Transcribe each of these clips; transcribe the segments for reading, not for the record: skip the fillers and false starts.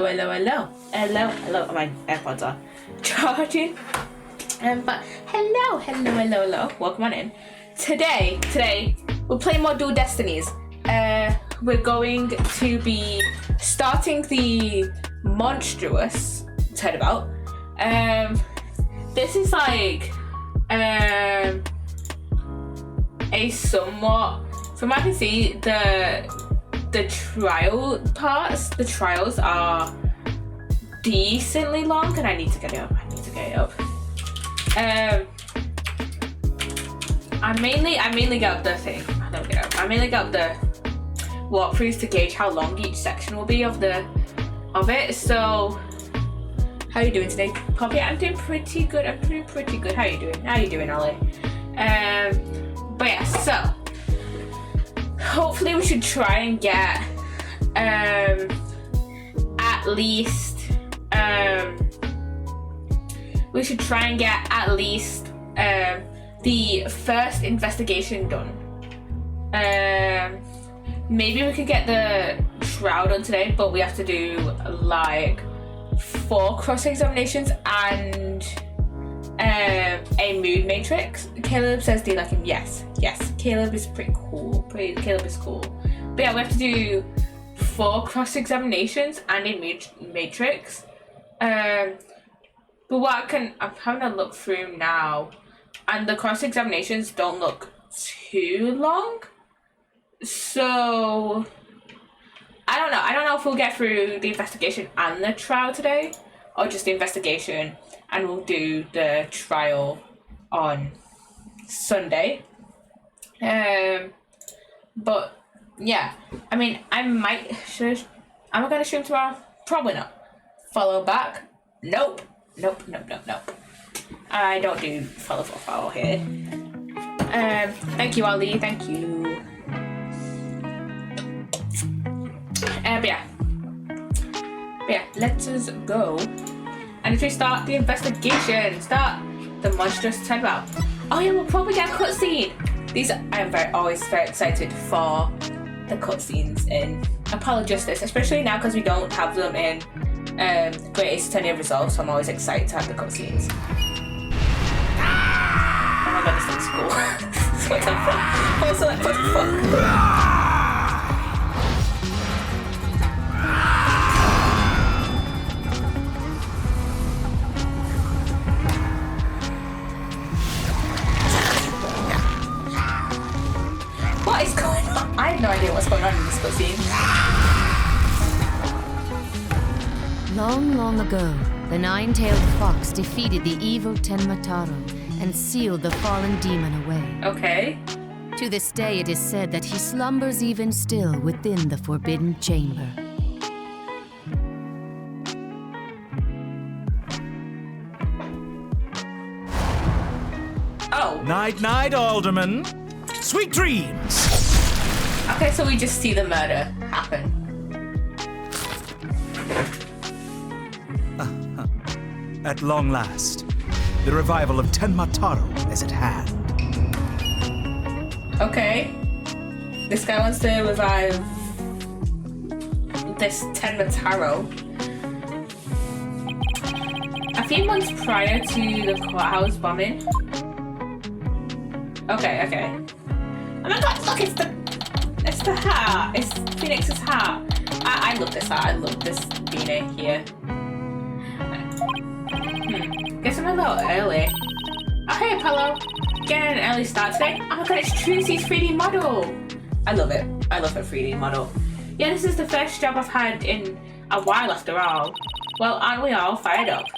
Hello. My AirPods are charging. But hello. Welcome on in. Today we're playing more Dual Destinies. We're going to be starting the monstrous turnabout. This is like a somewhat, from what I can see, the trials are decently long, and I need to get it up. I mainly get up the thing. I mainly get up the walkthroughs to gauge how long each section will be of it. So, how are you doing today, Poppy? I'm doing pretty good. How are you doing, Ollie? But yeah, so hopefully we should try and get at least the first investigation done. Maybe we could get the trial done today, but we have to do like 4 cross-examinations and a mood matrix. Caleb says, do you like him? Yes. Caleb is pretty cool. Caleb is cool. But yeah, we have to do 4 cross-examinations and a mood matrix. But I'm having a look through now, and the cross-examinations don't look too long. So I don't know if we'll get through the investigation and the trial today, or just the investigation and we'll do the trial on Sunday. But yeah, I mean, am I gonna stream tomorrow? Probably not. Follow back? Nope. I don't do follow here. Thank you, Ali. Thank you. But yeah, let us go. And if we start the investigation, start the monstrous turnabout. Oh yeah, we'll probably get a cutscene. I'm always very excited for the cutscenes in Apollo Justice, especially now because we don't have them in Great Ace Attorney of Resolve, so I'm always excited to have the cutscenes. Oh my god, this looks cool. What the fuck? What the fuck? What is going on? I have no idea what's going on in this cutscene. Long ago, the nine-tailed fox defeated the evil Tenmataro and sealed the fallen demon away. Okay. To this day, it is said that he slumbers even still within the forbidden chamber. Oh. Night, Alderman. Sweet dreams. Okay, so we just see the murder happen. At long last, the revival of Tenmataro is at hand. Okay. This guy wants to revive this Tenmataro. A few months prior to the courthouse bombing. Okay. Oh my god, look, it's the hat. It's Phoenix's hat. I love this hat. I love this beanie here. Guess I'm a little early. Oh hey Apollo, getting an early start today. Oh my god, it's Trucy's 3D model. I love it. I love her 3D model. Yeah, this is the first job I've had in a while after all. Well, aren't we all fired up?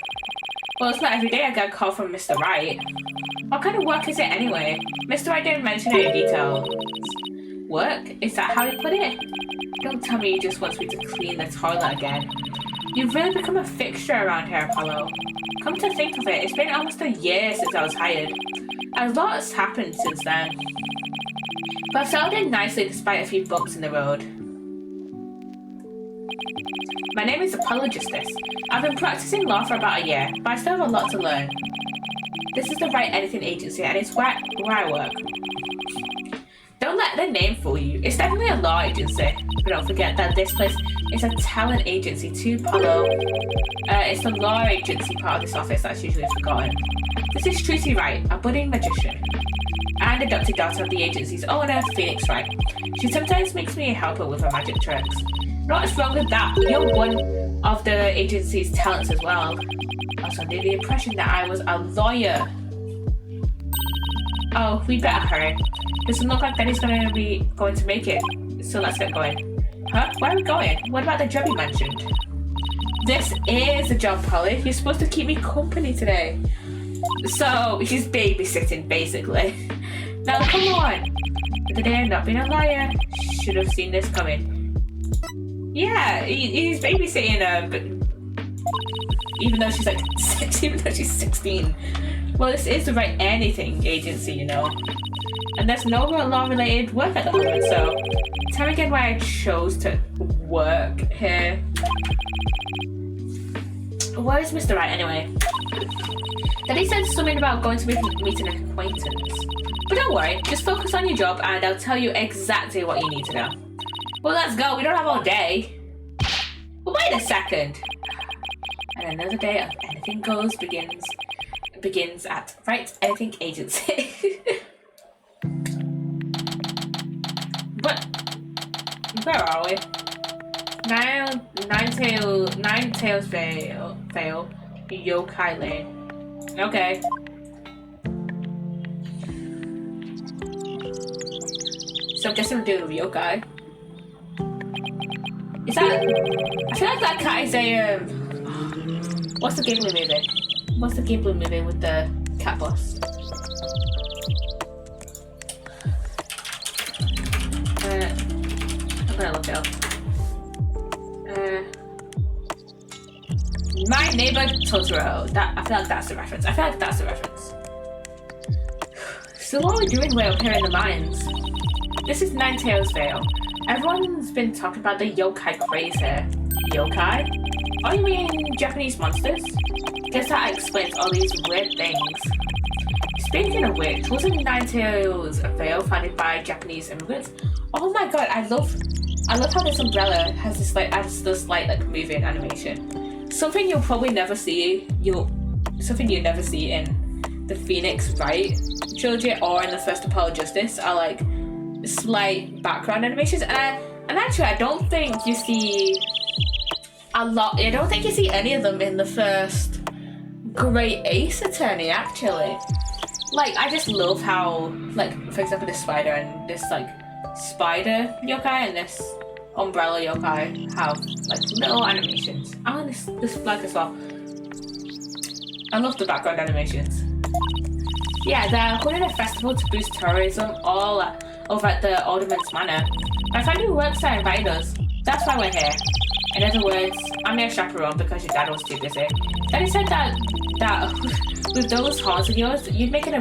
Well, it's not every day I get a call from Mr. Wright. What kind of work is it anyway? Mr. Wright didn't mention any details. Work? Is that how he put it? Don't tell me he just wants me to clean the toilet again. You've really become a fixture around here, Apollo. Come to think of it, it's been almost a year since I was hired. A lot has happened since then. But I've settled in nicely despite a few bumps in the road. My name is Apollo Justice. I've been practicing law for about a year, but I still have a lot to learn. This is the Write Anything Agency, and it's where I work. Don't let the name fool you. It's definitely a law agency, but don't forget that this place It's a talent agency too, Apollo. It's the law agency part of this office that's usually forgotten. This is Tracy Wright, a budding magician, and adopted daughter of the agency's owner, Phoenix Wright. She sometimes makes me a helper with her magic tricks. What's wrong with that? You're one of the agency's talents as well. I was under the impression that I was a lawyer. Oh, we better hurry. Doesn't look like Daddy's going to make it, so let's get going. Huh? Where are we going? What about the job you mentioned? This is a job, Polly. You're supposed to keep me company today. So, she's babysitting, basically. Now, come on. Today I'm not being a liar. Should have seen this coming. Yeah, he's babysitting her, but even though she's like 6, even though she's 16. Well, this is the right anything agency, you know. And there's no real law-related work at the moment, so tell me again why I chose to work here. Where is Mr. Wright anyway? Then he said something about going to meet an acquaintance. But don't worry, just focus on your job and I'll tell you exactly what you need to know. Well, let's go. We don't have all day. But wait a second. And another day of anything goes begins at Right Anything Agency. But where are we? Nine tails fail. Yokai Lane. Okay. So I guess I'm doing the yokai. Is that? I feel like that cat is a what's the Ghibli movie? What's the Ghibli movie with the cat boss? I'm gonna look it up. My Neighbor Totoro. That I feel like that's the reference. So what are we doing way up here in the mines? This is Nine Tails Vale. Everyone's been talking about the yokai craze here. Yokai? Oh, you mean Japanese monsters? Guess that explains all these weird things. Speaking of which, wasn't Nine Tails Vale founded by Japanese immigrants? Oh my god, I love how this umbrella has this like moving animation. Something you'll probably never see. Something you never see in the Phoenix Wright trilogy or in the first Apollo Justice are like slight background animations, and actually I don't think you see a lot. I don't think you see any of them in the first Great Ace Attorney. Actually, like I just love how, like, for example, this spider and this like spider yokai and this umbrella yokai have like little animations. And this flag as well. I love the background animations. Yeah, they're holding a festival to boost tourism all over at the Alderman's Manor. My family works there invited us. That's why we're here. In other words, I'm your chaperone because your dad was too busy. Then he said that with those horns of yours, you'd make a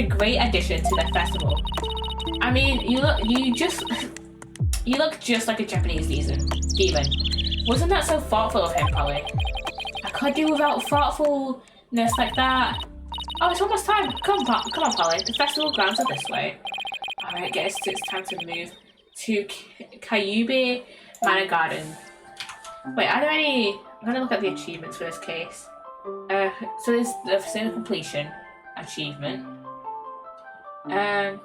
great addition to the festival. I mean, you look just like a Japanese demon. Wasn't that so thoughtful of him, Polly? I could do without thoughtfulness like that. Oh, it's almost time. Come on, Polly. The festival grounds are this way. Alright, guess it's time to move to Kyubi Manor Garden. Wait, are there any... I'm gonna look at the achievements for this case. So there's the facility completion achievement. I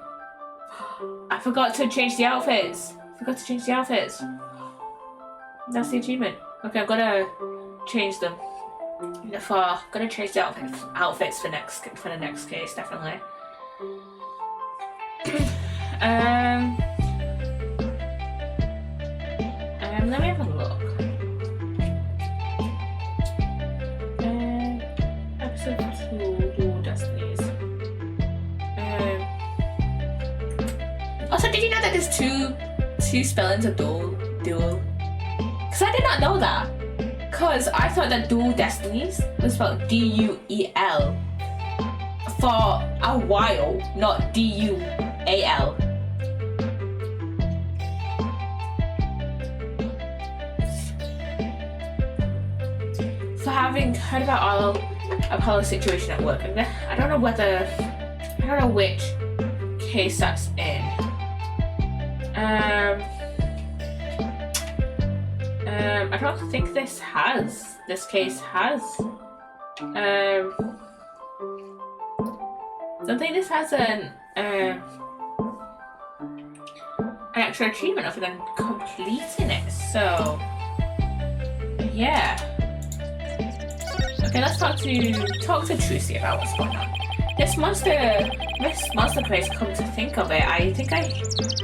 forgot to change the outfits. That's the achievement. Okay, I'm gonna change them. Gonna change the outfits for the next case, definitely. Let me have a look. Episode 2 Dual Destinies. Also, did you know that there's two spellings of dual? Because I did not know that. Because I thought that Dual Destinies was spelled D-U-E-L for a while, not D-U-A-L. So having heard about all Apollo's situation at work, I don't know which case that's in. I don't think this case has. Don't think this has an extra achievement other than completing it, so yeah. Okay, let's talk to Trucy about what's going on. This monster craze, come to think of it, I think I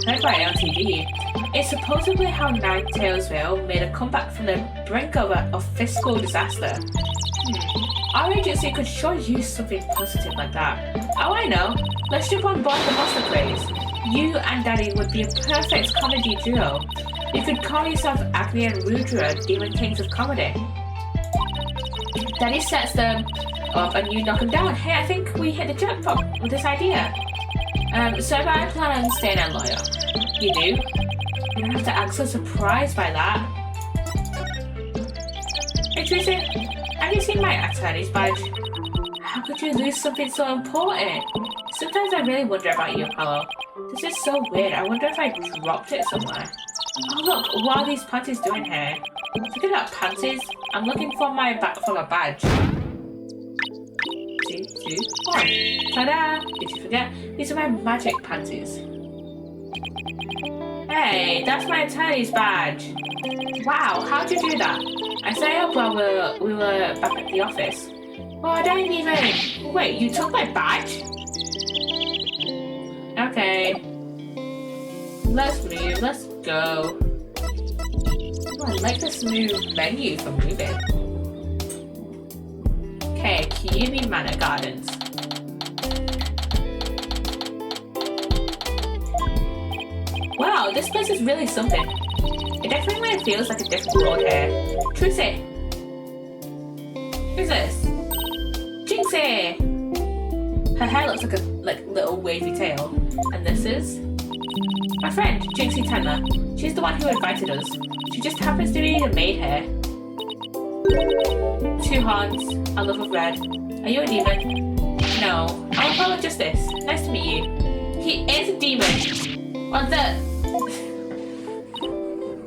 heard about it on TV. It's supposedly how Ninetales Vale made a comeback from the brink of a fiscal disaster. Our agency could sure use something positive like that. Oh, I know. Let's jump on board the monster craze. You and Daddy would be a perfect comedy duo. You could call yourself Agni and Rudra, Demon Kings of Comedy. Daddy sets them up and you knock them down. Hey, I think we hit the jackpot with this idea. So I plan on staying on loyal. You do? You don't have to act so surprised by that. Hey Tracy, have you seen my attorney's badge? How could you lose something so important? Sometimes I really wonder about you, Apollo. This is so weird. I wonder if I dropped it somewhere. Oh look, what are these panties doing here? Look at that panties. I'm looking for a badge. 3, 2, 1. Ta-da! Did you forget? These are my magic panties. Hey, that's my attorney's badge. Wow, how'd you do that? I set it up while we were back at the office. Oh, I don't even... Wait, you took my badge? Okay. Let's move, let's go. Oh, I like this new menu for moving. Okay, Kyubi Manor Gardens. Wow, this place is really something. It definitely feels like a different world here. Trucy! Who's this? Jinxie! Her hair looks like a little wavy tail. And this is... my friend, Jinxie Tenma. She's the one who invited us. She just happens to be the maid here. 2 horns, a love of red. Are you a demon? No, I'm Apollo Justice. Nice to meet you. He is a demon. What the...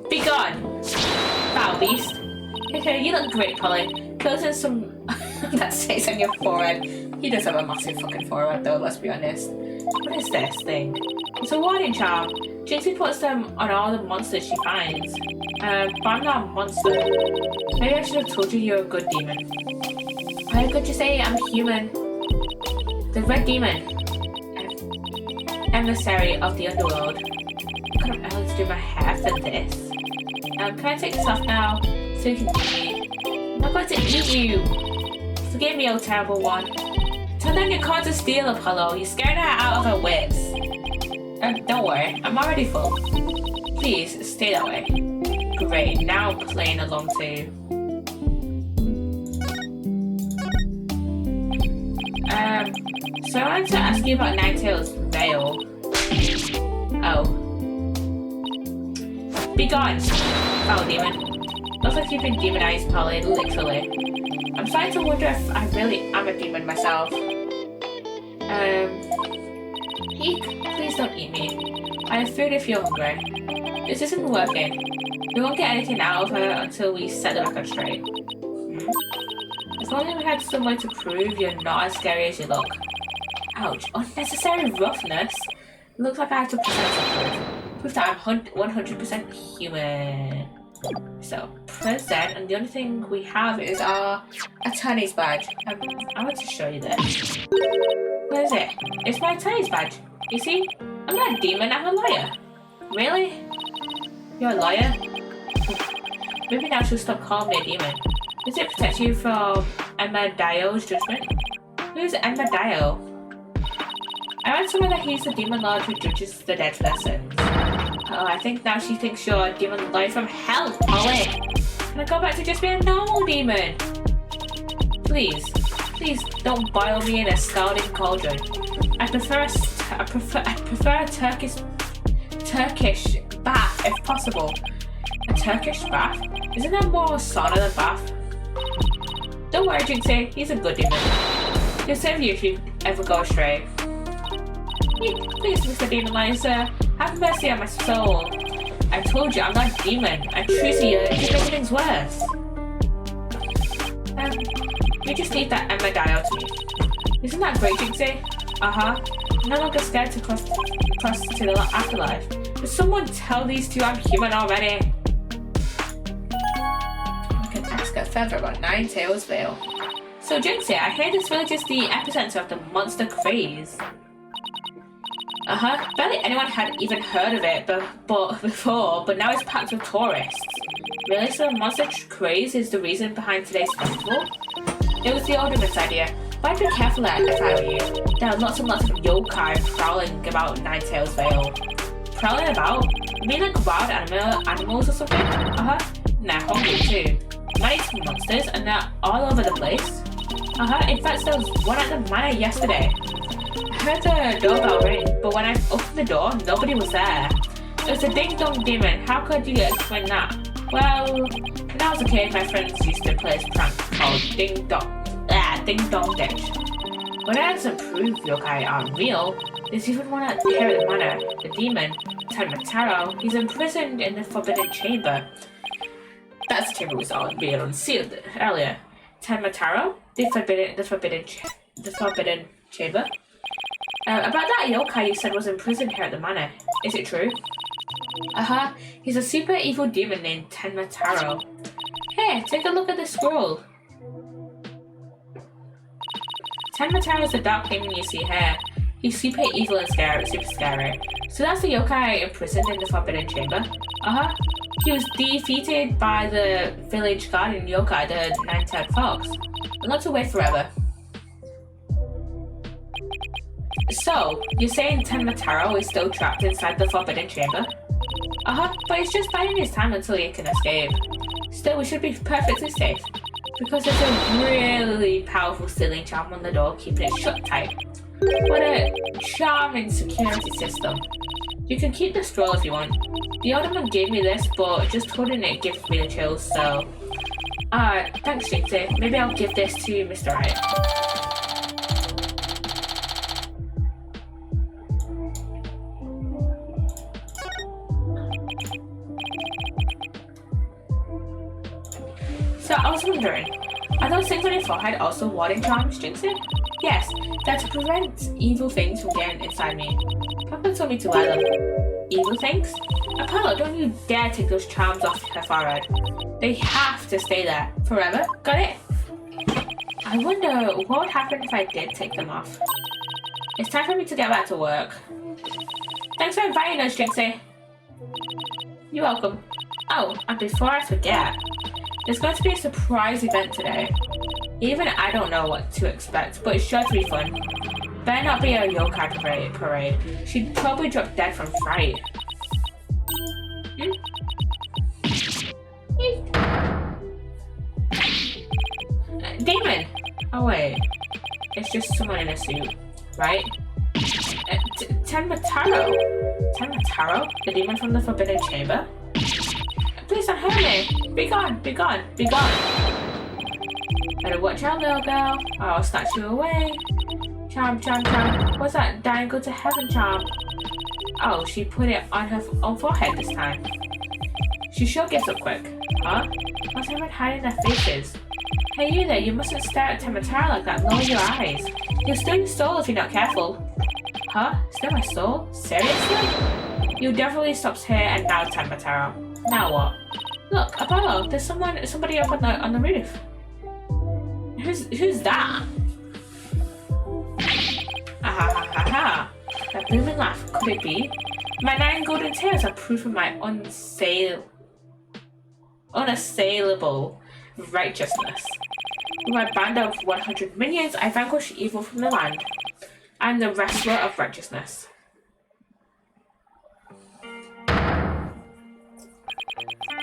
Be gone! Foul beast. Okay, you look great, Polly. Close in some... that stays on your forehead. He does have a massive fucking forehead though, let's be honest. What is this thing? It's a warning charm. Jinxie puts them on all the monsters she finds. But I'm not a monster. Maybe I should have told you you're a good demon. How could you say I'm human? The red demon. Emissary of the underworld. What kind of else do my hair for this? Can I take this off now? So you can eat me? I'm not going to eat you! Forgive me, oh terrible one. Turn down your cards of steel, Apollo. You're scaring her out of her wits. Don't worry, I'm already full. Please, stay that way. Great, now I'm playing along too. So I wanted to ask you about Ninetales Vale. Oh. Be gone, foul demon. Looks like you've been demonized, Polly, literally. I'm starting to wonder if I really am a demon myself. Eek, please don't eat me. I have food if you're hungry. This isn't working. We won't get anything out of her until we set the record straight. If only we had some way to prove you're not as scary as you look. Ouch, unnecessary roughness. It looks like I have to present something. Prove that I'm 100% human. So, present, and the only thing we have is our attorney's badge. I want to show you this. Where is it? It's my attorney's badge. You see? I'm not a demon, I'm a lawyer. Really? You're a lawyer? Maybe now she'll stop calling me a demon. Does it protect you from Emma-Dio's judgment? Who's Emma-Dio? I read somewhere that he's the demon lord who judges the dead for their sins. Oh, I think now she thinks you're a demon lord from hell, Polly! Can I go back to just being a normal demon? Please don't boil me in a scalding cauldron. I prefer a Turkish bath if possible. A Turkish bath? Isn't that more sauna than bath? Don't worry, Jinxie, he's a good demon. He'll save you if you ever go astray. Please, Mr. Demon Lion, sir, have mercy on my soul. I told you, I'm not a demon. I'm Trucy, you're just making things worse. You just need that Emma dial to me. Isn't that great, Jinxie? I'm no longer scared to cross to the afterlife. Did someone tell these two I'm human already? I can ask her further about Nine Tails Vale. So Jinxie, I hear this village is the epicenter of the monster craze. Barely anyone had even heard of it before, but now it's packed with tourists. Really? So the monster craze is the reason behind today's festival? It was the Alderman's idea, but I'd be careful if I were you. There are lots and lots of yokai prowling about Nine Tails Vale. Prowling about? You mean like wild animals or something? And they're hungry too. Mighty monsters, and they're all over the place. In fact, there was one at the manor yesterday. I heard the doorbell ring, but when I opened the door, nobody was there. It was a ding-dong demon. How could you explain that? Well, when I was a kid, my friends used to play this prank called Ding-Dong Ditch. But that doesn't prove yokai aren't real. There's even one here at the manor, the demon, Tenmataro. He's imprisoned in the Forbidden Chamber. That's the chamber we saw being unsealed earlier. Tenmataro? The Forbidden Chamber? About that yokai you said was imprisoned here at the manor. Is it true? He's a super evil demon named Tenmataro. Hey, take a look at this scroll. Tenmataro is the dark demon you see here. He's super evil and super scary. So that's the yokai imprisoned in the Forbidden Chamber? He was defeated by the village guardian yokai, the Nine-Tailed Fox. And not to wait forever. So, you're saying Tenmataro is still trapped inside the Forbidden Chamber? But he's just biding his time until he can escape. Still, we should be perfectly safe. Because there's a really powerful sealing charm on the door, keeping it shut tight. What a charming security system. You can keep the scroll if you want. The Alderman gave me this, but just holding it gives me the chills, so... thanks, Jinxie. Maybe I'll give this to Mr. Right. So I was wondering, are those things on your forehead also warding charms, Jinxie? Yes, they're to prevent evil things from getting inside me. Papa told me to wear them. Evil things? Apollo, don't you dare take those charms off her forehead. They have to stay there. Forever? Got it? I wonder what would happen if I did take them off. It's time for me to get back to work. Thanks for inviting us, Jinxie. You're welcome. Oh, and before I forget, there's going to be a surprise event today. Even I don't know what to expect, but it's sure to be fun. Better not be a yokai parade. She'd probably drop dead from fright. Demon! Oh wait, it's just someone in a suit, right? Tenmataro? Tenmataro? The demon from the Forbidden Chamber? Please don't hurt me! Be gone! Be gone! Be gone! Better watch out, little girl, or I'll snatch you away. Charm, charm, charm. What's that? Dying go to heaven charm. Oh, she put it on her own forehead this time. She sure gives up quick. Huh? What's everyone hiding their faces? Hey, you there, you mustn't stare at Tenmataro like that. Lower your eyes. You'll steal your soul if you're not careful. Huh? Steal my soul? Seriously? You definitely stops here and now, Tenmataro. Now what? Look, Apollo, there's somebody up on the roof. Who's that? Ha. That booming laugh, could it be? My 9 golden tails are proof of my unassailable righteousness. With my band of 100 minions, I vanquish evil from the land. I'm the wrestler of righteousness.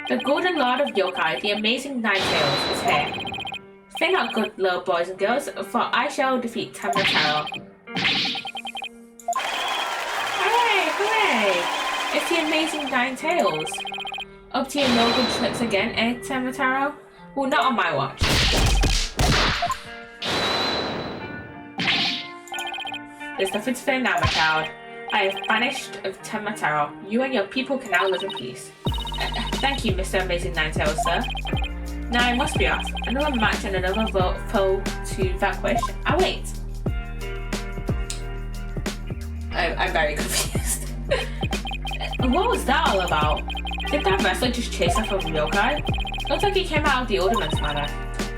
The Golden Lord of Yokai, the amazing Nine Tails, is here. Fear not, good little boys and girls, for I shall defeat Tenmataro. Hooray! It's the amazing Nine Tails. Up to your no good tricks again, eh, Tenmataro? Well, not on my watch. There's nothing to fear now, my child. I have banished Tenmataro. You and your people can now live in peace. Thank you, Mr. Amazing Nine Tails, sir. Now I must be off. Another match and another foe to vanquish. Oh wait. I'm very confused. What was that all about? Did that wrestler just chase off a yokai? Looks like he came out of the Alderman's manor.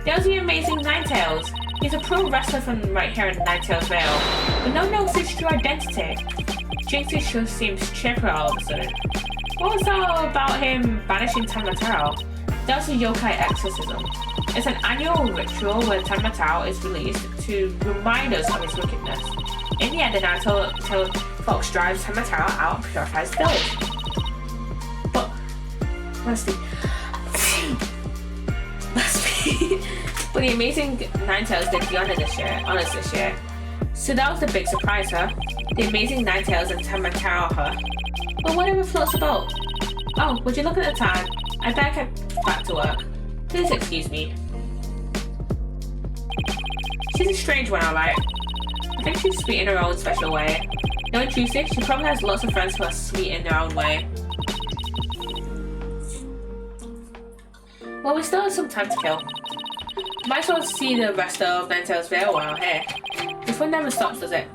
There's the amazing Ninetales. He's a pro wrestler from right here in Ninetales Vale, but no one knows his true identity. Jinxie sure seems chipper all of a sudden. What was all about him banishing Tenmataro? That was a yokai exorcism. It's an annual ritual where Tenmataro is released to remind us of his wickedness. In the end, the Nine-tailed fox drives Tenmataro out and purifies the village. But, must be. But the amazing Ninetales did the honors this year. So that was the big surprise, huh? The amazing Ninetales and Tenmataro, huh? But whatever floats the boat. Oh, would you look at the time? I better get back to work. Please excuse me. She's a strange one, alright. I think she's sweet in her own special way. No intrusive, she probably has lots of friends who are sweet in their own way. Well, we still have some time to kill. Might as well see the rest of Ninetales Vale while here. This one never stops, does it?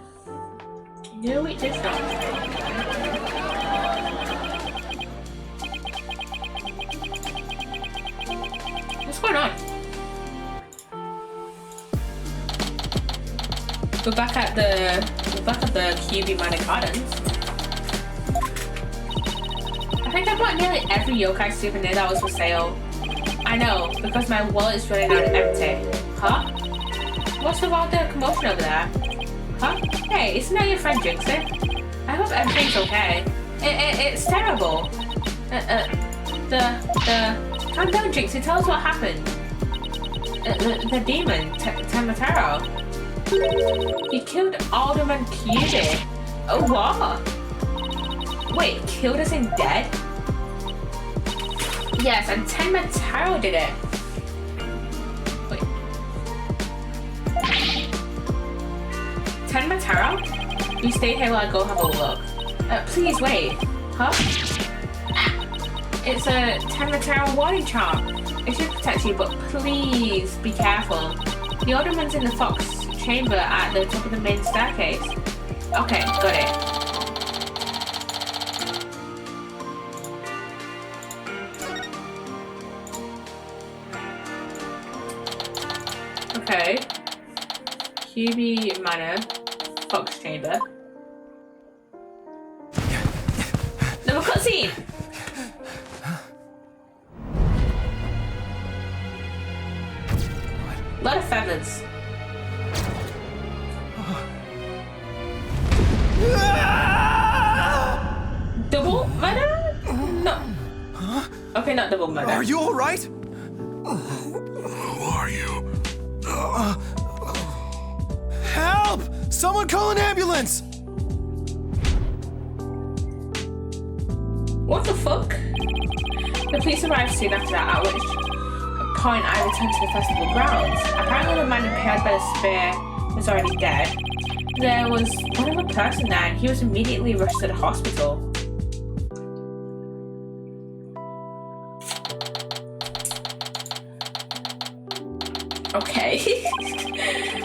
No, it does not. What's going on? We're back at the QB Manor Gardens. I think I bought nearly every yokai souvenir that was for sale. I know, because my wallet's running out empty. Huh? What's with all the commotion over there? Huh? Hey, isn't that your friend Jinxie? I hope everything's okay. It's terrible. Calm down, Jinxie, tell us what happened. The demon, Tenmataro. He killed Alderman QB. Oh, what? Wait, killed us in dead? Yes, and Tenmataro did it. Wait. Tenmataro? You stay here while I go have a look. Please wait. Huh? It's a Tenmataro warning charm. It should protect you, but please be careful. The Alderman's in the Fox chamber at the top of the main staircase. Okay, got it. Okay. QB Manor, Fox Chamber. Double cutscene! Lot of feathers. Double murder? No. Okay, not double murder. Are you all right? Who are you? Help! Someone call an ambulance! What the fuck? The police arrived soon after that, at which point I returned to the festival grounds. Apparently the man impaled by the spear was already dead. There was one other person there and he was immediately rushed to the hospital. Okay.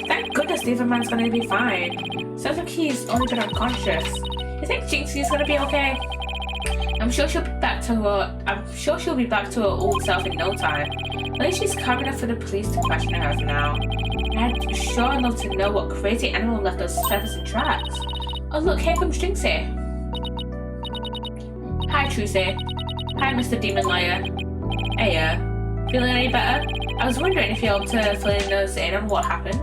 Thank goodness the other man's gonna be fine. Sounds like he's only been unconscious. You think Jinxie's gonna be okay? I'm sure she'll be back to her old self in no time. At least she's calm enough for the police to question her for now. I'd sure love to know what crazy animal left those feathers and tracks. Oh look, here comes Jinxie. Hi Trucy. Hi Mr. Demon Liar. Hey, feeling any better? I was wondering if you're able to fill us in on what happened.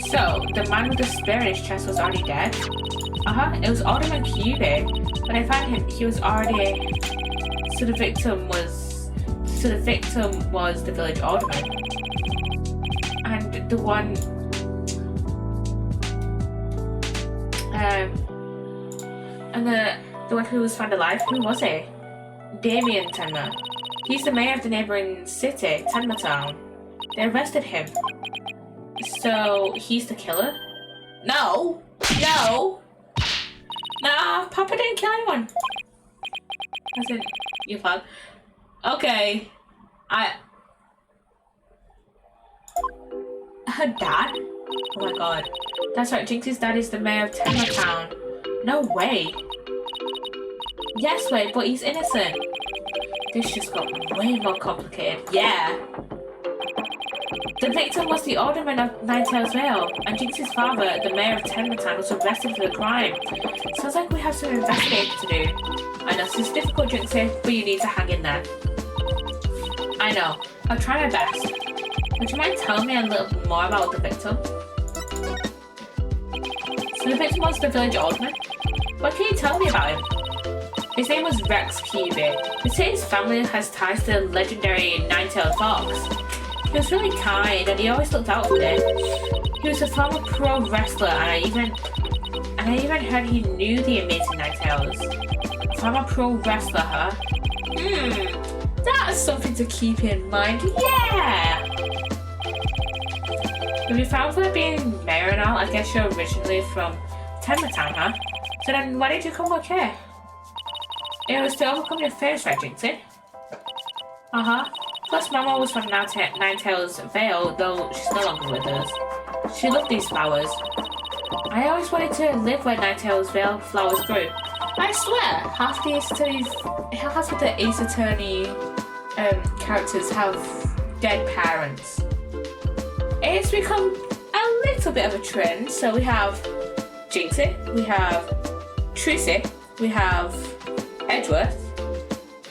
So, the man with the spear in his chest was already dead? It was Alderman QB. When I found him, he was already... So the victim was the village alderman. And the one... And the one who was found alive, who was he? Damien Tenma. He's the mayor of the neighboring city, Tenma Town. They arrested him. So, he's the killer? No! No! Nah, Papa didn't kill anyone. As in, You're fine. Okay. Her dad? Oh my god. That's right, Jinx's dad is the mayor of Tenma Town. No way. Yes, wait, but he's innocent. This just got way more complicated. Yeah. The victim was the alderman of Ninetales Vale, and Jinx's father, the mayor of Tenma Town, was arrested for the crime. Sounds like we have some investigating to do. I know this is difficult, Jinxie, but you need to hang in there. I know. I'll try my best. Would you mind telling me a little more about the victim? So the victim was the village alderman? What can you tell me about him? His name was Rex Kiwi. They say his family has ties to the legendary Nine-tailed fox. He was really kind and he always looked out for me. He was a former pro wrestler and I even heard he knew the amazing Ninetales. Former pro wrestler, huh? That's something to keep in mind. Yeah! If you found for being mayor and all, I guess you're originally from Tenma Town, huh? So then why did you come work here? It was to overcome your fears, right, Jinxie? Plus, Mama was from Ninetales Vale, though she's no longer with us. She loved these flowers. I always wanted to live where Ninetales Vale flowers grew. I swear, half the Ace Attorney characters have dead parents. It's become a little bit of a trend. So we have Jinxie, we have Trucy, we have Edgeworth,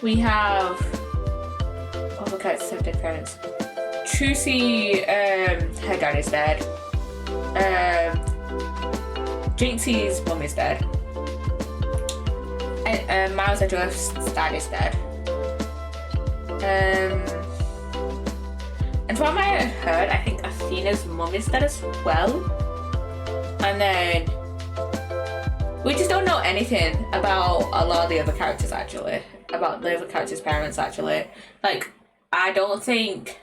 we have my characters have dead parents. Trucy, her dad is dead. Jinxie's mum is dead. Miles Edgeworth's dad is dead. And from what I heard, I think Athena's mum is dead as well. And then we just don't know anything about a lot of the other characters actually. About the other characters' parents actually. Like, I don't think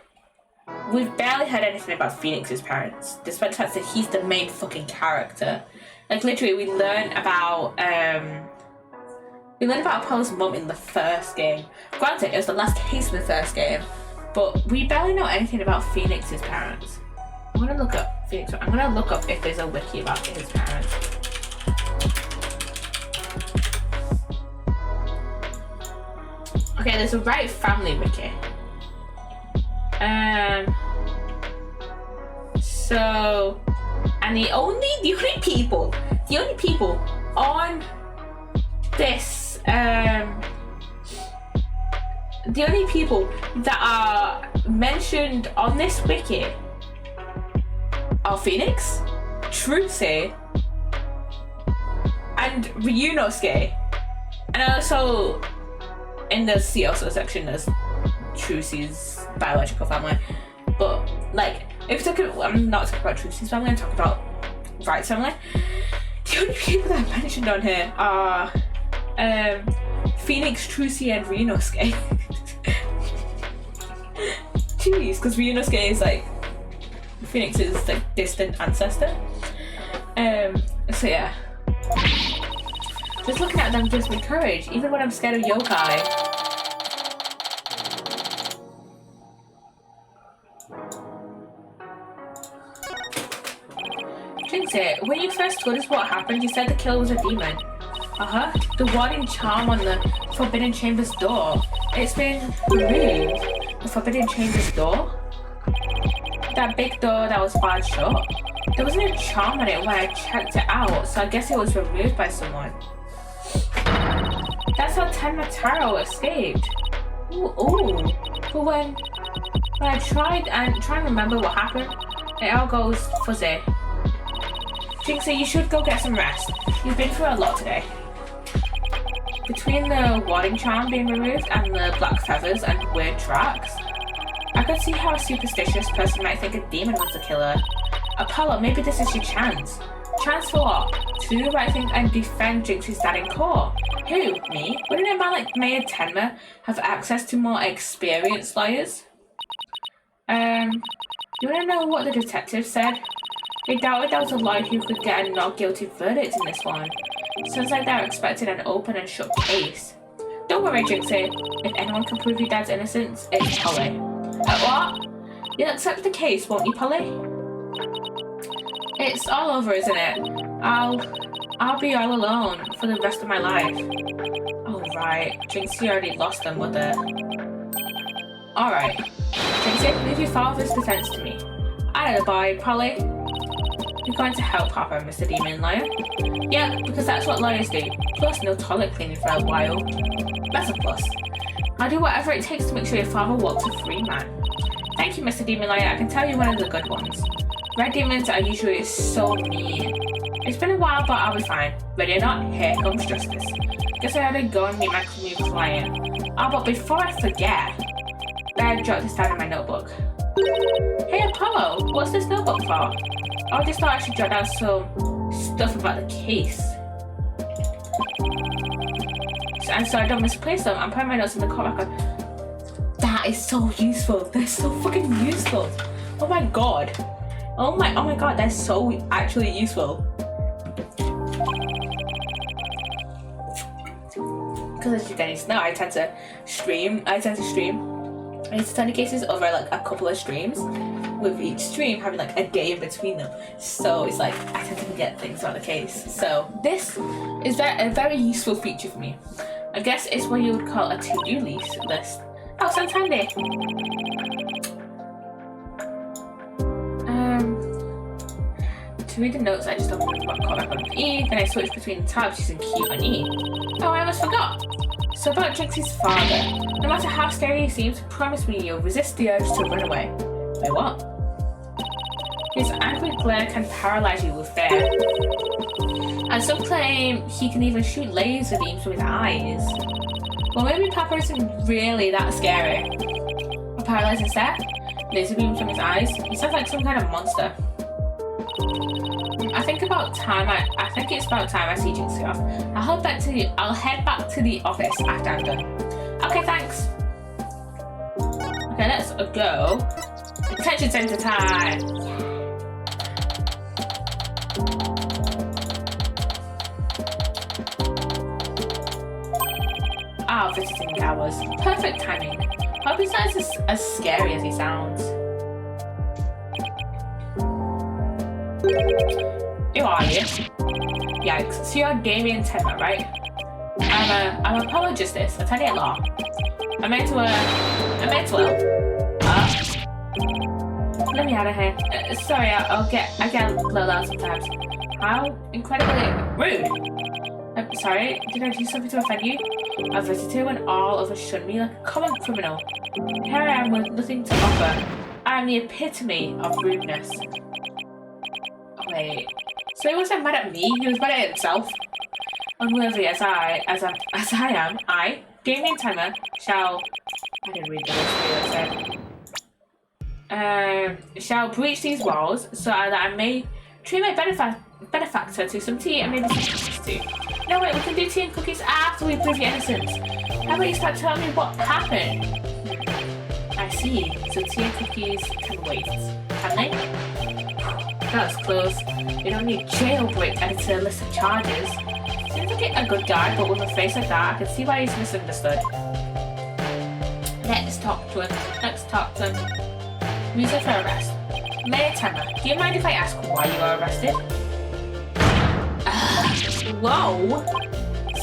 we've barely heard anything about Phoenix's parents, despite the fact that he's the main fucking character. Like literally, we learn about Apollo's mum in the first game. Granted, it was the last case in the first game, but we barely know anything about Phoenix's parents. I'm gonna look up Phoenix. I'm gonna look up if there's a wiki about his parents. Okay, there's a right family wiki. So, and the only people on this, the only people that are mentioned on this wiki are Phoenix, Trucy, and Ryunosuke. And also, in the see also section, there's Trucy's biological family. But, like, if we're talking, I'm not talking about Trucy's family, I'm talking about Wright's family. The only people that I mentioned on here are Phoenix, Trucy, and Ryunosuke. Jeez, because Ryunosuke is like Phoenix's like distant ancestor. So yeah. Just looking at them gives me courage, even when I'm scared of yokai. Jinxie, when you first told us what happened, you said the killer was a demon. The warding charm on the Forbidden Chamber's door. It's been removed. The Forbidden Chamber's door? That big door that was barred shut? There wasn't a charm on it when I checked it out, so I guess it was removed by someone. That's how Tenma Taro escaped. Ooh. But when I tried and try and remember what happened, it all goes fuzzy. Jinxie, you should go get some rest. You've been through a lot today. Between the warding charm being removed and the black feathers and weird tracks, I could see how a superstitious person might think a demon was the killer. Apollo, maybe this is your chance. Chance for what? To do the right thing and defend Jinxie's dad in court. Who? Me? Wouldn't a man like Mayor Tenma have access to more experienced lawyers? You wanna know what the detective said? They doubted there was a lawyer who could get a not guilty verdict in this one. Sounds like they're expecting an open and shut case. Don't worry, Jinxie. If anyone can prove your dad's innocence, it's Polly. What? You'll accept the case, won't you, Polly? It's all over, isn't it? I'll be all alone for the rest of my life. Oh, right. Jinxie already lost their mother. Alright. Jinxie, leave your father's defense to me. I know the boy, Polly. You're going to help Papa, Mr. Demon Liar? Yeah, because that's what lawyers do. Plus, no toilet cleaning for a while. That's a plus. I'll do whatever it takes to make sure your father walks a free man. Thank you, Mr. Demon Liar. I can tell you're one of the good ones. Red demons are usually so mean. It's been a while, but I'll be fine. Ready or not, here comes justice. Guess I better go and meet my new client. Oh, but before I forget, I jot this down in my notebook. Hey, Apollo, what's this notebook for? I just thought I should jot down some stuff about the case. And so I don't misplace them. I'm putting my notes in the court record. That is so useful. That's so fucking useful. Oh my god. Oh my god, that's so actually useful. Because as you guys know, I tend to stream these tiny cases over like a couple of streams, with each stream having like a day in between them. So it's like I tend to forget things about the case. So this is a very useful feature for me. I guess it's what you would call a to-do list. Oh, sounds handy. To read the notes, I just opened the call back on E, then I switched between the tabs using Q and E. Oh, I almost forgot. So about Jinxie's father. No matter how scary he seems, promise me you'll resist the urge to run away. Wait, what? His angry glare can paralyze you with fear. And some claim he can even shoot laser beams from his eyes. Well, maybe Papa isn't really that scary. A paralyzing stare? Laser beams from his eyes? He sounds like some kind of monster. I think it's about time I see Jinxie off. I'll head back to the office after I'm done. Okay, thanks. Okay, let's go. Attention center time. Visiting hours. Perfect timing. Hope he's not as scary as he sounds. Who are you? Yikes. So you're Damien Tenma, right? I'm a Apollo Justice, attorney at law. I'm meant to let me out of here. Sorry, I get a little loud sometimes. How incredibly rude. I'm sorry, did I do something to offend you? I visited you and all of us shun me like a common criminal. Here I am with nothing to offer. I am the epitome of rudeness. Wait, so he wasn't mad at me, he was mad at himself. Unworthy as I am, I, Damien Tenma, shall... I didn't read the list, shall breach these walls so that I may treat my benefactor to some tea and maybe some cookies too. No wait, we can do tea and cookies after we prove your innocence. How about you start telling me what happened? I see, so tea and cookies can wait, can they? That was close. You don't need jailbreak added to a list of charges. Seems like a good guy, but with a face like that, I can see why he's misunderstood. Let's talk to him. Reason for arrest. Mayor Tenma, do you mind if I ask why you are arrested? Whoa!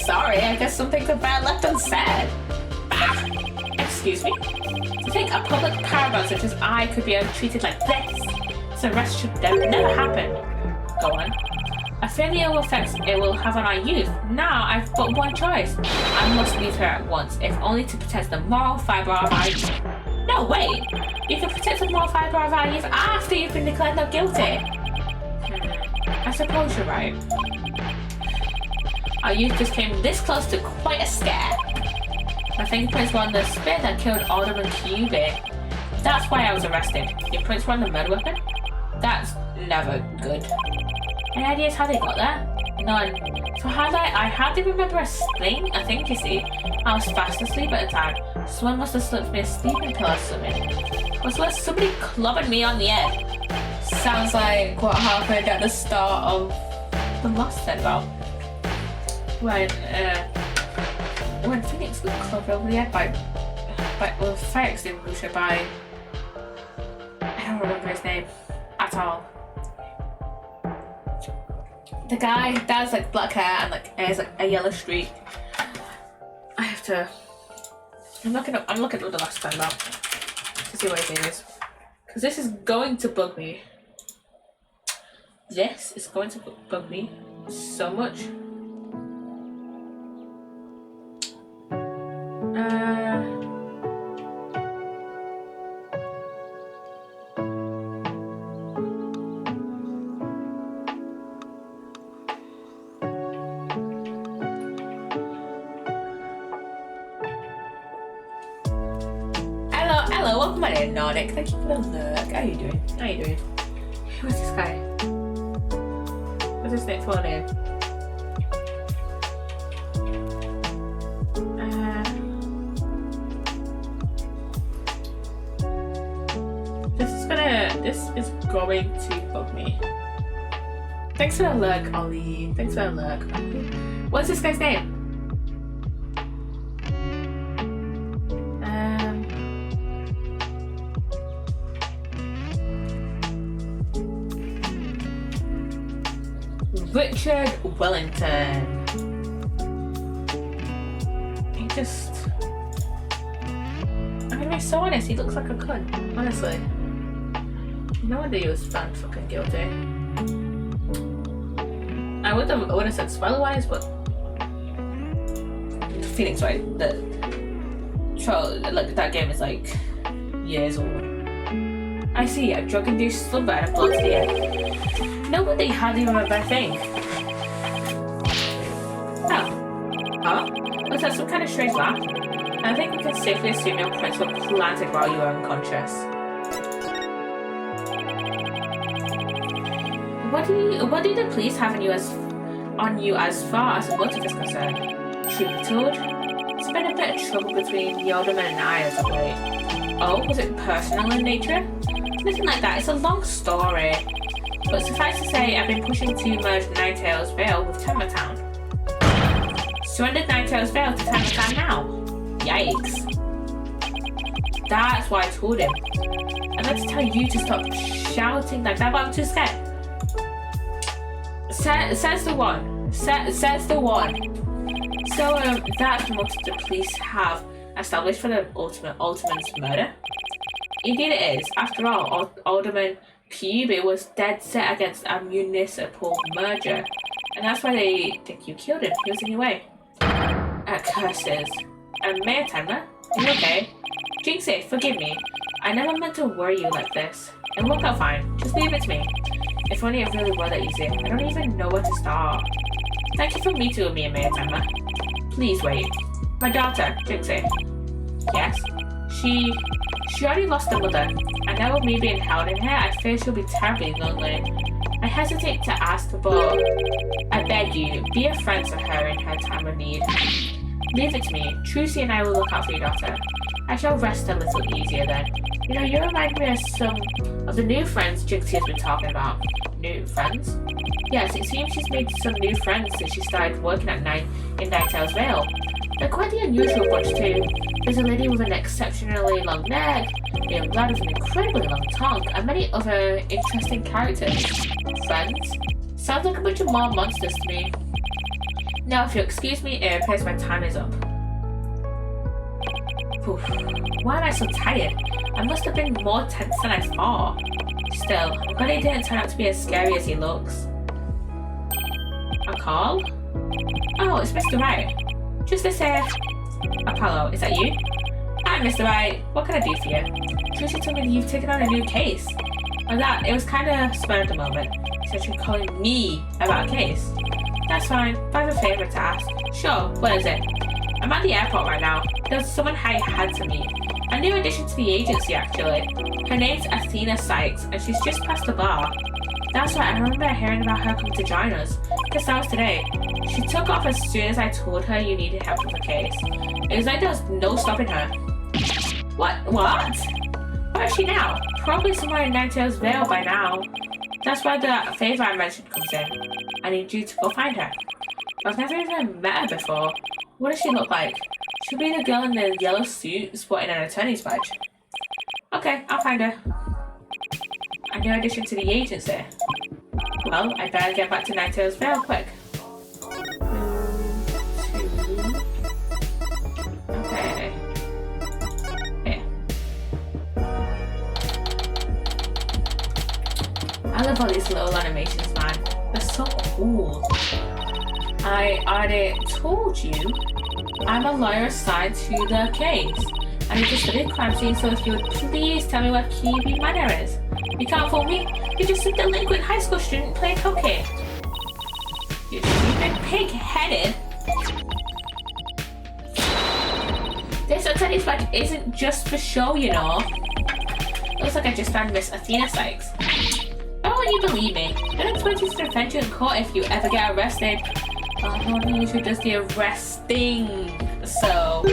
Sorry, I guess some things are bad left unsaid. Excuse me? To think a public paramount such as I could be treated like this? This arrest should never happen. Go on. I fear the ill effects it will have on our youth. Now I've but one choice. I must leave her at once, if only to protect the moral fibre of our youth. No, wait! You can protect the moral fibre of our youth after you've been declared not guilty. I suppose you're right. Our youth just came this close to quite a scare. My fingerprints were on the spear that killed Alderman Cubit. That's why I was arrested. Your prints were on the murder weapon? That's never good. Any ideas how they got there? None. So I hardly remember a thing, you see. I was fast asleep at the time. Someone must have slipped me a sleeping pill or something. Was somebody clubbing me on the head? Sounds like what happened at the start of the last set about. Right, when Phoenix got clubbed over the head by fire extinguisher by, I don't remember his name at all. The guy that has like black hair and like has like a yellow streak. I have to. I'm looking up the last time about to see what his name is, because this is going to bug me. This is going to bug me so much. Hello, welcome my name, Nordic. Thank you for the lurk. How you doing? Who's this guy? What's his name? Full name? This is going to bug me. Thanks for the lurk, Ollie. Thanks for the lurk. What's this guy's name? Richard Wellington. I'm gonna be so honest, he looks like a cunt, honestly. No wonder he was found fucking guilty. I would have said spoiler wise, but Phoenix, right? Like that game is like years old. I see a drug-induced slumber and a blood to the head. No wonder you hardly remember a thing. Oh. Huh? Was that some kind of strange laugh? I think we can safely assume your prints were planted while you were unconscious. What do the police have on you as far as the motive is concerned? Truth be told, it's been a bit of trouble between the alderman and I as of late. Oh, was it personal in nature? Nothing like that, it's a long story. But suffice to say, I've been pushing to merge Ninetales Vale with Tenmatown. Surrendered Ninetales Vale to Tenmatown now. Yikes. That's why I told him. I meant to tell you to stop shouting like that, but I'm too scared. Says the one. Says the one. So, that's what the police have established for the Alderman's murder? Indeed it is. After all, Alderman Kyubi was dead set against a municipal merger, and that's why they think you killed him. He was in your way. Curses. Mayor Tenma? You okay? Jinxie, forgive me. I never meant to worry you like this. It'll work out fine. Just leave it to me. If only it really were that easy. I don't even know where to start. Thank you for meeting with me, Mayor Tenma. Please wait. My daughter, Jinxie. Yes? She already lost her mother, and now with me being held in here, I fear she'll be terribly lonely. I hesitate to ask, but I beg you, be a friend to her in her time of need. Leave it to me. Trucy and I will look out for your daughter. I shall rest a little easier then. You know, you remind me of some of the new friends Jinxie has been talking about. New friends? Yes, it seems she's made some new friends since she started working at night in Ninetales Vale. They're quite the unusual bunch too. There's a lady with an exceptionally long neck, a young lad with an incredibly long tongue, and many other interesting characters. Friends? Sounds like a bunch of more monsters to me. Now, if you'll excuse me, it appears my time is up. Oof. Why am I so tired? I must have been more tense than I thought. Still, I'm glad he didn't turn out to be as scary as he looks. A call? Oh, it's Mr. Wright. Just to say, Apollo, is that you? Hi, Mr. Wright. What can I do for you? Trucy told me that you've taken on a new case. Well, it was kind of spur of the moment. She said you're calling me about a case. That's fine, but I have a favour to ask. Sure, what is it? I'm at the airport right now. There's someone I had to meet. A new addition to the agency, actually. Her name's Athena Sykes, and she's just past the bar. That's right, I remember hearing about her coming to join us. Guess that was today. She took off as soon as I told her you needed help with the case. It was like there was no stopping her. What? Where is she now? Probably somewhere in Ninetales Vale by now. That's where the favour I mentioned comes in. I need you to go find her. I've never even met her before. What does she look like? She'll be the girl in the yellow suit sporting an attorney's badge. Okay, I'll find her. A new addition to the agency. Well, I better get back to Ninetales real quick. Okay. Yeah. I love all these little animations, man. They're so cool. I already told you I'm a lawyer assigned to the case. And I just studied crime scene, so if you would please tell me what Kiwi Manor is. You can't fool me. You're just a delinquent high school student playing cocaine. You stupid pig-headed. This attorney's badge isn't just for show, you know. Looks like I just found Miss Athena Sykes. Oh, will you believe me? Don't expect you to defend you in court if you ever get arrested. Oh, no one usually does the arresting. So,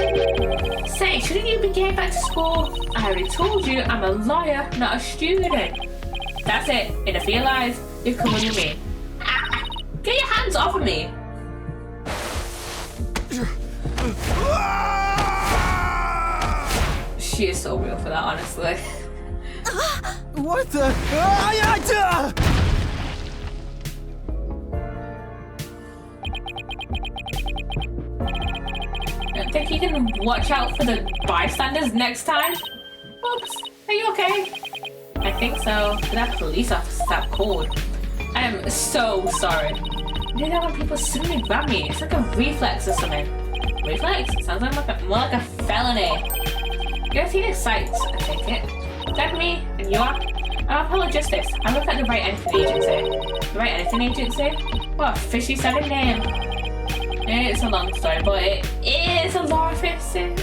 say, shouldn't you be getting back to school? I already told you I'm a lawyer, not a student. That's it. In a few lies, you're coming with me. Ah, get your hands off of me. She is so real for that, honestly. What the? I think you can watch out for the bystanders next time. Oops, are you okay? I think so. That police officer that cold. I am so sorry. I do that when people suddenly grab me. It's like a reflex or something. Reflex? Sounds like more like a felony. You're Athena Sykes, I take it. Grab me, and you are? I'm apologist. I work at the Right Anything Agency. The Right Anything Agency? What a fishy sounding name. It's a long story, but it is a law office. It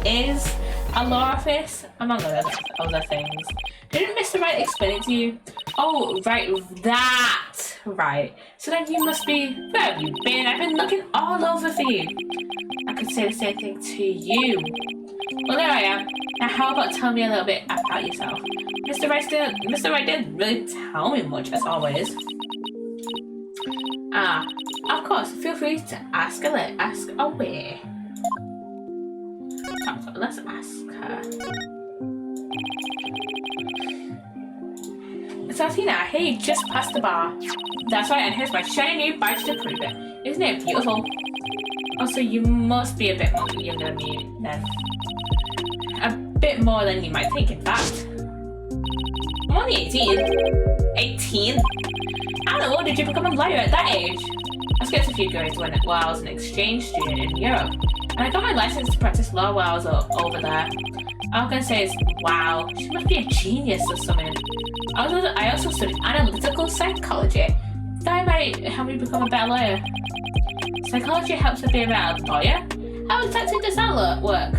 is a law office, among other things. Didn't Mr. Wright explain it to you? Oh, right, that. Right. So then you must be, where have you been? I've been looking all over for you. I could say the same thing to you. Well, there I am. Now, how about telling me a little bit about yourself? Mr. Wright didn't really tell me much, as always. Ah, of course, feel free to ask away. Let's ask her. So Athena, I hear you just passed the bar. That's right, and here's my shiny new badge to prove it. Isn't it beautiful? Also, you must be a bit more younger than me then. A bit more than you might think, in fact. I'm only 18. 18? How the world did you become a lawyer at that age? I skipped a few grades while I was an exchange student in Europe. And I got my license to practice law while I was over there. All I can say is, wow, she must be a genius or something. I also studied analytical psychology. That might help me become a better lawyer. Psychology helps me be a better lawyer? How exactly does that work?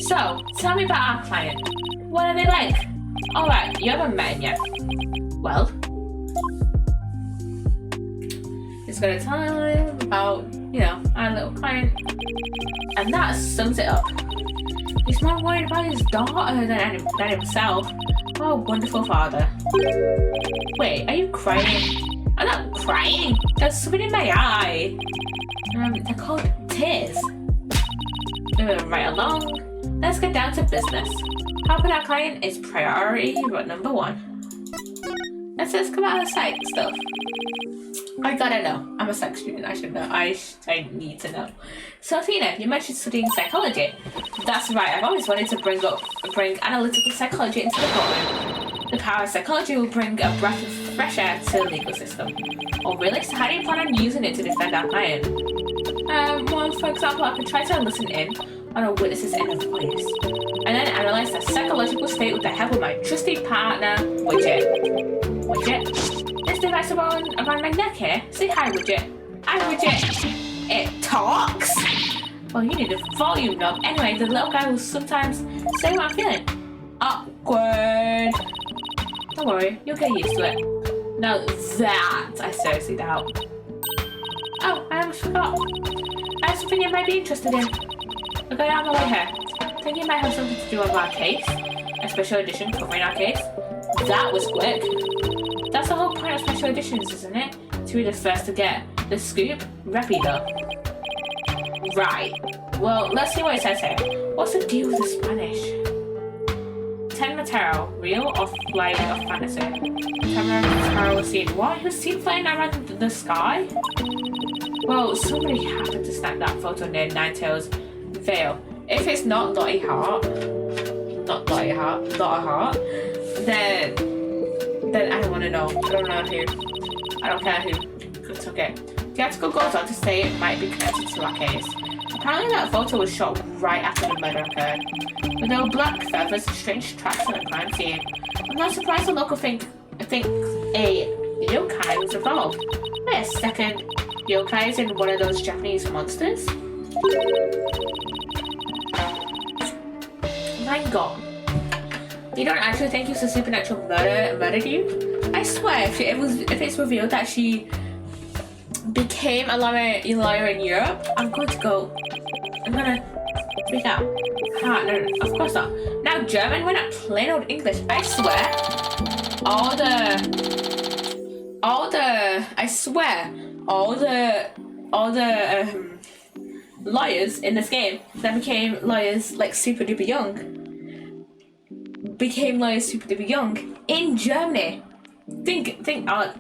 So, tell me about our client. What are they like? Alright, you haven't met him yet. Well, it's gonna tell him about, our little client. And that sums it up. He's more worried about his daughter than himself. Oh, wonderful father. Wait, are you crying? I'm not crying. There's something in my eye. They're called tears. Right along. Let's get down to business. Helping our client is priority number 1. Let's just come out of psych stuff. I gotta know. I'm a psych student. I should know. I need to know. So Athena, you mentioned studying psychology. That's right. I've always wanted to bring analytical psychology into the courtroom. The power of psychology will bring a breath of fresh air to the legal system. Oh really? So how do you plan on using it to defend our client? Well, for example, I could try to listen in on a witness's inner voice, and then analyze their psychological state with the help of my trusty partner, Widget. Widget? This device around my neck here? Say hi, Widget. Hi, Widget. It talks? Well, you need a volume knob. Anyway, the little guy will sometimes say what I'm feeling. Awkward. Don't worry, you'll get used to it. Now that I seriously doubt. Oh, I almost forgot. I have something you might be interested in. Look, I am over here. I think it might have something to do with our case. A special edition covering our case. That was quick. That's the whole point of special editions, isn't it? To be the first to get The scoop? Rapido. Right. Well, let's see what it says here. What's the deal with the Spanish? Ten Matero, real or flying or fantasy? Ten Matero was seen. What? He was seen flying around the sky? Well, somebody happened to snap that photo near Ninetales Vale. If it's not Dottie Heart, then I don't want to know. I don't know who. I don't care who took it. The article goes on to say it might be connected to our case. Apparently that photo was shot right after the murder occurred. With no black feathers and strange tracks on the crime scene. I'm not surprised the local think a yokai was involved. Wait a second. Yokai is in one of those Japanese monsters? My god. You don't actually think it's a supernatural murdered you? I swear, if it's revealed that she became a lawyer in Europe, I'm gonna freak out. No, of course not. Now German, we're not plain old English. I swear, all the lawyers in this game that became lawyers like super duper young in Germany. Think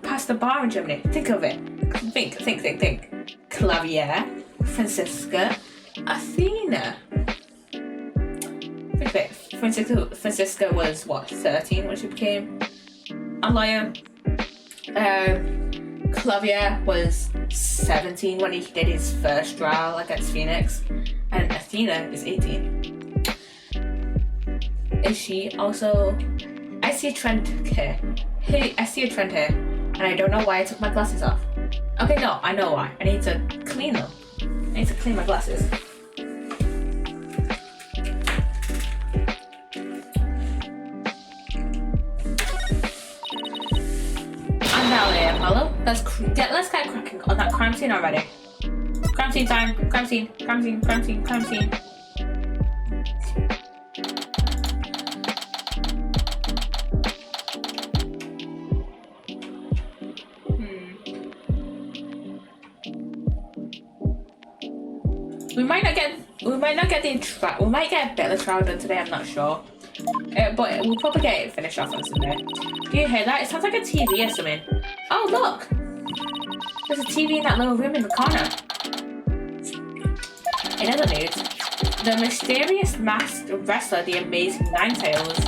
past the bar in Germany. Think of it. Think. Clavier, Francisca, Athena. Think of it. Francisca was what, 13 when she became a lawyer. Clavier was 17 when he did his first trial against Phoenix, and Athena is 18. Is she also? I see a trend here. And I don't know why I took my glasses off. Okay, no, I know why. I need to clean them. I need to clean my glasses. Hello? Let's get cracking on that crime scene already. Crime scene time. Crime scene. We might get a bit of the trial done today, I'm not sure. But we'll probably get it finished off on Sunday. Do you hear that? It sounds like a TV or something. Oh, look! There's a TV in that little room in the corner. In other news, the mysterious masked wrestler, the amazing Ninetales,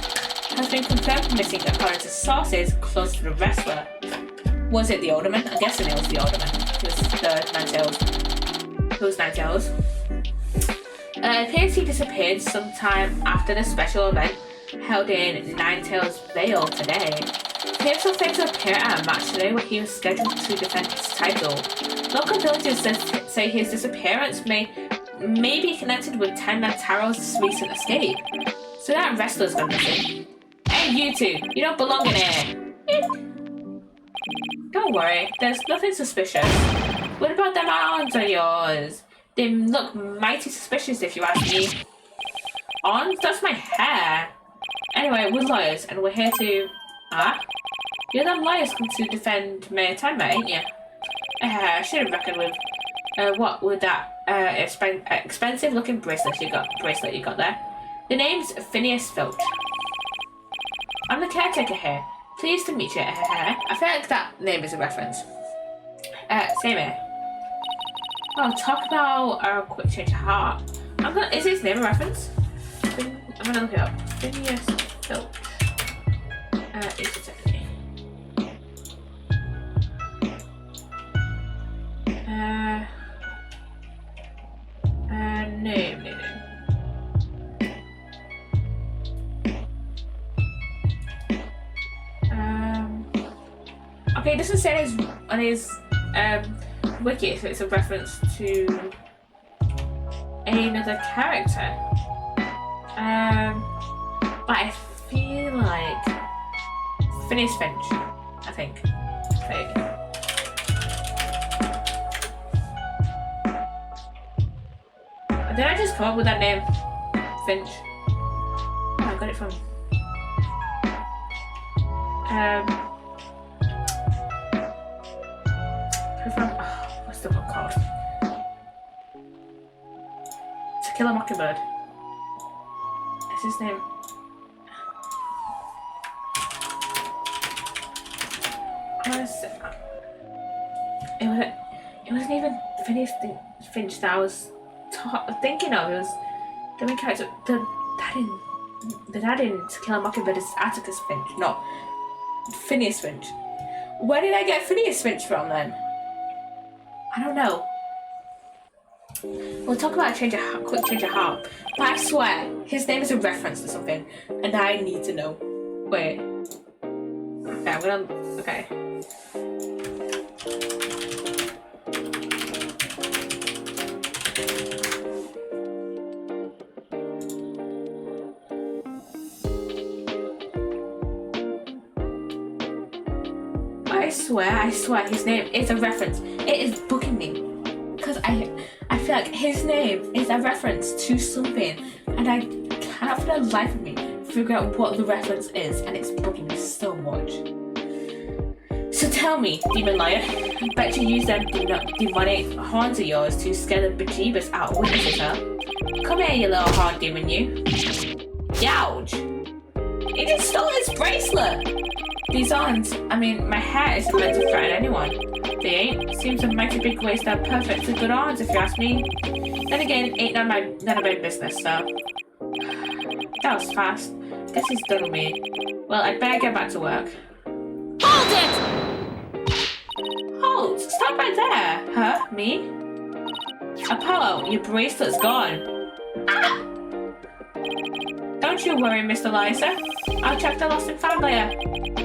has been confirmed missing according to sources close to the wrestler. Was it the Alderman? I'm guessing it was the Alderman. It was the Ninetales. Who's Ninetales? It appears he disappeared sometime after the special event held in Ninetales Vale today. He also failed to appear at a match today where he was scheduled to defend his title. Local villagers say his disappearance may be connected with Ten Taro's recent escape. So that wrestler's gone missing. Hey, you two, you don't belong in here. Don't worry, there's nothing suspicious. What about them arms of yours? They look mighty suspicious if you ask me. Arms? That's my hair. Anyway, we're lawyers and we're here to... You're them lawyers come to defend Mayor Tenma, ain't you? I should have reckoned with... what with that expensive looking bracelet you got there. The name's Phineas Filch. I'm the caretaker here. Pleased to meet you. I feel like that name is a reference. Same here. Oh, talk about a quick change of heart. Is his name a reference? I'm gonna look it up. Phineas Filch. Is it technically? No. Okay, it doesn't say on his wiki, so it's a reference to another character. But I feel like Phineas Finch, I think. Did I just come up with that name? Finch. Oh, I got it from... what's the book called? To Kill a Mockingbird. Is his name? It wasn't even Phineas Finch that I was thinking of. It was the main character. The dad in To Kill a Mockingbird is Atticus Finch, not Phineas Finch. Where did I get Phineas Finch from then? I don't know. We'll talk about a quick change of heart. But I swear, his name is a reference to something, and I need to know. Wait. Okay, I'm gonna. Okay. I swear, his name is a reference. It is bugging me. Because I feel like his name is a reference to something. And I cannot for the life of me figure out what the reference is. And it's bugging me so much. So tell me, demon liar, I bet you use them demonic horns of yours to scare the bejeebus out of witnesses, huh? Come here, you little horn demon, you. Gouge! He just stole his bracelet! These aren't. I mean, my hair isn't meant to threaten anyone. They ain't. Seems a mighty big waste of perfectly good odds, if you ask me. Then again, ain't none of my business, so. That was fast. Guess he's done with me. Well, I'd better get back to work. Hold it! Hold! Stop right there! Huh? Me? Apollo, your bracelet's gone. Ah! Don't you worry, Mr. Liza. I'll check the lost and found later.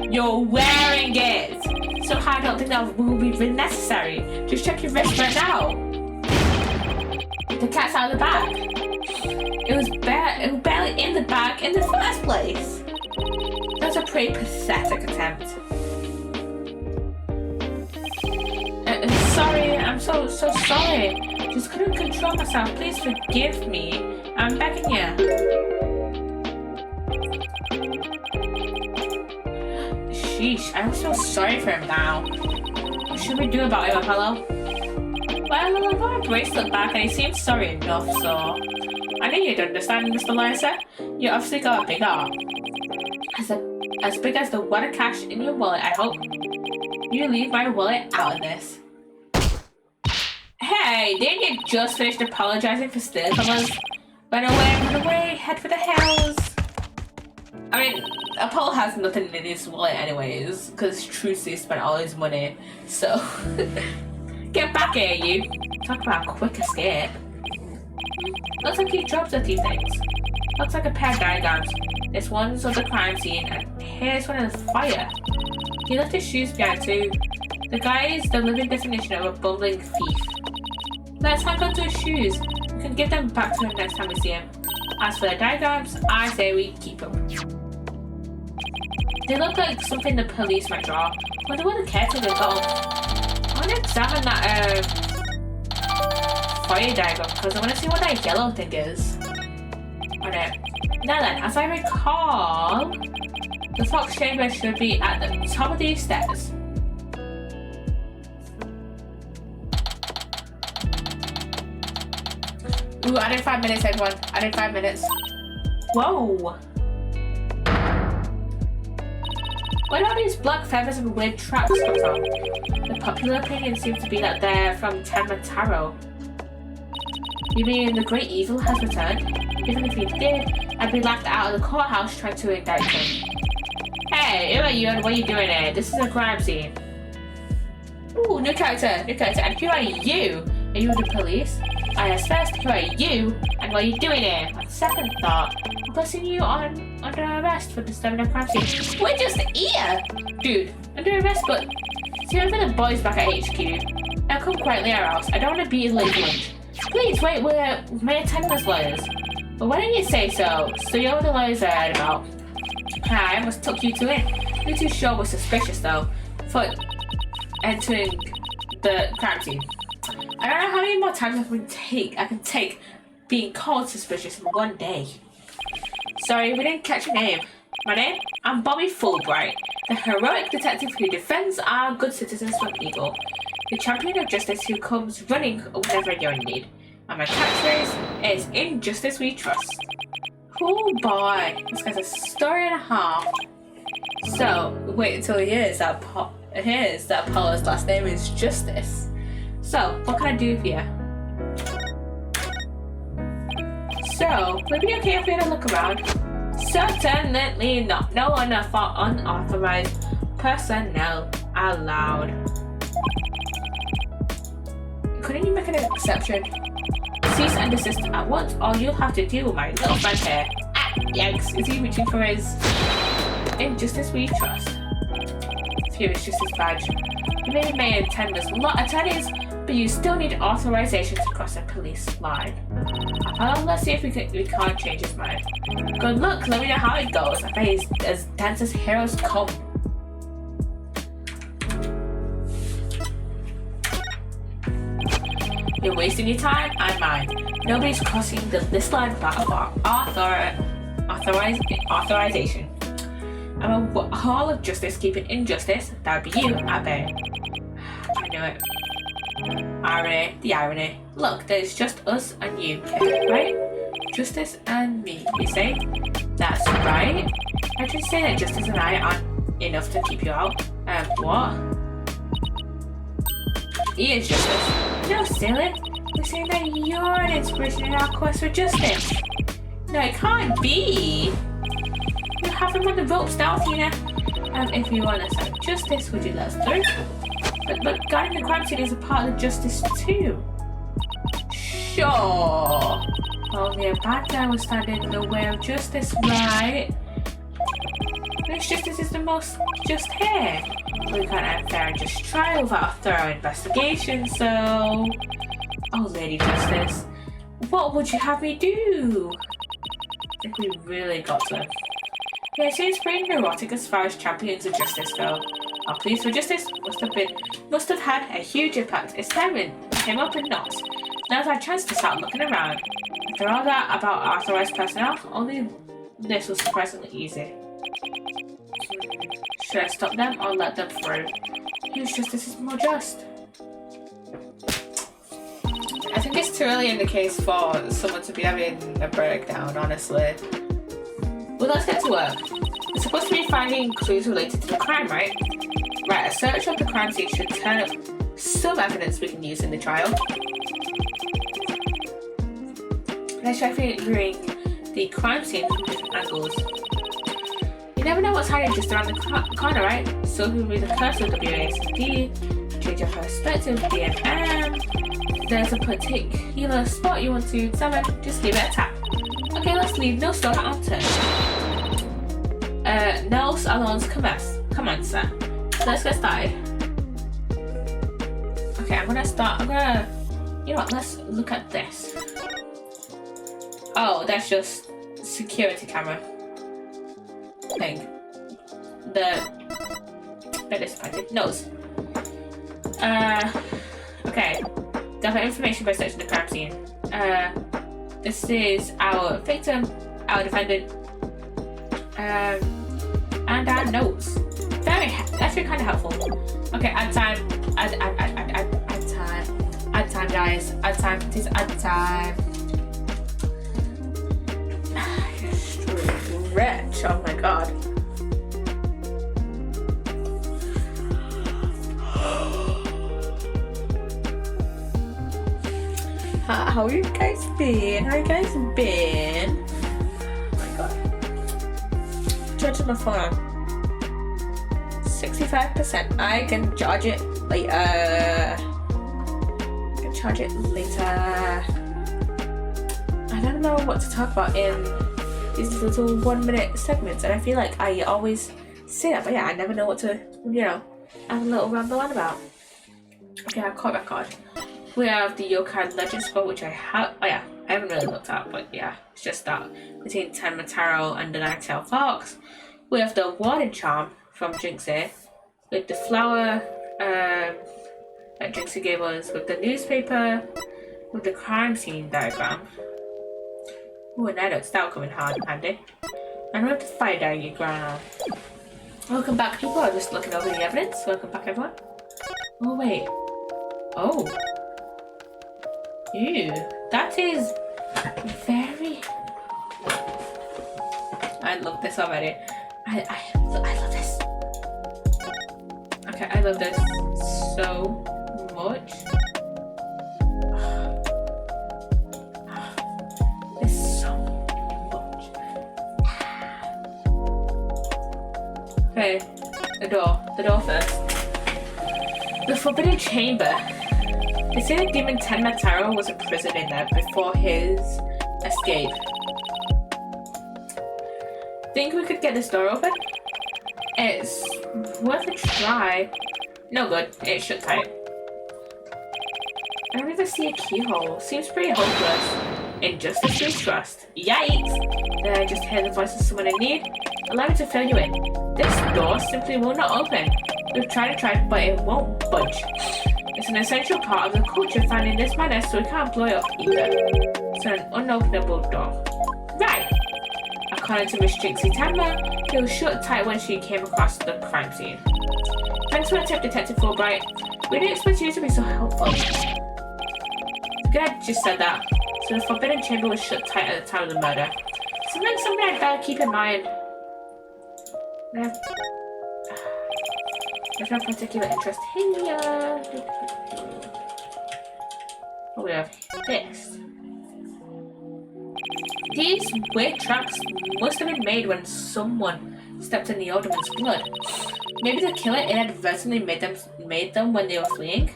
You're wearing it! Somehow I don't think that will be really necessary. Just check your wrist right now. The cat's out of the bag. It was barely in the bag in the first place. That's a pretty pathetic attempt. Sorry, I'm so sorry. Just couldn't control myself. Please forgive me. I'm begging you. Sheesh, I feel sorry for him now. What should we do about him, Apollo? Well, I got a bracelet back and he seems sorry enough, so... I knew you'd understand, Mr. Liza. You obviously got a big heart. As big as the wad of cash in your wallet, I hope. You leave my wallet out of this. Hey, didn't you just finish apologizing for stealing from us? Run away, head for the hills. I mean, Apollo has nothing in his wallet anyways, because Trucy spent all his money, so... Get back here, you! Talk about a quick escape. Looks like he dropped a few things. Looks like a pair of diagrams. This one's of the crime scene, and here's one of the fire. He left his shoes behind too. The guy is the living definition of a bumbling thief. Let's hang on to his shoes. We can give them back to him next time we see him. As for the diagrams, I say we keep them. They look like something the police might draw. Wonder where the caretaker got them. I want to examine that fire diagram because I want to see what that yellow thing is. Okay. Now then, as I recall, the fox chamber should be at the top of these stairs. Ooh, I did 5 minutes, everyone. I did 5 minutes. Whoa! Where are these black feathers and weird tracks come from? The popular opinion seems to be that they're from Tenmataro. You mean the great evil has returned? Even if he did, I'd be laughed out of the courthouse trying to indict him. Hey, who are you and what are you doing here? This is a crime scene. Ooh, new character. And who are you? Are you the police? Yes, first, who are you? And what are you doing here? On second thought, I'm placing you under arrest for disturbing a crime scene. We're just here! Dude, under arrest, but... See, I'm the boys back at HQ. Now come quietly or else. I don't want to be late for lunch. Please, wait, we're attendance lawyers. But why don't you say so? So you're the lawyers I heard about. I almost took you to it. You're too sure we're suspicious, though, for entering the crime scene. I don't know how many more times I can take being called suspicious in one day. Sorry, we didn't catch your name. My name? I'm Bobby Fulbright, the heroic detective who defends our good citizens from evil. the champion of justice who comes running whenever you're in need. And my catchphrase is in justice we trust. Oh boy, this guy's a story and a half. So, wait until he hears that Apollo's last name is Justice. So, what can I do for you? So, would it be okay if we had a look around? Certainly not. No unauthorized personnel allowed. Couldn't you make an exception? Cease and desist at once, or you'll have to deal with my little friend here. Ah, yikes. Is he reaching for his injustice we trust? Furious Justice badge. You may attend as attorneys, but you still need authorization to cross a police line. Let's see if we can't change his mind. Good luck, let me know how it goes. I bet he's as dense as heroes come. You're wasting your time and mine. Nobody's crossing this line without authorization. I'm a hall of justice keeping injustice. That would be you, I bet. I knew it. Irony, the irony. Look, there's just us and you, right? Justice and me, you say? That's right. I just say that Justice and I aren't enough to keep you out. What? He is Justice. No, silly. We're saying that you're an inspiration in our quest for justice. No, it can't be. You have him on the ropes now, Athena. If you want to serve justice, would you let us through? But guarding the crime scene is a part of justice too. Sure. Only a bad guy will stand in the way of justice, right? This justice is the most just here. We can't have fair and just trial without a thorough investigation, so... Oh, Lady Justice, what would you have me do? I think we really got to. Yeah, it seems pretty neurotic as far as champions of justice go. Our pleas for justice must have had a huge impact. It's tearing him up in knots. Now's our chance to start looking around. After all that about authorized personnel, only this was surprisingly easy. Should I stop them or let them through? Whose justice is more just? I think it's too early in the case for someone to be having a breakdown, honestly. Well, let's get to work. We're supposed to be finding clues related to the crime, right? Right, a search of the crime scene should turn up some evidence we can use in the trial. Let's try figuring the crime scene from different angles. You never know what's hiding just around the corner, right? So who will be the curse of WASD? Change your perspective, DMM. There's a particular spot you want to examine, just leave it at tap. Okay, let's leave no stone unturned. No salons commence, sir. Let's get started. Okay, you know what, let's look at this. Oh, that's just security camera thing. Bit disappointed. Nose. Okay. Gather information by searching the crime scene. This is our victim, our defendant, and our notes. That's actually kind of helpful. Okay, add time, guys. Add time, please add time. Stretch, oh my god. How you guys been? Oh my god. Charge my phone. 65%. I can charge it later. I don't know what to talk about in these little 1 minute segments, and I feel like I always say that, but yeah, I never know what to, have a little ramble on about. Okay, I've caught record. We have the Yokai Legend spell, which I haven't really looked at, but yeah, it's just that between Tenmataro and the Nine-Tailed Fox. We have the Warden Charm from Jinxie, with the flower that Jinxie gave us, with the newspaper, with the crime scene diagram. Ooh, and that'll come in handy. And we have the fire diagram. Welcome back, people. I'm just looking over the evidence. Welcome back, everyone. Oh wait. Oh. Ew. That is very... I love this already. I love this. Okay, I love this so much. It's so much. Okay, the door first. The Forbidden Chamber. They say the demon Tenma was imprisoned in there before his escape. Think we could get this door open? It's worth a try. No good, it's shut tight. I don't even see a keyhole. Seems pretty hopeless. Injustice we trust. Yikes! Did I just hear the voice of someone in need? Allow me to fill you in. This door simply will not open. We've tried, but it won't budge. It's an essential part of the culture found in this manner, so we can't blow it up either. It's an unopenable door. Right! According to Miss Jinxie Tenma, it was shut tight when she came across the crime scene. Thanks for the tip, Detective Fulbright. We didn't expect you to be so helpful. Good, just said that. So the Forbidden Chamber was shut tight at the time of the murder. Something I'd better keep in mind. There's no particular interest here. Oh, we have this. These weird tracks must have been made when someone stepped in the Alderman's blood. Maybe the killer inadvertently made them when they were fleeing.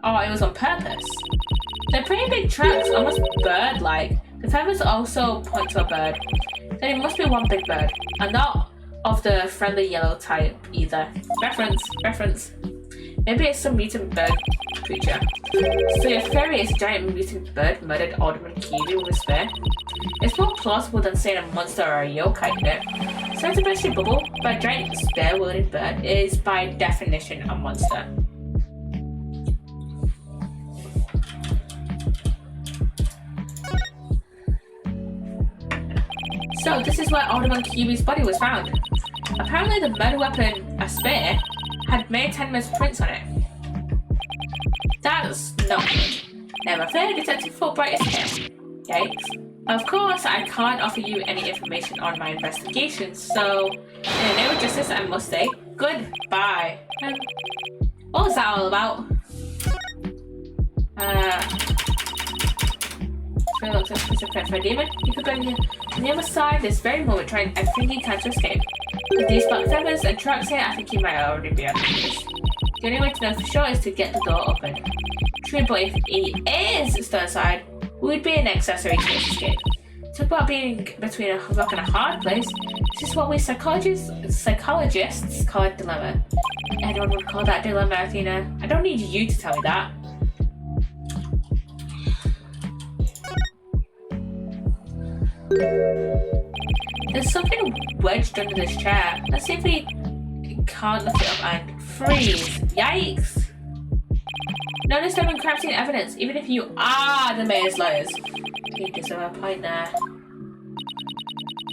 Oh, it was on purpose. They're pretty big tracks, almost bird-like. The feathers also point to a bird. Then it must be one big bird, and not of the friendly yellow type either. Reference. Maybe it's some mutant bird creature. So your fairy is a giant mutant bird murdered Alderman Kiwi with a spear. It's more plausible than saying a monster or a yokai did it. Sounds a bit bubble, but a giant spear-wielding bird is by definition a monster. So this is where Alderman Kiwi's body was found. Apparently the murder weapon, a spear, had May Tenma's prints on it. That's not good. Never fear, Detective Fulbright is here. Yikes. Of course, I can't offer you any information on my investigation, so in the name of justice, I must say goodbye. What was that all about? Looks like it's a threat for a demon. You could go on the other side this very moment trying everything you can to escape. With these black feathers and tracks here, I think you might already be out of this. The only way to know for sure is to get the door open. True, but if he is still inside, we'd be an accessory to his escape. Talk about being between a rock and a hard place. This is what we psychologists call a dilemma. Anyone would call that dilemma, Athena. I don't need you to tell me that. There's something wedged under this chair. Let's see if we can't lift it up and freeze. Yikes! No disturbing crime scene evidence, even if you are the mayor's lawyers. You deserve a point there.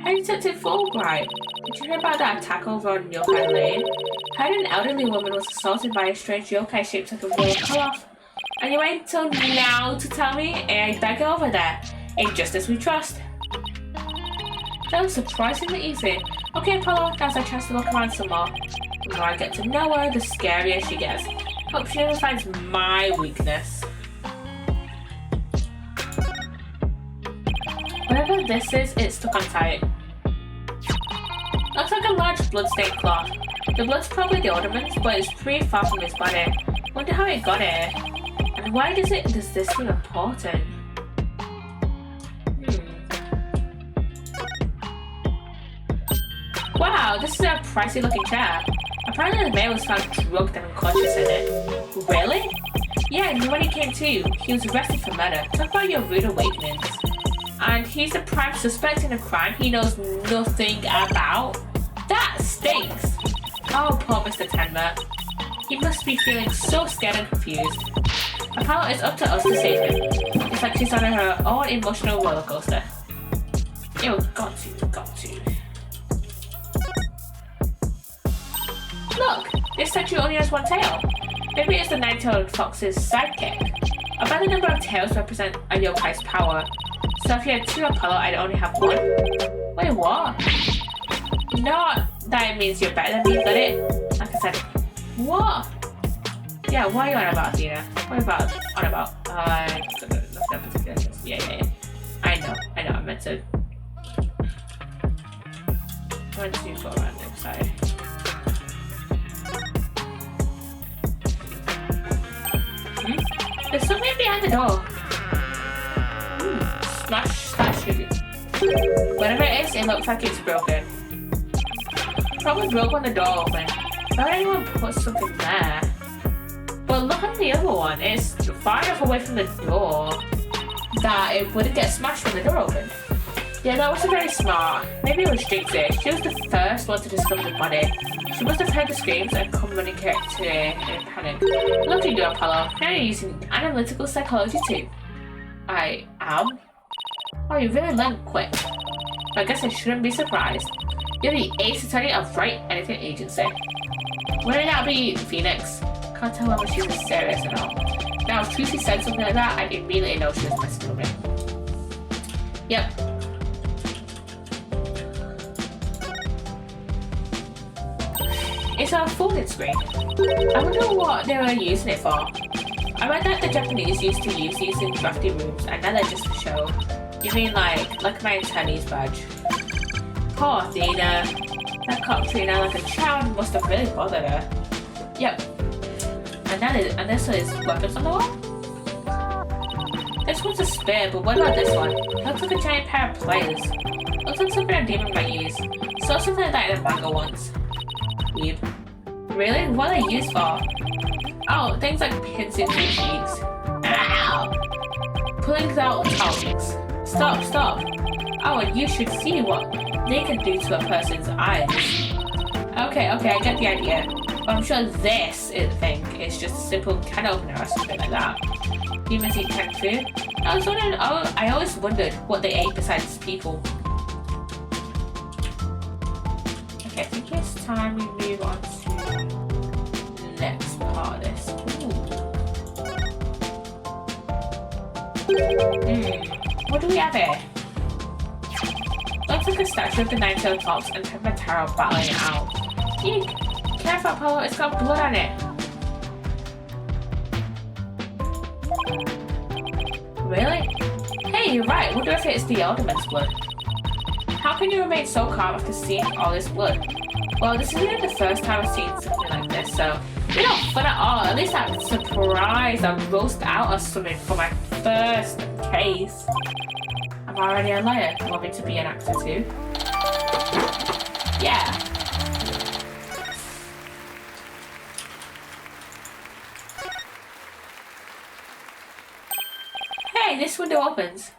Hey, Detective Fulbright, did you hear about that attack over on Yokai Lane? Heard an elderly woman was assaulted by a strange yokai shaped like a roll of cloth. And you wait until now to tell me? I beg over there. Injustice we trust. That was surprisingly easy. Okay, Apollo, now's our chance to look around some more. The more I get to know her, the scarier she gets. Hope she never finds my weakness. Whatever this is, it's stuck on tight. Looks like a large blood-stained cloth. The blood's probably the Alderman's, but it's pretty far from his body. Wonder how it got here. And why does this seem important? Wow, this is a pricey looking chair. Apparently the mayor was found drugged and unconscious in it. Really? Yeah, and when he came to, he was arrested for murder. Talk about your rude awakenings. And he's the prime suspect in a crime he knows nothing about? That stinks! Oh, poor Mr. Tenma. He must be feeling so scared and confused. Apollo, it's up to us to save him. It's like she's on her own emotional roller coaster. Ew, got to. Look, this statue only has one tail. Maybe it's the nine-tailed fox's sidekick. About the number of tails represent a yokai's power. So if you had 2 Apollo, I'd only have 1. Wait, what? Not that it means you're better than me, but it, like I said, what? Yeah, what are you on about, Athena? What are you on about? Yeah. I know, I meant to. 1, 2, go around the side. There's something behind the door. Smash it. Whatever it is, it looks like it's broken. Probably broke when the door opened. Why would anyone put something there? But look at the other one. It's far enough away from the door that it wouldn't get smashed when the door opened. Yeah, that wasn't very smart. Maybe it was Jinxie. She was the first one to discover the body. She must have heard the screams and come running to in panic. Look at you, Apollo. Now you're using analytical psychology too. I am? Oh, you really learned quick. I guess I shouldn't be surprised. You're the ace attorney of Right Anything Agency. Wouldn't that be Phoenix? Can't tell whether she was serious or not. Now, if Trucy said something like that, I'd immediately know she was messing with me. Yep. It's a folding screen. I wonder what they were using it for. I read that the Japanese used to use these in drafty rooms, and now they're just for show. You mean like my attorney's badge? Poor Athena. That cop treating her like a child must have really bothered her. Yep. And this is weapons on the wall? This one's a spear, but what about this one? It looks like a giant pair of pliers. Looks like something a demon might use. Saw something like that in a manga once. Weeb. Really? What are they used for? Oh, things like pincing your cheeks. Ow! Pulling out tongues. Stop. Oh, and you should see what they can do to a person's eyes. Okay, I get the idea. But I'm sure this thing is just a simple can opener or something like that. Humans eat canned food? I always wondered what they ate besides people. Okay, I think it's time we move on to the next part of this. What do we have here? Looks like a statue of the nine-tailed fox and Tenmataro battling it out. Eek! Careful, Apollo, it's got blood on it. Really? Hey, you're right. Wonder if it's the Alderman's blood. How can you remain so calm after seeing all this blood? Well, this isn't the first time I've seen something like this, so you're not fun at all. At least I'm surprised I roast out or something for my first case. I'm already a liar. You want me to be an actor too? Yeah. Hey, this window opens.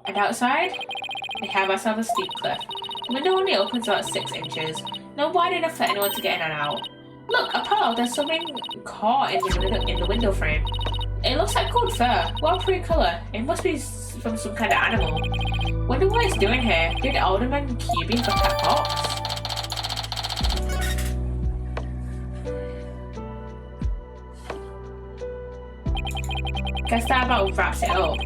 And outside, we have ourselves a steep cliff. The window only opens about 6 inches, not wide enough for anyone to get in and out. Look, Apollo, there's something caught in the window frame. It looks like gold fur. What a pretty colour. It must be from some kind of animal. Wonder what it's doing here. Did Alderman cubing for Cat Fox? Guess that about wraps it up.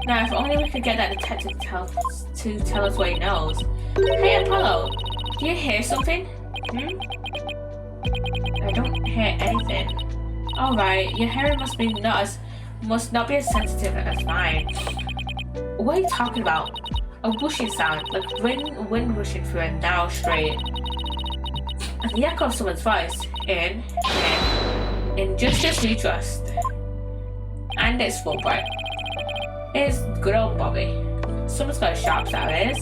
Now, if only we could get that detective to tell us what he knows. Hey, Apollo, do you hear something? I don't hear anything. Alright, your hearing must not be as sensitive as mine. What are you talking about? A whooshing sound, like wind rushing through a narrow strait. And the echo of someone's voice. In justice we trust. And it's Fulbright. It's good old Bobby. Someone's got a sharp set of ears.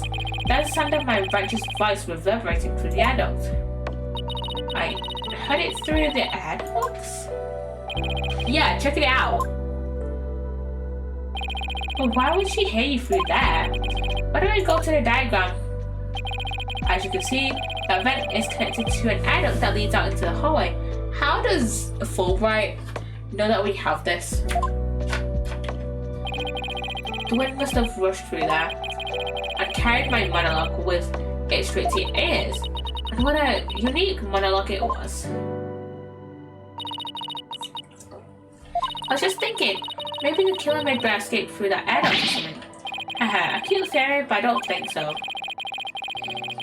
That's the sound of my righteous voice reverberating through the air duct. I heard it through the air ducts? Yeah, check it out. But why would she hear you through there? Why don't we go to the diagram? As you can see, that vent is connected to an air duct that leads out into the hallway. How does Fulbright know that we have this? The wind must have rushed through there and carried my monologue with it straight to your ears. And what a unique monologue it was. I was just thinking, maybe the killer made Bear escape through that air duct or something. Haha, a cute theory, but I don't think so.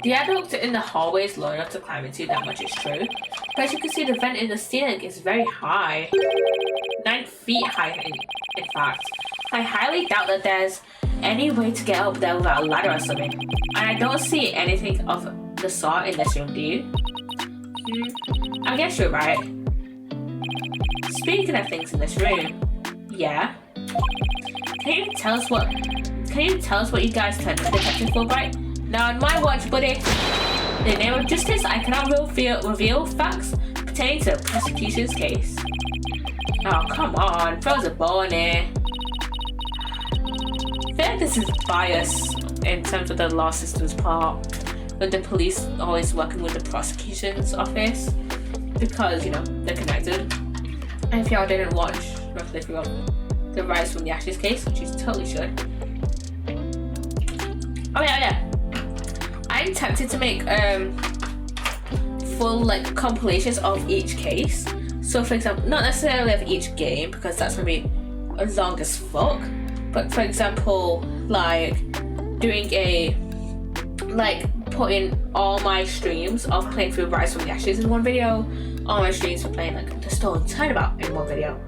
The air duct in the hallway is low enough to climb into, that much is true. But as you can see, the vent in the ceiling is very high. 9 feet high, in fact. I highly doubt that there's any way to get up there without a ladder or something. And I don't see anything of the sort in this room, do you? I guess you're right. Speaking of things in this room, yeah. Can you tell us what you guys turned to Detective Fulbright? Now on my watch, buddy. In the name of justice, I cannot reveal facts pertaining to the prosecution's case. Oh, come on, throw a bone here. I feel like this is bias in terms of the law system's part, with the police always working with the prosecution's office, because, you know, they're connected. And if y'all didn't watch the Rise from the Ashes case, which you totally should. Oh yeah. I'm tempted to make full like compilations of each case. So for example, not necessarily of each game because that's gonna be long as fuck. But for example, like doing putting all my streams of playing through Rise from the Ashes in one video, all my streams for playing like the Stolen Turnabout in one video,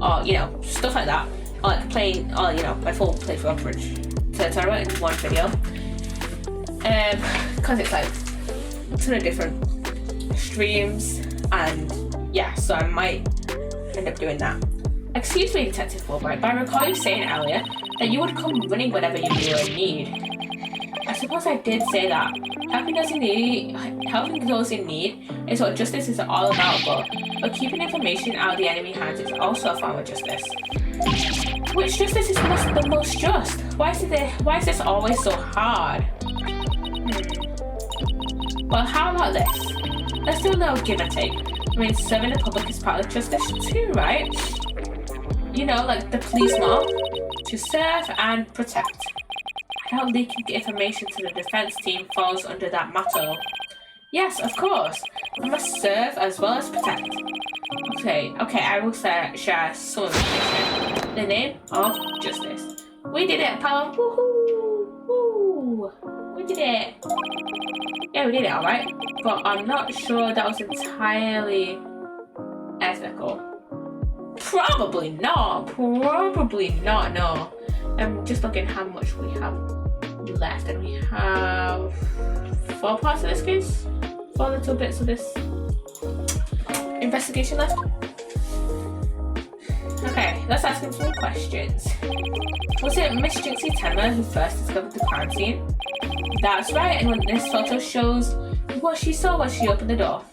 or you know, stuff like that. Or like playing, you know, my full playthrough of Bridge to the Turnabout in one video. Because it's like ton of different streams, and yeah, so I might end up doing that. Excuse me, Detective Fulbright, but I recall you saying earlier that you would come running whenever you were in need. I suppose I did say that. Helping those in need is what justice is all about, but keeping information out of the enemy hands is also a form of justice. Which justice is the most just? Why is this always so hard? Well, how about this? Let's do a little give and take. I mean, serving the public is part of justice too, right? You know, like the police law, to serve and protect. I doubt leaking information to the defense team falls under that motto. Yes, of course. We must serve as well as protect. Okay, I will share some information. In the name of justice. We did it, pal. Woohoo! Woo! We did it. Yeah, we did it, alright. But I'm not sure that was entirely ethical. Probably not, no. I'm just looking how much we have left, and we have 4 parts of this case, 4 little bits of this investigation left. Okay, let's ask him some questions. Was it Miss Jinxie Tenma who first discovered the crime scene? That's right, and when this photo shows what she saw when she opened the door.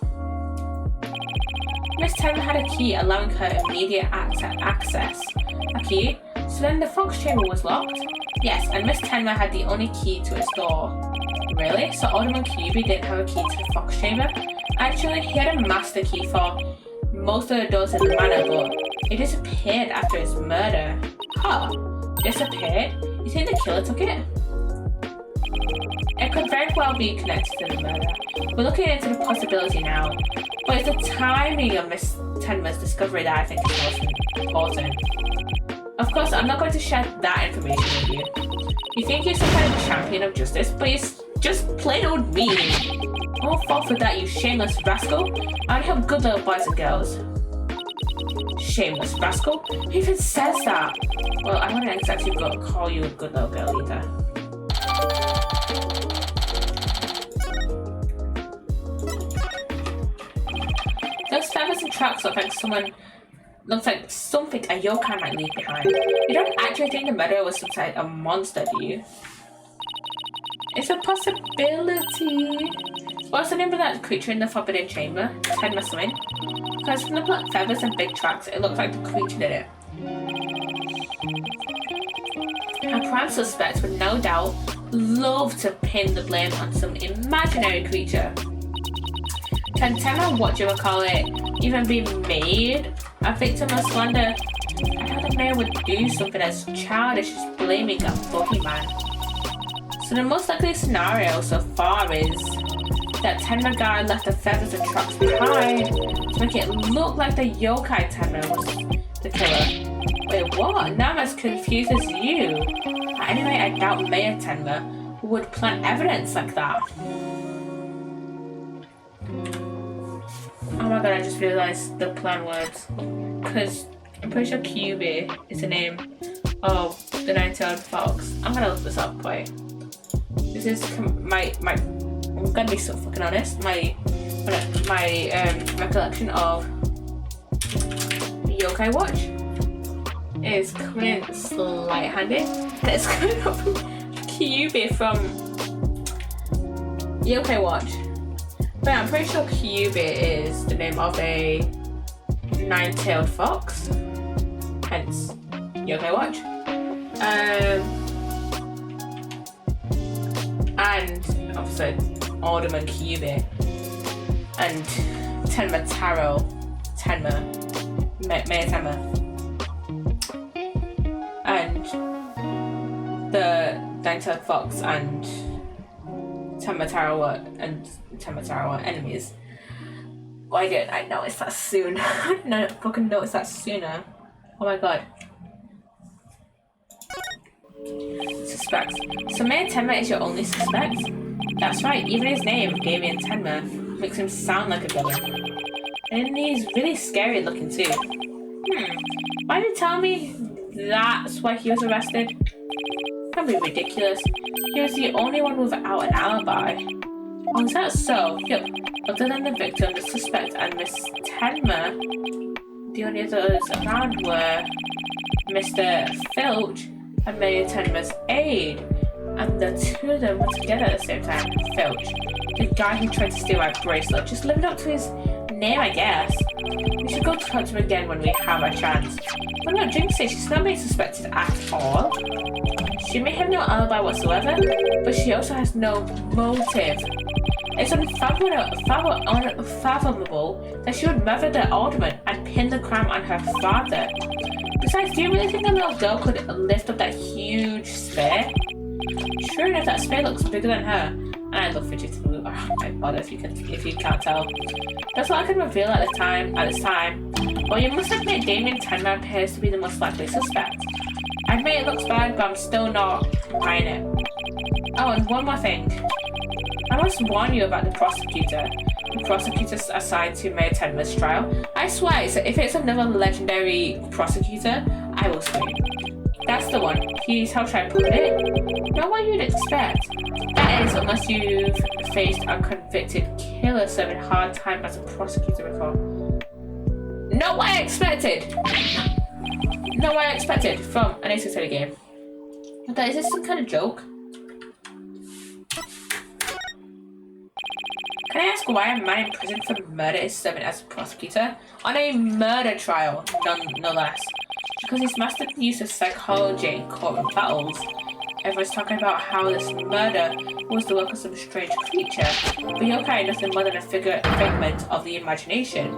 Miss Tenma had a key allowing her immediate access. A key? So then the Fox chamber was locked? Yes, and Miss Tenma had the only key to its door. Really? So Alderman Kyubi didn't have a key to the Fox chamber? Actually, he had a master key for most of the doors in the manor, but it disappeared after his murder. Huh? Disappeared? You think the killer took it? It could very well be connected to the murder. We're looking into the possibility now. But it's the timing of Miss Tenma's discovery that I think is most important. Of course, I'm not going to share that information with you. You think you're some kind of champion of justice, but you're just plain old mean. I won't fall for that, you shameless rascal. I only have good little boys and girls. Shameless rascal? Who even says that? Well, I wouldn't exactly call you a good little girl either. Those feathers and tracks look like something a yokai might leave behind. You don't actually think the murderer was some kind of monster, do you? It's a possibility. What's the name of that creature in the Forbidden Chamber? Tenma something? Because from the black feathers and big tracks, it looks like the creature did it. Our prime suspects would no doubt love to pin the blame on some imaginary creature. Can Tenma, whatchamacallit, even be made a victim of slander? I doubt the mayor would do something as childish as blaming a boogeyman. So the most likely scenario so far is that Tenma guy left the feathers and tracks behind to make it look like the yokai Tenma was the killer. Wait, what? Now I'm as confused as you. Anyway, I doubt Mayor Tenma would plant evidence like that. Oh my god, I just realized the plan words. Because I'm pretty sure Kyubi is the name of the nine-tailed fox. I'm gonna look this up, wait. This is my I'm gonna be so fucking honest. My recollection of Yokai Watch is coming in slight-handed. And it's coming up from Kyubi from Yokai Watch. But I'm pretty sure Kyubi is the name of a nine-tailed fox. Hence, Yokai Watch. And obviously Alderman Kyubi and Tenma Taro, Mayor Tenma, and the nine-tailed fox and Tenma Taro are enemies. Why didn't I notice that soon? I didn't fucking notice that sooner. Oh my god. Suspects. So Mayor Tenma is your only suspect? That's right, even his name, Damien Tenma, makes him sound like a villain. And he's really scary looking too. Why did you tell me that's why he was arrested? That'd be ridiculous. He was the only one without an alibi. Oh, is that so? Yep. Other than the victim, the suspect, and Miss Tenma, the only others around were Mr. Filch and Mayor Tenma's aide. And the two of them were together at the same time. Filch, the guy who tried to steal my bracelet, just living up to his name, I guess. We should go talk to him again when we have a chance. But no, Jinx says she's not being suspected at all. She may have no alibi whatsoever, but she also has no motive. It's unfathomable that she would murder the alderman and pin the crime on her father. Besides, do you really think a little girl could lift up that huge spear? Sure enough, that spear looks bigger than her. And I love fidget to blue. Oh my god, if you can't tell. That's what I could reveal at this time. Well, you must admit Damien Tenma appears to be the most likely suspect. I admit it looks bad, but I'm still not buying it. Oh, and one more thing. I must warn you about the prosecutor. The prosecutor's assigned to Mayor Tenma's trial. I swear, if it's another legendary prosecutor, I will scream. That's the one. How should I put it? Not what you'd expect. That is, unless you've faced a convicted killer serving hard time as a prosecutor before. Not what I expected! Not what I expected from an Ace Attorney game. Is this some kind of joke? Can I ask why a man in prison for murder is serving as a prosecutor? On a murder trial, no less. Because he's mastered the use of psychology in courtroom battles. Everyone's talking about how this murder was the work of some strange creature, but yokai are nothing more than a figment of the imagination.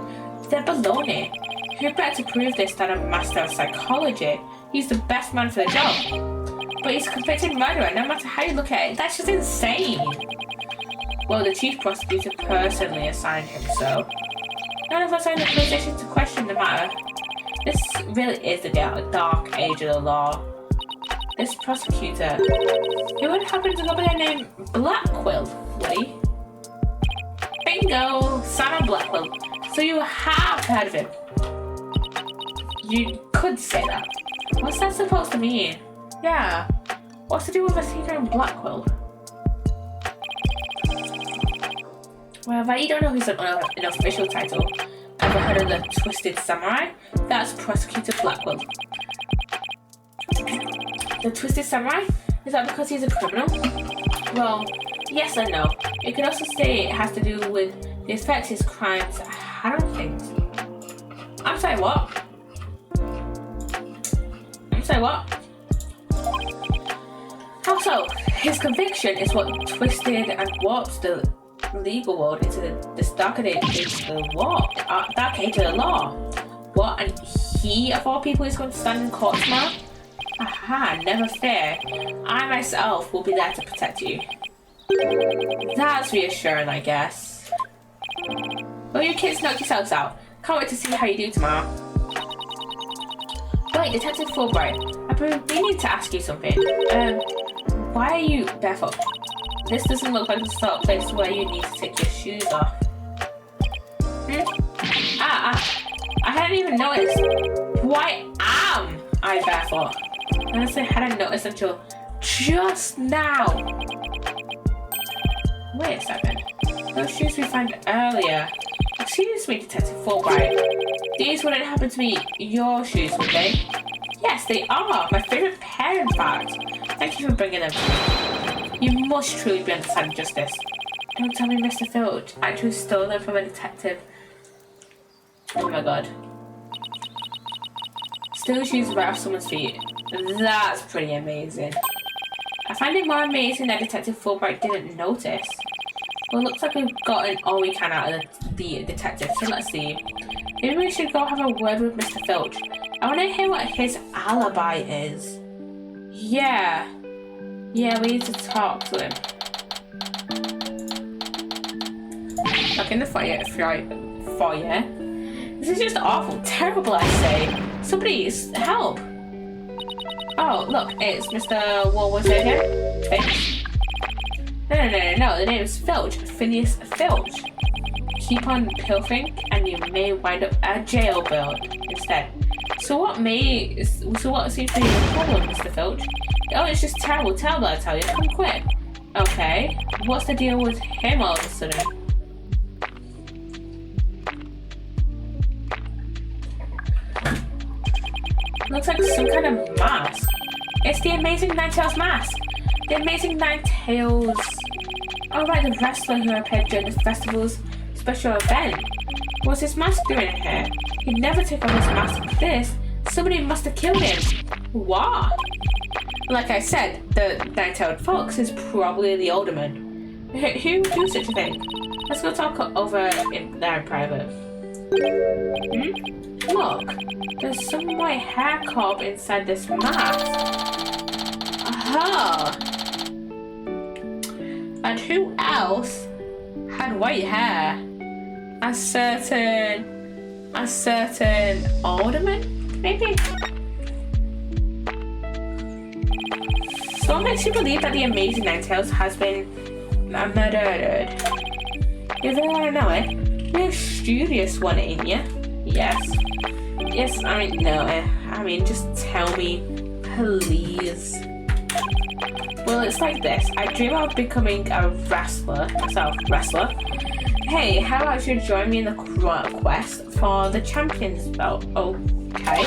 They're baloney. Who better to prove this than a master of psychology? He's the best man for the job. But he's a convicted murderer, no matter how you look at it. That's just insane. Well, the chief prosecutor personally assigned him so. None of us are in the position to question the matter. This really is the dark age of the law. This prosecutor, he would happen to go by the name Blackquill, would he? Bingo! Simon Blackquill. So you have heard of him. You could say that. What's that supposed to mean? Yeah. What's to do with Athena and Blackquill? Well, if you don't know who's an official title, ever heard of the Twisted Samurai? That's Prosecutor Blackquill. The Twisted Samurai? Is that because he's a criminal? Well, yes and no. You could also say it has to do with the effect his crimes had on things. I'm sorry, what? How so? His conviction is what twisted and warped the legal world into this dark age of the law. What? And he, of all people, is going to stand in court tomorrow? Aha, never fear. I myself will be there to protect you. That's reassuring, I guess. Well, you kids knock yourselves out. Can't wait to see how you do tomorrow. Wait, Detective Fulbright, I've been meaning to ask you something. Why are you barefoot? This doesn't look like the sort of place where you need to take your shoes off. I hadn't even noticed. Why am I barefoot? Honestly, I hadn't noticed until just now. Wait a second. Those shoes we found earlier. Excuse me, Detective Fulbright. These wouldn't happen to be your shoes, would they? Yes, they are. My favorite pair, in fact. Thank you for bringing them to me. You must truly be understanding justice. Don't tell me Mr. Filch actually stole them from a detective. Oh my god. Steal shoes right off someone's feet. That's pretty amazing. I find it more amazing that Detective Fulbright didn't notice. Well, it looks like we've gotten all we can out of the detective, so let's see. Maybe we should go have a word with Mr. Filch. I want to hear what his alibi is. Yeah, we need to talk to him. Back in the foyer. This is just awful, terrible, I say. Somebody's help. Oh, look, it's Mr. What was it again? Finch? No, the name is Filch. Phineas Filch. Keep on pilfering and you may wind up a jail bill instead. So what seems to be the problem, Mr. Filch? Oh, it's just terrible, I tell you. Come quick. Okay, what's the deal with him all of a sudden? Looks like some kind of mask. It's the Amazing Nine-Tails mask. The Amazing Nine-Tails. Oh right, the wrestler who appeared during the festival's special event. What's his mask doing here? He'd never take off his mask like this. Somebody must have killed him. What? Like I said, the nine-tailed fox is probably the alderman. Who would do such a thing? Let's go talk over there in private. Look, there's some white hair cob inside this mask. Aha! And who else had white hair? A certain alderman, maybe? So what makes you believe that the Amazing Nine-Tails has been murdered? You really want to know it? You're a studious one, ain't you? Yes, I mean, no, I mean, just tell me, please. Well, it's like this. I dream of becoming a wrestler. Hey, how about you join me in the quest for the champion's belt? Okay.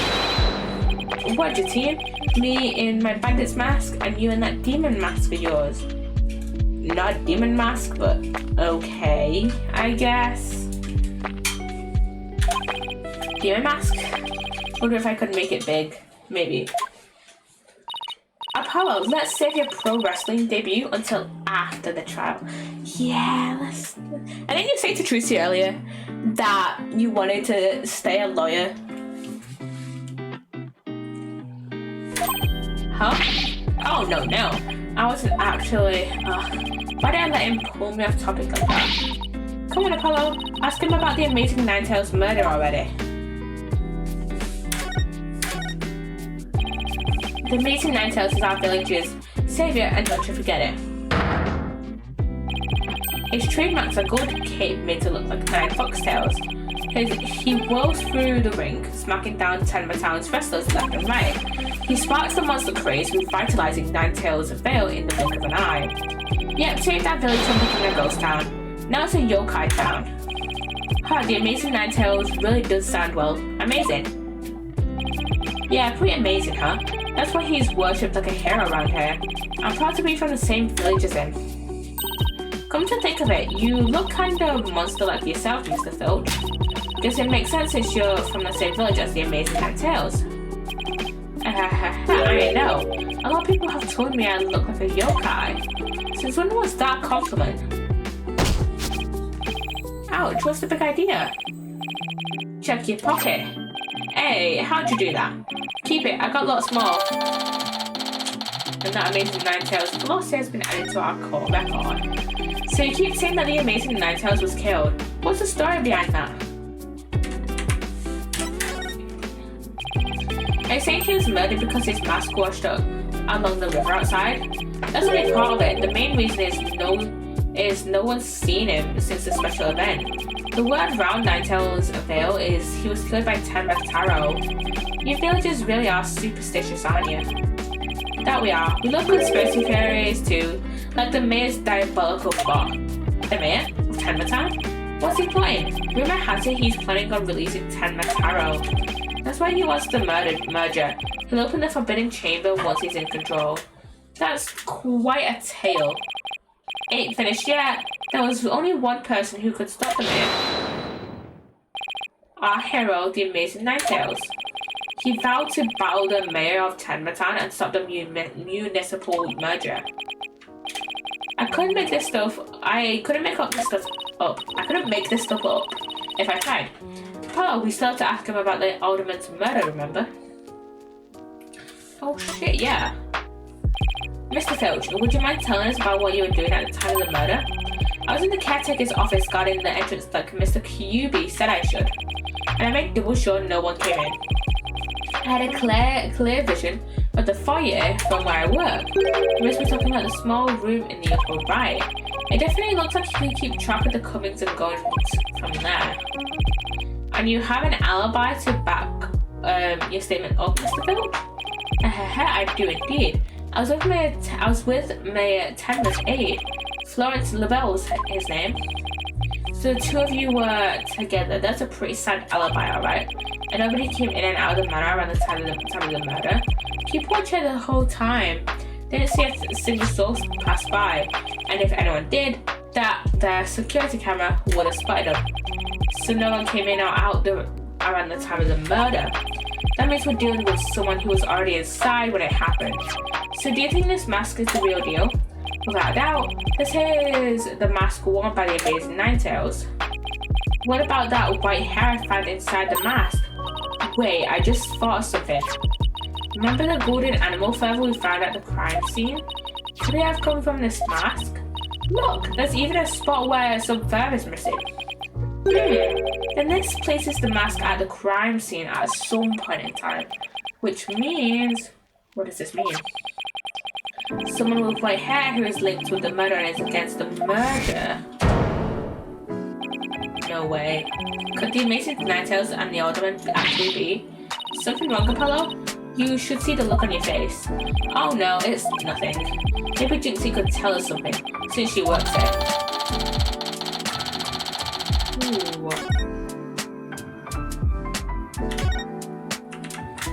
What's your team? Me in my bandit's mask and you in that demon mask of yours. Not demon mask, but okay, I guess. Demon mask? Wonder if I could make it big. Maybe. Apollo, let's save your pro wrestling debut until after the trial. Yeah, let's... I think you said to Tracy earlier that you wanted to stay a lawyer. Huh? Oh, no. I wasn't actually... why did I let him pull me off topic like that? Come on, Apollo. Ask him about the Amazing Nine-Tails murder already. The Amazing Nine-Tails is our village's savior, and don't you forget it. His trademark's a gold cape made to look like 9 foxtails. He whirls through the ring, smacking down Tenma Town's wrestlers left and right. He sparks the monster craze, revitalizing Nine-Tails' veil in the blink of an eye. Yep, saved that village from becoming a ghost town. Now it's a yokai town. The Amazing Nine-Tails really does sound, well, amazing. Yeah, pretty amazing, huh? That's why he's worshipped like a hero around here. I'm proud to be from the same village as him. Come to think of it, you look kind of monster-like yourself, Mr. Filch. Guess it makes sense since you're from the same village as the Amazing Nine-Tails. I know. A lot of people have told me I look like a yokai. Since when was that compliment? Ouch, what's the big idea? Check your pocket. Hey, how'd you do that? Keep it, I got lots more. and that Amazing Nine Tails glossy has been added to our court record. So you keep saying that the Amazing Nine Tails was killed. What's the story behind that? Are you saying he was murdered because his mask washed up along the river outside? That's only part of it. The main reason is no one's seen him since the special event. The word around Ninetales Vale is he was killed by Tenma Taro. You villagers really are superstitious, aren't you? That we are. We love conspiracy theories too, like the mayor's diabolical plot. The mayor? Tenma Taro? What's he plotting? Rumor has it he's planning on releasing Tenma Taro. That's why he wants the merger. He'll open the Forbidden Chamber once he's in control. That's quite a tale. Ain't finished yet. There was only one person who could stop the mayor. Our hero, the Amazing Ninetales. He vowed to battle the mayor of Tenmatan and stop the municipal merger. I couldn't make this stuff up. I couldn't make this stuff up if I tried. Oh, we still have to ask him about the alderman's murder, remember? Oh shit, yeah. Mr. Filch, would you mind telling us about what you were doing at the time of the murder? I was in the caretaker's office guarding the entrance like Mr. QB said I should, and I made double sure no one came in. I had a clear vision of the foyer from where I work. You must be talking about the small room in the upper right. It definitely looks like you can keep track of the comings and goings from there. And you have an alibi to back your statement up, Mr. Filch? I do indeed. I was with Mayor Tenma's aide. Florence LaBelle's his name. So the two of you were together. That's a pretty sad alibi, alright? And nobody came in and out of the manor around the time of the murder. Keep watching the whole time. Didn't see a single soul pass by. And if anyone did, their security camera would have spotted them. So no one came in or out around the time of the murder. That means we're dealing with someone who was already inside when it happened. So do you think this mask is the real deal? Without a doubt, this is the mask worn by the Amazing Ninetales. What about that white hair I found inside the mask? Wait, I just thought of something. Remember the golden animal feather we found at the crime scene? Could it have come from this mask? Look, there's even a spot where some fur is missing. Then this places the mask at the crime scene at some point in time. Which means... what does this mean? Someone with white hair who is linked with the murder and is against the murder. No way. Could the Amazing Ninetales and the Alderman actually be? Something wrong, Apollo? You should see the look on your face. Oh no, it's nothing. Maybe Jinxie could tell us something, since she works there. Ooh.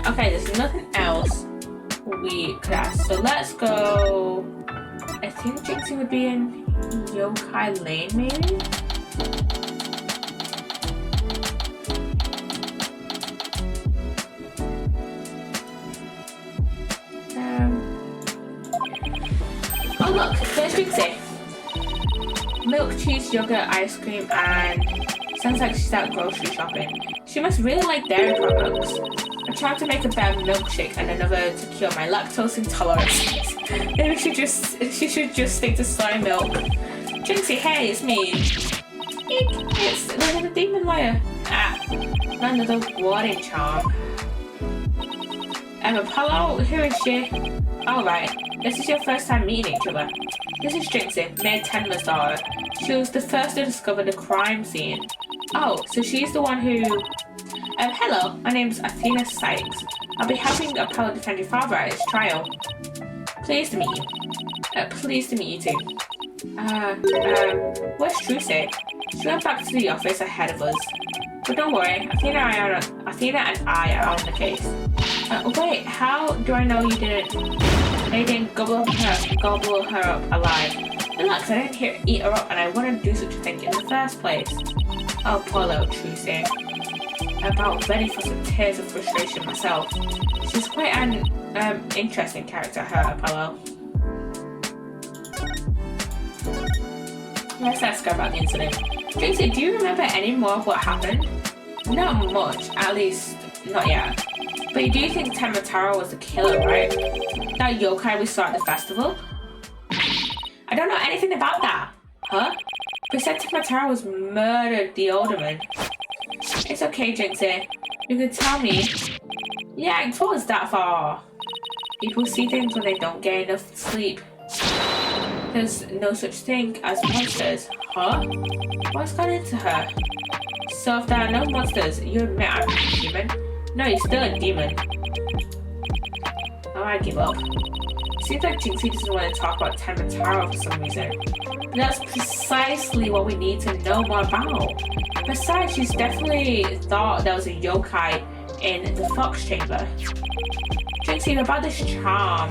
Okay, there's nothing else we could ask. So let's go. I think Jinxie would be in Yokai Lane, maybe? Oh look, there's Jinxie. Milk, cheese, yogurt, ice cream, and sounds like she's out grocery shopping. She must really like dairy products. I tried to make a better milkshake and another to cure my lactose intolerance. Maybe she should just stick to soy milk. Jinxie, hey, it's me. It's the demon layer. Another warding charm. Apollo, who is she? Alright, this is your first time meeting each other. This is Jinxie, Mayor Tenma's daughter. She was the first to discover the crime scene. Oh, so she's the one who... hello, my name's Athena Sykes. I'll be helping Apollo defend your father at his trial. Pleased to meet you. Pleased to meet you too. Where's Trucy? She went back to the office ahead of us. But don't worry, Athena and I are on the case. Wait, how do I know you didn't gobble her up alive? Relax, I didn't eat her up and I wouldn't do such a thing in the first place. Oh, poor little Trucy. I'm about ready for some tears of frustration myself. She's quite an interesting character, her, Apollo. Let's ask her about the incident. Jinxie, do you remember any more of what happened? Not much, at least not yet. But you do think Tenma Taro was the killer, right? That yokai we saw at the festival? I don't know anything about that. Huh? Psssttt Mataro murdered the alderman. It's okay, Jinxie. You can tell me. Yeah, it was that far. People see things when they don't get enough sleep. There's no such thing as monsters. Huh? What's gone into her? So if there are no monsters, you admit I'm a human? No, you're still a demon. Oh, I give up. Seems like Jinxie doesn't want to talk about Mataro for some reason. But that's precisely what we need to know more about. Besides, she's definitely thought there was a yokai in the fox chamber. Jinxie, about this charm.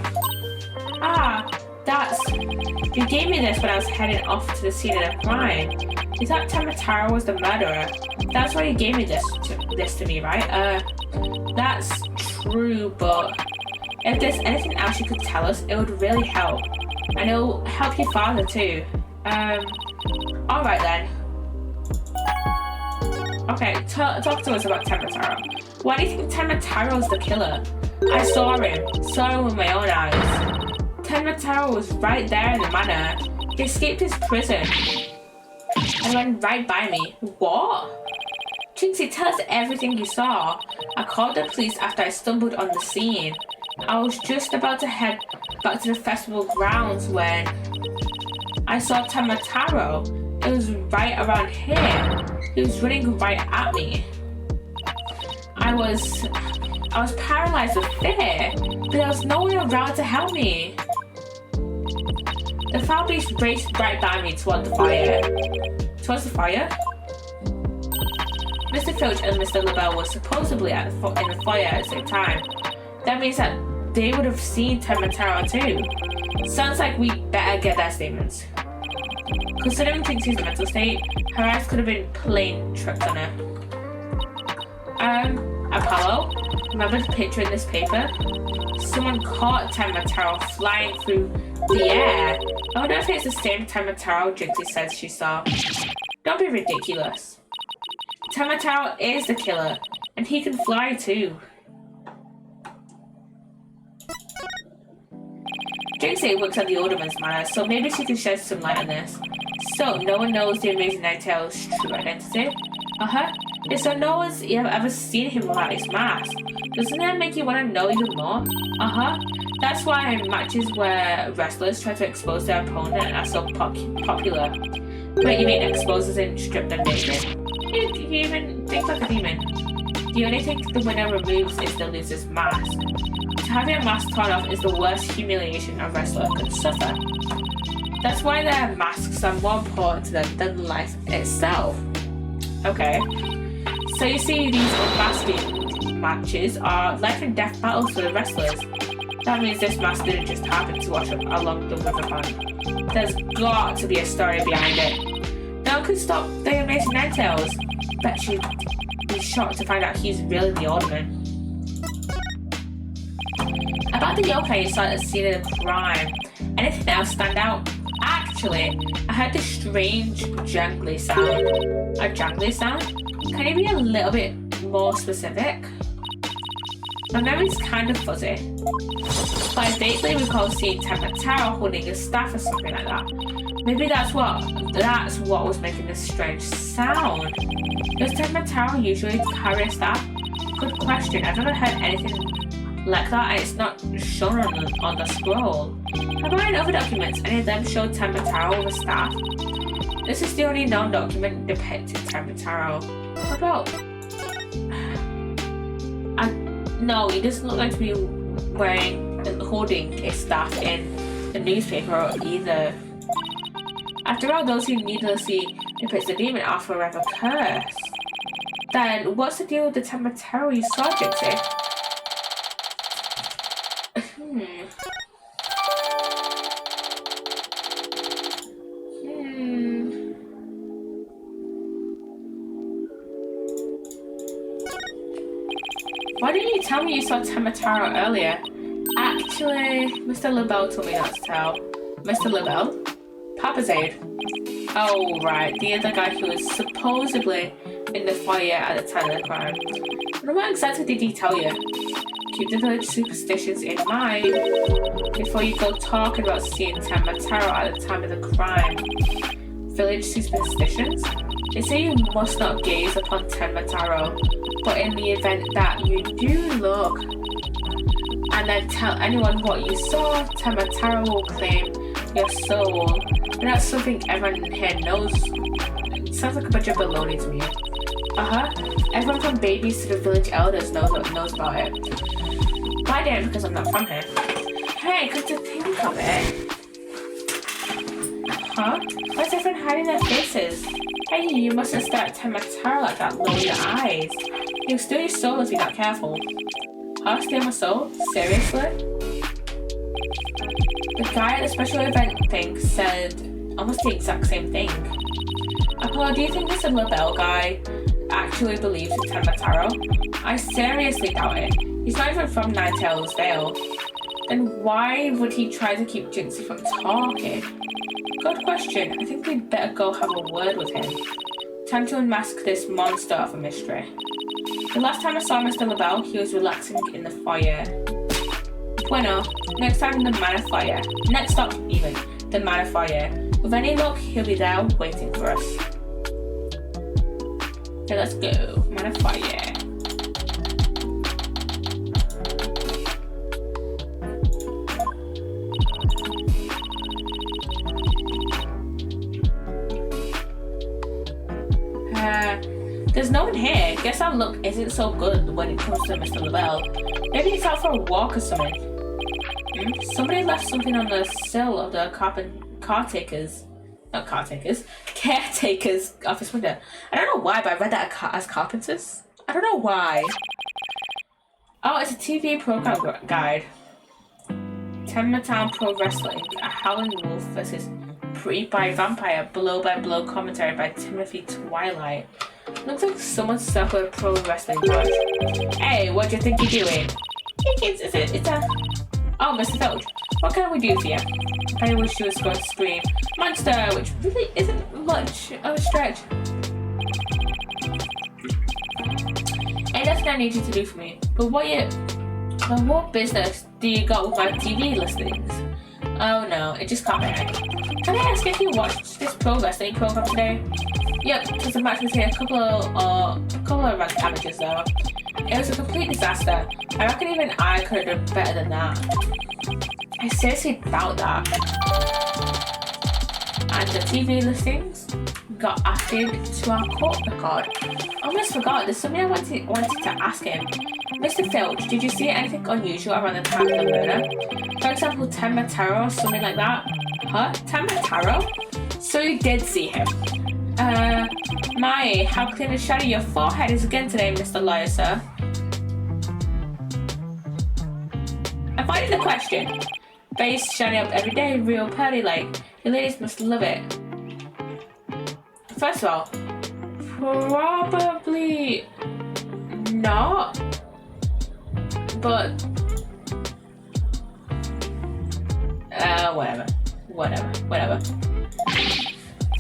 Ah, that's... You gave me this when I was heading off to the scene of the crime. You thought Mataro was the murderer. That's why you gave me this to me, right? That's true, but if there's anything else you could tell us, it would really help. And it'll help your father too. Alright then. Okay, talk to us about Mataro. Why do you think Mataro's the killer? I saw him with my own eyes. Mataro was right there in the manor. He escaped his prison and went right by me. What? Jinxie, tell us everything you saw. I called the police after I stumbled on the scene. I was just about to head back to the festival grounds when I saw Mataro. It was right around here. He was running right at me. I was paralyzed with fear, but there was no one around to help me. The foul beast raced right by me towards the fire. Towards the fire? Mr. Filch and Mr. LaBelle were supposedly in the fire at the same time. That means that they would have seen Mataro too. Sounds like we better get their statements. Considering Jinxie's mental state, her eyes could have been plain tricked on her. Apollo, remember the picture in this paper? Someone caught Mataro flying through the air. I wonder if it's the same Mataro Jinxie says she saw. Don't be ridiculous. Mataro is the killer, and he can fly too. Jinxie works at the Alderman's Manor, so maybe she can shed some light on this. So, no one knows the Amazing Ninetale's true identity? So no one's ever seen him without his mask. Doesn't that make you want to know even more? That's why matches where wrestlers try to expose their opponent are so popular. Wait, you mean expose as in strip them naked? You even think like a demon. The only thing the winner removes is the loser's mask. To have your mask torn off is the worst humiliation a wrestler could suffer. That's why their masks are more important to them than life itself. Okay. So you see, these unmasking matches are life and death battles for the wrestlers. That means this match didn't just happen to wash up along the riverbank. There's got to be a story behind it. No one can stop the Amazing Ninetales. Bet she'd be shocked to find out he's really the Alderman. About the yokai you saw at the scene of the crime, anything else stand out? Actually, I heard this strange jangly sound. A jangly sound? Can you be a little bit more specific? My memory's kind of fuzzy, but I vaguely recall seeing Mataro holding a staff or something like that. Maybe that's what was making this strange sound. Does Mataro usually carry a staff? Good question. I've never heard anything like that, and it's not shown on the scroll. How about in other documents? Any of them show Mataro with a staff? This is the only known document depicting Mataro. What about? No, he doesn't look like to be holding a staff in the newspaper either. After all, those who needlessly depicts the demon are forever cursed. Then, what's the deal with the Mataro you saw, Jinxie? Why didn't you tell me you saw Mataro earlier? Actually, Mr. LaBelle told me not to tell. Mr. LaBelle? Papa's aide. Oh, right. The other guy who was supposedly in the foyer at the time of the crime. And what exactly did he tell you? Can keep the village superstitions in mind before you go talking about seeing Tenmataro at the time of the crime. Village superstitions? They say you must not gaze upon Tenmataro, but in the event that you do look, and then tell anyone what you saw, Tenmataro will claim your soul. And that's something everyone here knows. It sounds like a bunch of baloney to me. Everyone from babies to the village elders knows about it. I didn't because I'm not from here. Hey, good to think of it. Why's everyone hiding their faces? Hey, you mustn't stare at Tenmataro like that, lower your eyes. You'll steal your soul if you're not careful. Steal my soul? Seriously? The guy at the special event thing said almost the exact same thing. Apollo, do you think this LaBelle guy actually believes in Tenmataro? I seriously doubt it. He's not even from Ninetales Vale. Then why would he try to keep Jinxie from talking? Good question. I think we'd better go have a word with him. Time to unmask this monster of a mystery. The last time I saw Mr. LaBelle, he was relaxing in the foyer. Bueno, next time in the Manor Foyer. Next stop, even, the Manor Foyer. With any luck, he'll be there waiting for us. Okay, let's go. Manor Foyer. There's no one here. Guess our luck isn't so good when it comes to Mr. LaBelle. Maybe he's out for a walk or something. Somebody left something on the sill of the caretaker's office window. I don't know why, but I read that as carpenters. I don't know why. Oh, it's a TV program guide. Tenmatown Pro Wrestling, a Howling Wolf versus Pretty by Vampire, blow by blow commentary by Timothy Twilight. Looks like someone stuck with a pro wrestling match. Hey, what do you think you're doing? Oh, Mr. Filch, what can we do for you? I wish you was going to scream monster, which really isn't much of a stretch. Hey, that's what I need you to do for me. But what business do you got with my TV listings? Oh no, it just caught my eye. Can I ask if you watched this pro wrestling program today? Yep, there's a match between a couple of ranked amateurs though. It was a complete disaster. I reckon even I could have done better than that. I seriously doubt that. And the TV listings got added to our court record. I almost forgot, there's something I wanted to ask him. Mr. Filch, did you see anything unusual around the time of the murder? For example, Tenmataro or something like that? Tenmataro? So you did see him. My, how clean and shiny your forehead is again today, Mr. Lawyer, sir. I'm finding the question. Face shiny up every day, real pearly like. You ladies must love it. First of all, probably not. But whatever.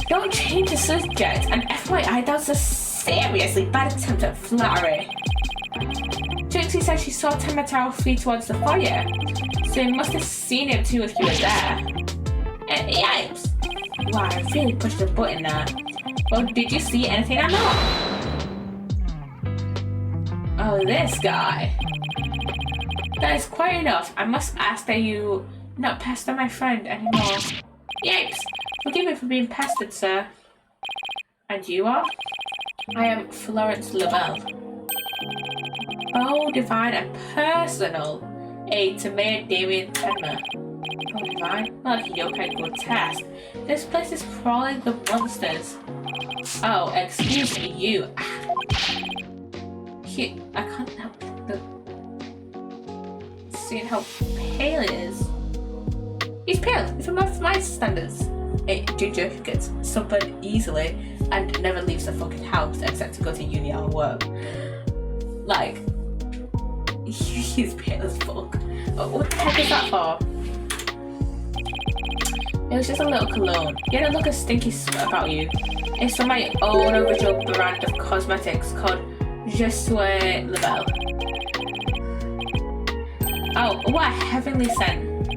Don't change the subject, and FYI, that's a seriously bad attempt at flattery. Jinxie said she saw Tenmataro flee towards the foyer, so you must have seen him too if you were there. Yipes! Wow, I really pushed the button there. Well, did you see anything or not? Oh, this guy. That is quite enough. I must ask that you not pester my friend anymore. Yipes! Forgive me for being pestered, sir. And you are? I am Florence LaBelle. Oh, divine and personal aid to Mayor Damien Tenma. Oh, divine? Not like a yokai grotesque. This place is crawling with monsters. Oh, excuse me, you. I can't help seeing how pale it is. He's pale, from my standards. A ginger who gets sunburned easily and never leaves the fucking house except to go to uni or work. Like, he's pale as fuck. What the heck is that for? It was just a little cologne. You don't look as stinky about you. It's from my own original brand of cosmetics called Je suis LaBelle. Oh, what a heavenly scent.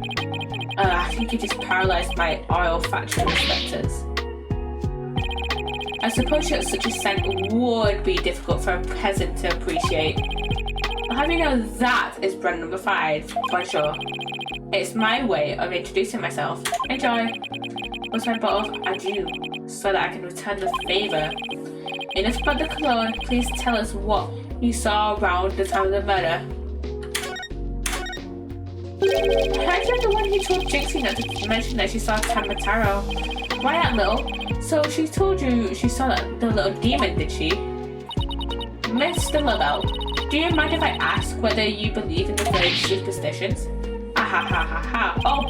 I think it just paralyzed my olfactory receptors. I suppose such a scent would be difficult for a peasant to appreciate. But how do you know that is brand number 5? Bonjour. It's my way of introducing myself. Enjoy. What's my bottle of adieu, so that I can return the favor? Enough about the cologne. Please tell us what you saw around the time of the murder. I heard you're the one who told Jinxie not to mention that she saw Tamataro. Why that little? So she told you she saw the little demon, did she? Mr. Lavelle, do you mind if I ask whether you believe in the village superstitions? Ah ha ha ha ha. Oh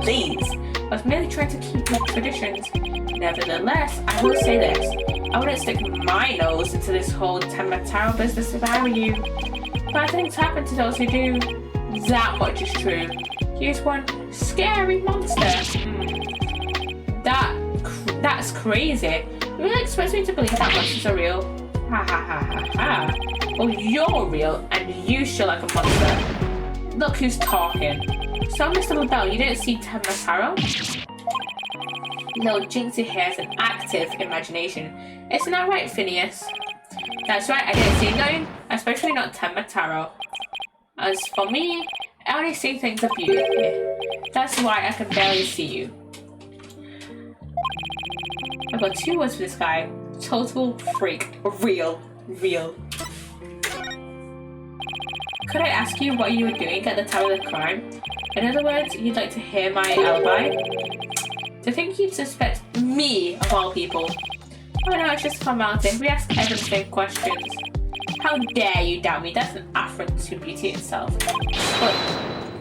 please! I was merely trying to keep with traditions. Nevertheless, I will say this. I wouldn't stick my nose into this whole Tamataro business if I were you. Bad things happen to those who do. That much is true. Here's one scary monster. That's crazy. You really expect me to believe that monsters are real? Ha ha ha ha ha. Well, you're real and you show like a monster. Look who's talking. So, Mr. LaBelle, you didn't see Tamataro? Little Jinxie here has an active imagination. Isn't that right, Phineas? That's right, I didn't see nothing, especially not Tamataro. As for me, I only see things of beauty. That's why I can barely see you. I've got 2 words for this guy. Total freak. Real. Could I ask you what you were doing at the time of the crime? In other words, you'd like to hear my alibi? To think you'd suspect me of all people. Oh no, it's just a formality. We ask everyone the same questions. How dare you doubt me? That's an affront to beauty itself. But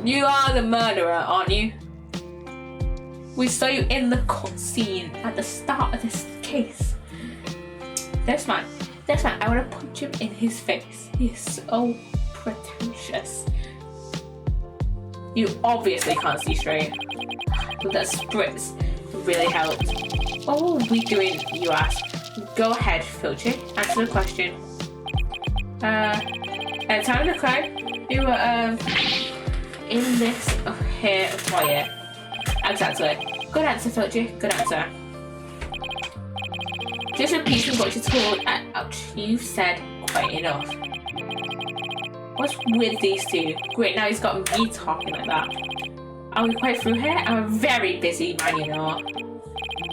you are the murderer, aren't you? We saw you in the cutscene at the start of this case. This man, I want to punch him in his face. He's so pretentious. You obviously can't see straight. But that spritz really helped. What will we be doing, you ask? Go ahead, Filchy. Answer the question. At the time of the crime, you were, in this here foyer. Exactly. Good answer, Filchy. Good answer. Just repeating what you told. Ouch, you've said quite enough. What's with these two? Great, now he's got me talking like that. Are we quite through here? I'm a very busy man, you know.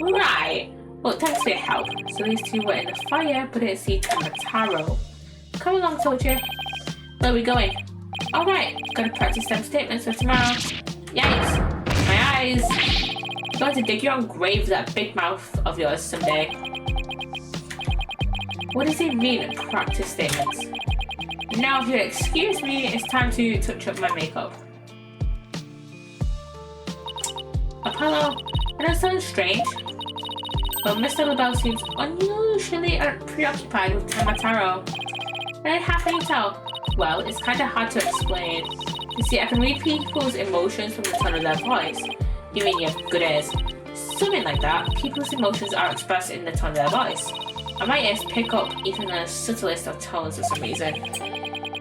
Right. Well, thanks for your help. So these two were in the fire, but didn't see Tamataro. Come along, Filchy. Where are we going? Alright, gotta practice them statements for tomorrow. Yikes! My eyes! You're going to dig your own grave with that big mouth of yours someday. What does it mean, practice statements? Now, if you'll excuse me, it's time to touch up my makeup. Apollo, I know it sounds strange, but Mr. LaBelle seems unusually preoccupied with Tamataro. How can you tell? Well, it's kind of hard to explain. You see, I can read people's emotions from the tone of their voice. You mean you have good ears? Something like that. People's emotions are expressed in the tone of their voice. And my ears pick up even the subtlest of tones for some reason.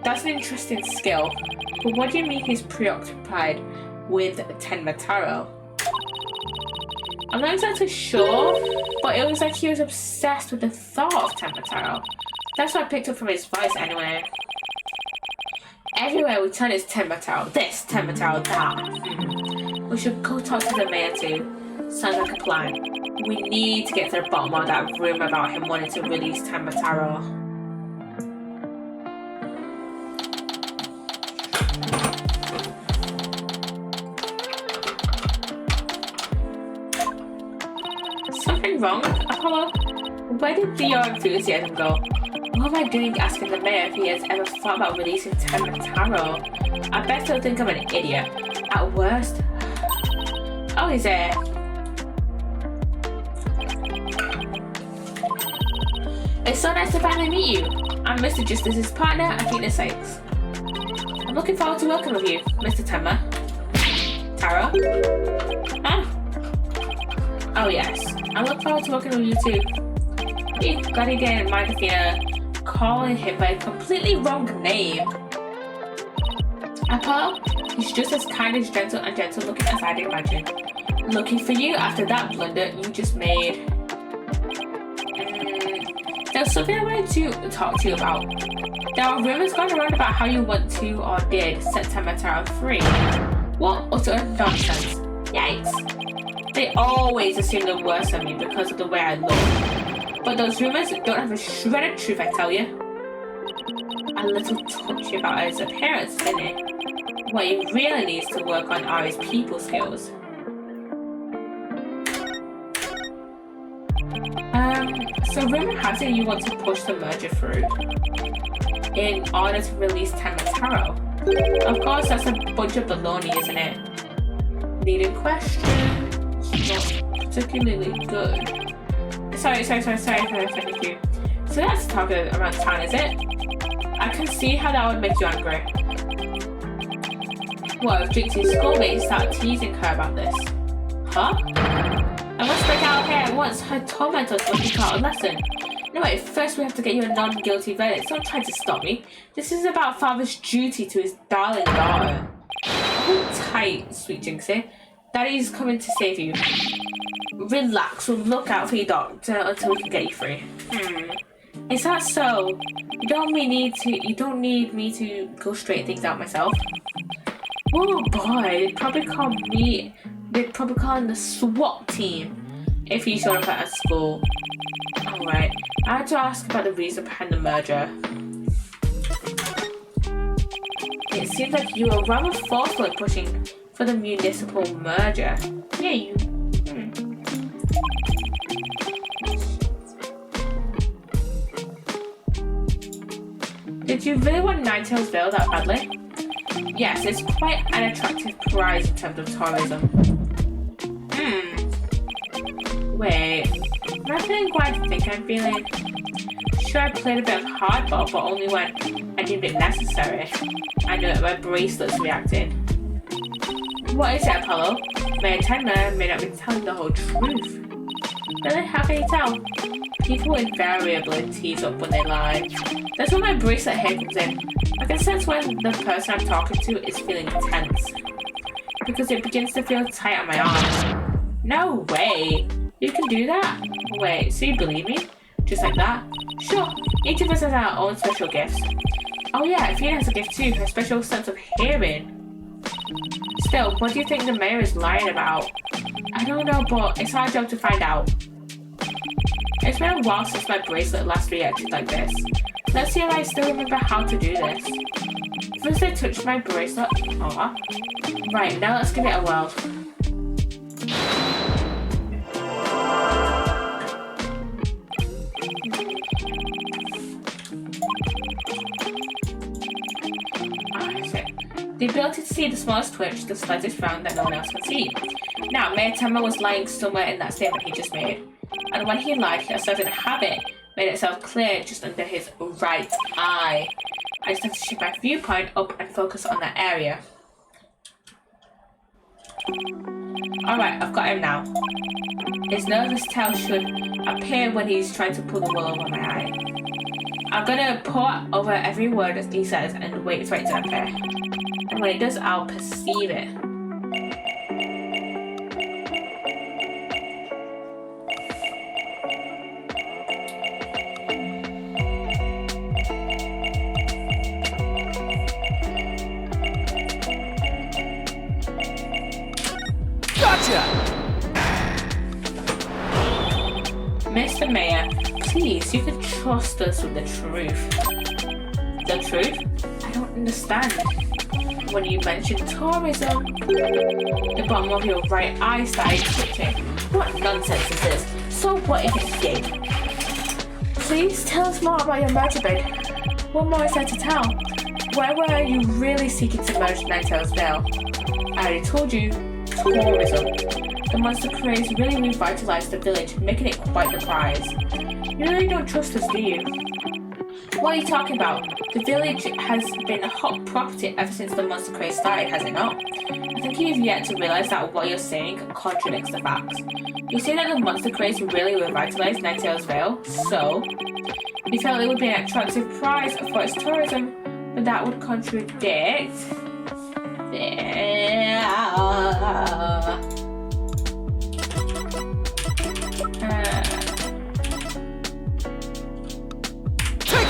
That's an interesting skill. But what do you mean he's preoccupied with Tamataro? I'm not exactly sure, but it was like he was obsessed with the thought of Tamataro. That's what I picked up from his voice anyway. Everywhere we turn is Tamataro this, Tamataro that. We should go talk to the mayor too. Sounds like a plan. We need to get to the bottom of that rumor about him wanting to release Tamataro. Something wrong, Apollo? Where did your enthusiasm go? What am I doing asking the mayor if he has ever thought about releasing Tamataro? I bet he'll think I'm an idiot. At worst. Oh, he's there. It's so nice to finally meet you. I'm Mr. Justice's partner, Athena Sykes. I'm looking forward to working with you, Mr. Taro? Huh? Oh yes, I look forward to working with you too. You gotta get in mind Athena calling him by a completely wrong name. Apollo, He's just as kind as gentle and gentle looking as I'd imagine. Looking for you after that blunder you just made. There's something I wanted to talk to you about. There are rumors going around about how you want to or did set Ten Mataro free. What utter nonsense. Yikes. They always assume the worst of me because of the way I look. But those rumors don't have a shred of truth, I tell you. A little touchy about his appearance, isn't it? What he really needs to work on are his people skills. So rumor has it you want to push the merger through in order to release Ten Mataro. Of course, that's a bunch of baloney, isn't it? Needed question. It's not particularly good. Sorry for offending you. So that's talk around town, is it? I can see how that would make you angry. What if Jinxie's schoolmates start teasing her about this? Huh? I must break out of here at once. Her tormentors must be taught a lesson. No wait, first we have to get you a non-guilty verdict. Don't try to stop me. This is about father's duty to his darling daughter. Hold tight, sweet Jinxie. Daddy's coming to save you. Relax, we'll look out for your doctor until we can get you free. Is that so? You don't need me to go straighten things out myself. Oh boy, they'd probably call in the SWAT team if you showed up at a school. Alright, I had to ask about the reason behind the merger. It seems like you were rather forceful in pushing for the municipal merger. Yeah, you. Did you really want Ninetales Vale that badly? Yes, it's quite an attractive prize in terms of tourism. Wait, am I feeling quite I think I'm feeling? Sure, I played a bit of hardball, but only when I deemed it necessary. I know that my bracelet's reacting. What is it, Apollo? My attender may not be telling the whole truth. Really? How can you tell? People invariably tease up when they lie. That's where my bracelet here comes in. I can sense when the person I'm talking to is feeling tense. Because it begins to feel tight on my arm. No way! You can do that? Wait, so you believe me? Just like that? Sure, each of us has our own special gifts. Oh yeah, Athena has a gift too, her special sense of hearing. Still, what do you think the mayor is lying about? I don't know, but it's our job to find out. It's been a while since my bracelet last reacted like this. Let's see if I still remember how to do this. First I touched my bracelet. Aww. Right, now let's give it a whirl. The ability to see the smallest twitch, the slightest frown that no one else can see. Now, Mayor Tenma was lying somewhere in that statement he just made. And when he lied, a certain habit made itself clear just under his right eye. I just have to shift my viewpoint up and focus on that area. Alright, I've got him now. His nervous tail should appear when he's trying to pull the wool over my eye. I'm gonna pour over every word as he says and wait for it to appear. And when it does, I'll perceive it. Gotcha! Mr. Mayor, please, you can trust us with the truth. The truth? I don't understand. When you mentioned tourism, the bottom of your right eye started twitching. What nonsense is this? So what if it's gay? Please tell us more about your merger bid. What more is there to tell? Where were you really seeking to merge Ninetales Vale? I already told you, tourism. The monster craze really revitalized the village, making it quite the prize. You really don't trust us, do you? What are you talking about? The village has been a hot property ever since the monster craze started, has it not? I think you've yet to realize that what you're saying contradicts the facts. You say that the monster craze really revitalized Ninetales Vale, so you felt it would be an attractive prize for its tourism, but that would contradict Take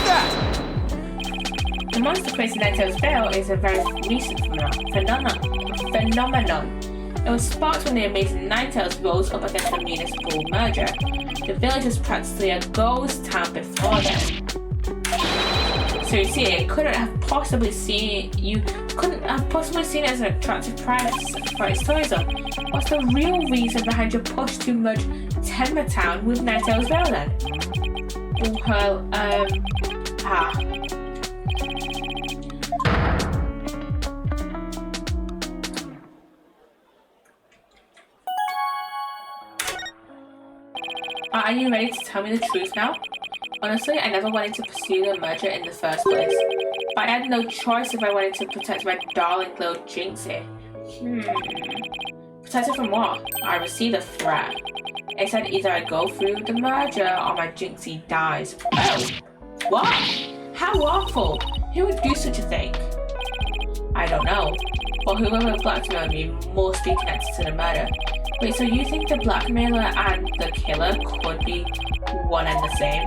that! The monster crazy Ninetales Veil is a very recent phenomenon. It was sparked when the amazing Ninetales rose up against a municipal merger. The village was practically a ghost town before then. So you see, it couldn't have possibly seen it as an attractive prize for its tourism. What's the real reason behind your push to merge Tenma Town with Ninetales Vale then? Well, Are you ready to tell me the truth now? Honestly, I never wanted to pursue the merger in the first place. But I had no choice if I wanted to protect my darling little Jinxie. Protect her from what? I received a threat. It said either I go through the merger or my Jinxie dies. Oh! What? How awful! Who would do such a thing? I don't know. But whoever blackmailed me must be connected to the murder. Wait, so you think the blackmailer and the killer could be one and the same?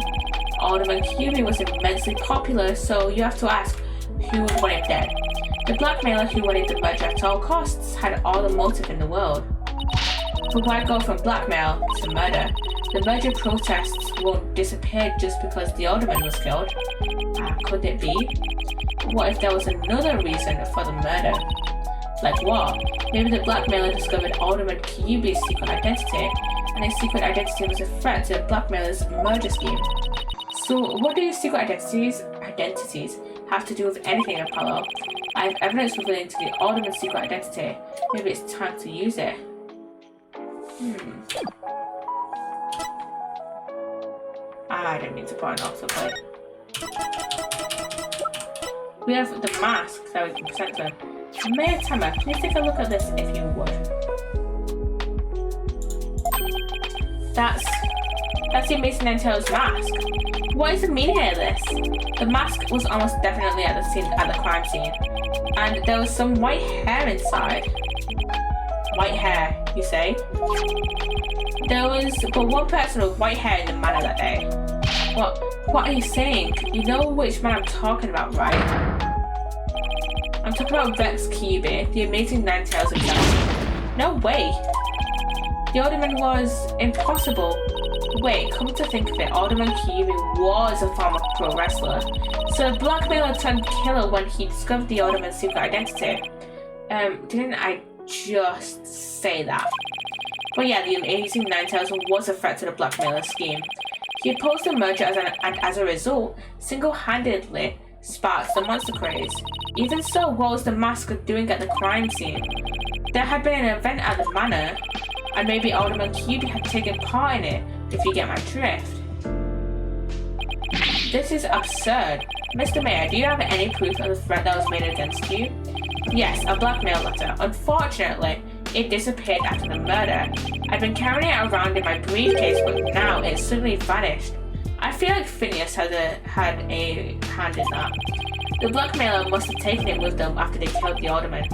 Alderman Kyubi was immensely popular, so you have to ask, who would want him dead? The blackmailer who wanted the merger at all costs had all the motive in the world. But why go from blackmail to murder? The merger protests won't disappear just because the alderman was killed. Could it be? What if there was another reason for the murder? Like what? Maybe the blackmailer discovered Alderman Kyubi's secret identity, and his secret identity was a threat to the blackmailer's merger scheme. So what do your secret identities have to do with anything, Apollo? I have evidence revealing to the Alderman's secret identity. Maybe it's time to use it. I didn't mean to put an autoplay. We have the mask that we can present to him. Mayor Tenma, please take a look at this if you would. That's the amazing Ninetales mask. What is the meaning of this? The mask was almost definitely at the crime scene, and there was some white hair inside. White hair, you say? There was but one person with white hair in the manor that day. What are you saying? You know which man I'm talking about, right? I'm talking about Vex Kyubi, the amazing Ninetales himself. No way! The Alderman was impossible. Wait, come to think of it, Alderman Kyubi was a former pro wrestler. So the blackmailer turned killer when he discovered the Alderman's secret identity. Didn't I just say that? But yeah, the amazing Ninetales was a threat to the blackmailer scheme. He opposed the merger and as a result, single-handedly sparked the monster craze. Even so, what was the mask doing at the crime scene? There had been an event at the manor, and maybe Alderman Kyubi had taken part in it, if you get my drift. This is absurd. Mr. Mayor, do you have any proof of the threat that was made against you? Yes, a blackmail letter. Unfortunately, it disappeared after the murder. I've been carrying it around in my briefcase, but now it's suddenly vanished. I feel like Phineas had a hand in that. The blackmailer must have taken it with them after they killed the Alderman.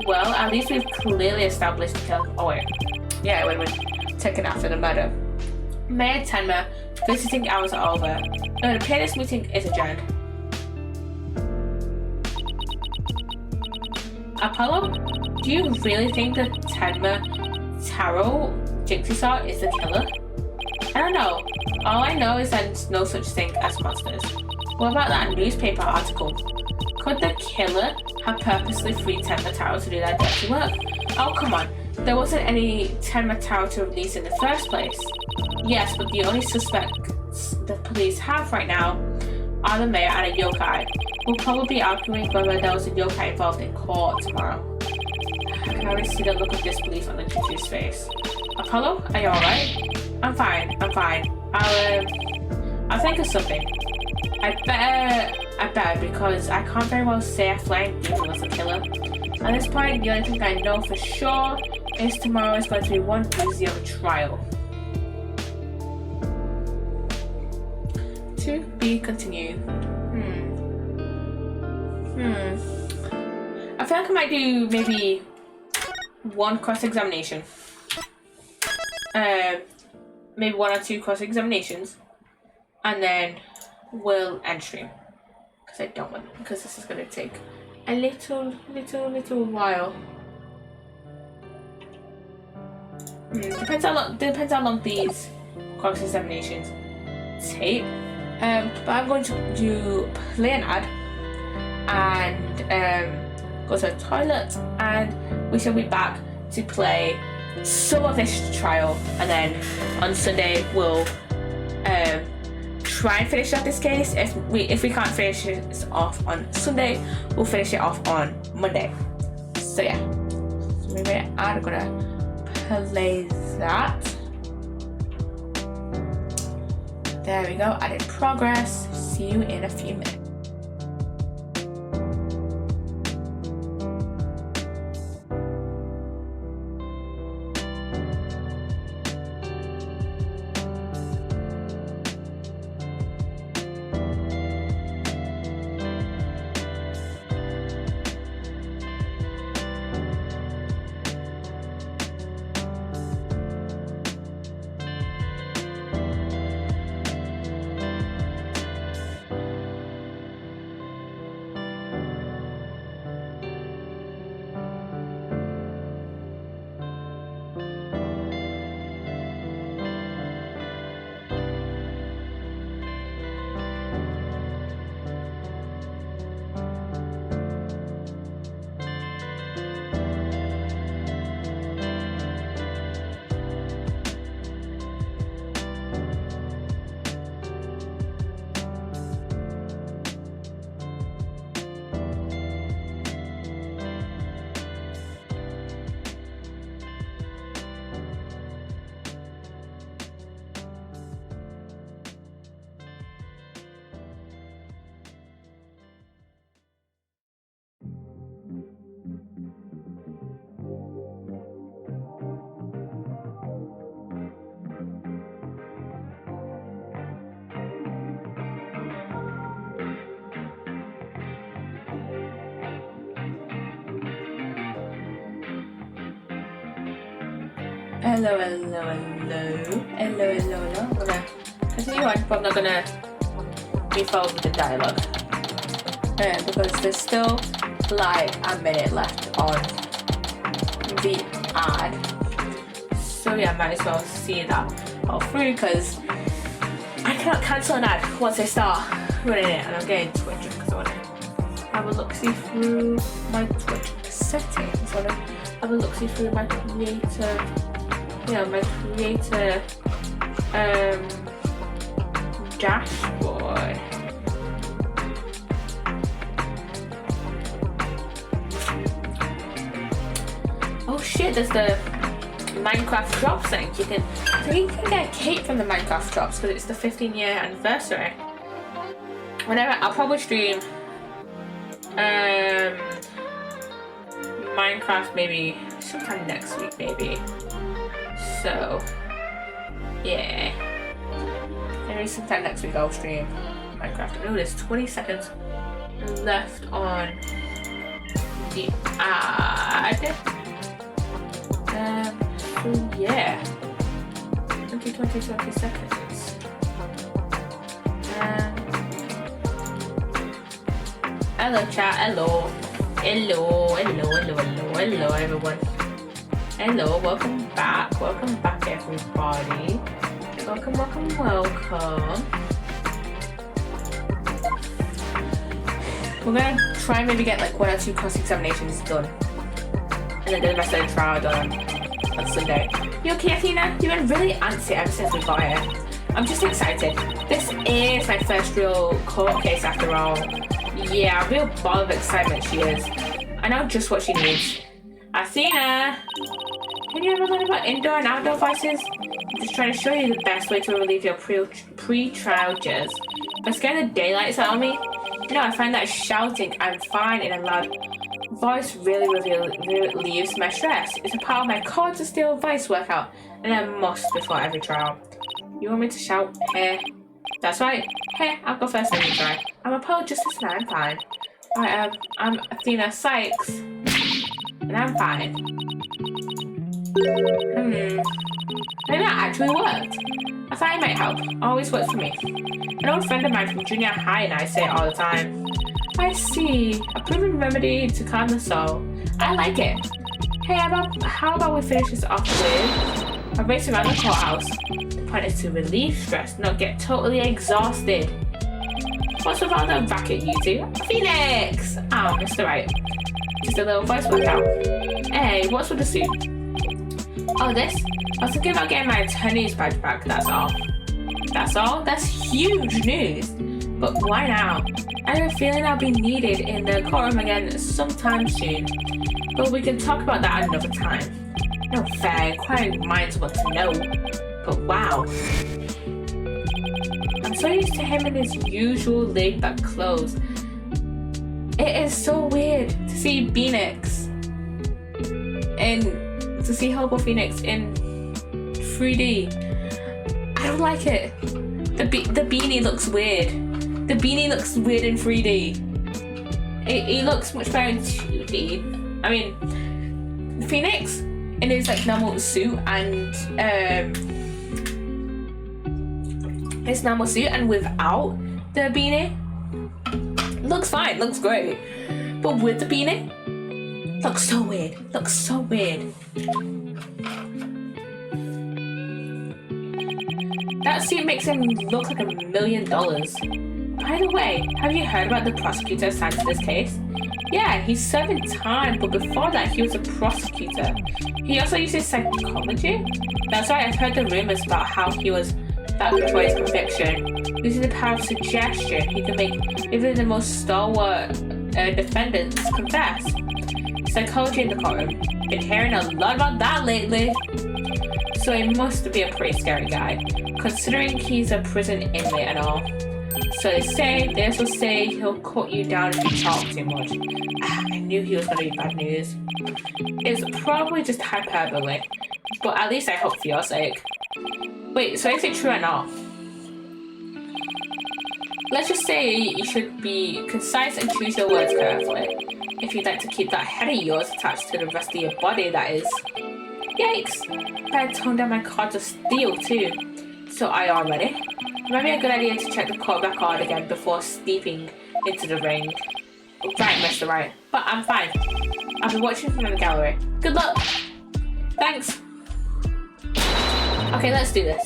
Well, at least we've clearly established the kill. Oh wait. Yeah, it would have been taken after the murder. Mayor Tenma, visiting hours are over. No, the PNS meeting is adjourned. Apollo, do you really think that Tenma Taro Jinxie is the killer? I don't know. All I know is that there's no such thing as monsters. What about that newspaper article? Could the killer have purposely freed Tenma Taro to do that dirty work? Oh, come on. There wasn't any Tenma Taro to release in the first place. Yes, but the only suspects the police have right now are the mayor and a yokai. We'll probably be arguing whether there was a yokai involved in court tomorrow. I can already see the look of disbelief on the Jinxie's face. Apollo, are you alright? I'm fine. I'll think of something. I better because I can't very well say a flying demon was the killer. At this point, the only thing I know for sure is tomorrow is going to be one doozy of a trial. To be continued. A feel like I might do maybe one cross-examination. Maybe 1 or 2 cross-examinations. And then we'll end stream. Because I don't want, because this is going to take a little while. Depends how long these cross-examinations take. But I'm going to play an ad and go to the toilet, and we shall be back to play some of this trial, and then on Sunday we'll try and finish off this case. If we can't finish it off on Sunday, we'll finish it off on Monday. So yeah, so maybe I'm gonna play that. There we go, added progress. See you in a few minutes. Hello. I'm gonna continue on, but I'm not gonna be followed with the dialogue. Because there's still like a minute left on the ad. So yeah, I might as well see that all through, because I cannot cancel an ad once I start running it, and I'm getting Twitch because I want to have a look-see through my Twitch settings. I want to have a look-see through my creator. My creator dashboard. Oh shit, there's the Minecraft drops thing. You can get a cake from the Minecraft drops because it's the 15-year anniversary. Whenever, I'll probably stream Minecraft maybe sometime next week maybe. So, yeah. Maybe sometime next week I'll stream Minecraft. I know there's 20 seconds left on the ad. So yeah. 20 seconds. Hello chat, hello everyone. Hello, welcome back everybody. Welcome. We're gonna try and maybe get like 1 or 2 cross-examinations done, and then the rest of the trial done on Sunday. You okay, Athena? You've been really antsy ever since we got here. I'm just excited. This is my first real court case after all. Yeah, a real ball of excitement she is. I know just what she needs. Athena! Can you ever learn about indoor and outdoor voices? I'm just trying to show you the best way to relieve your pre-trial jitters. By scaring the daylights out of me, I find that shouting "I'm fine" in a loud voice really relieves my stress. It's a part of my core to steal voice workout, and I must before every trial. You want me to shout, "Hey"? That's right. Hey, I'll go first, let me try. I'm a poet just as I'm fine. I'm Athena Sykes. and I'm fine. Maybe that actually worked. I thought it might help. Always works for me. An old friend of mine from junior high and I say it all the time. I see. A proven remedy to calm the soul. I like it. Hey, how about we finish this off with a race around the courthouse? The point is to relieve stress, not get totally exhausted. What's with all the racket, you two? Phoenix! Oh, Mr. Right. Just a little voice workout. Hey, what's with the suit? Oh, this? I was thinking about getting my attorney's badge back, that's all. That's all? That's huge news. But why now? I have a feeling I'll be needed in the courtroom again sometime soon. But we can talk about that another time. No fair, inquiring minds want to know. But wow. I'm so used to him in his usual laid-back clothes. It is so weird to see Phoenix and to see Hobo Phoenix in 3D. I don't like it. The beanie looks weird. The beanie looks weird in 3D. It looks much better in 2D. I mean, Phoenix in his like normal suit and without the beanie looks fine, looks great. But with the beanie, looks so weird. Looks so weird. That suit makes him look like $1 million. By the way, have you heard about the prosecutor assigned to this case? Yeah, he's serving time, but before that he was a prosecutor. He also uses psychology? That's right, I've heard the rumors about how he was that before his conviction. Using the power of suggestion, he can make even the most stalwart defendants confess. Psychology in the courtroom. Been hearing a lot about that lately. So he must be a pretty scary guy, considering he's a prison inmate and all. So they also say he'll cut you down if you talk too much. I knew he was going to be bad news. It's probably just hyperbole, but at least I hope for your sake. Wait, so is it true or not? Let's just say you should be concise and choose your words carefully. If you'd like to keep that head of yours attached to the rest of your body, that is. Yikes! Better tone down my cards of steel too. So are you all ready? It might be a good idea to check the court record again before stepping into the ring. Right, Mr. Right. But I'm fine. I'll be watching from the gallery. Good luck! Thanks! Okay, let's do this.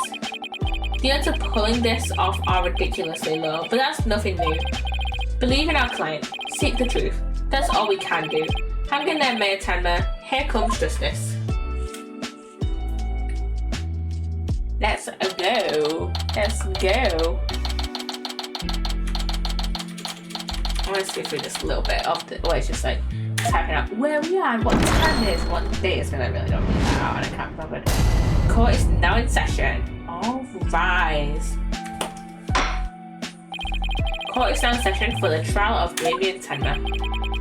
The odds of pulling this off are ridiculously low, but that's nothing new. Believe in our client. Seek the truth. That's all we can do. Hang in there, Mayor Tenma. Here comes justice. Let's go. Let's go. I want to skip through this a little bit of the. Well, it's just like typing out where we are and what time it is, what day it's gonna really don't really know, and I can't remember. Court is now in session. All rise. Court is now in session for the trial of Damien Tenma.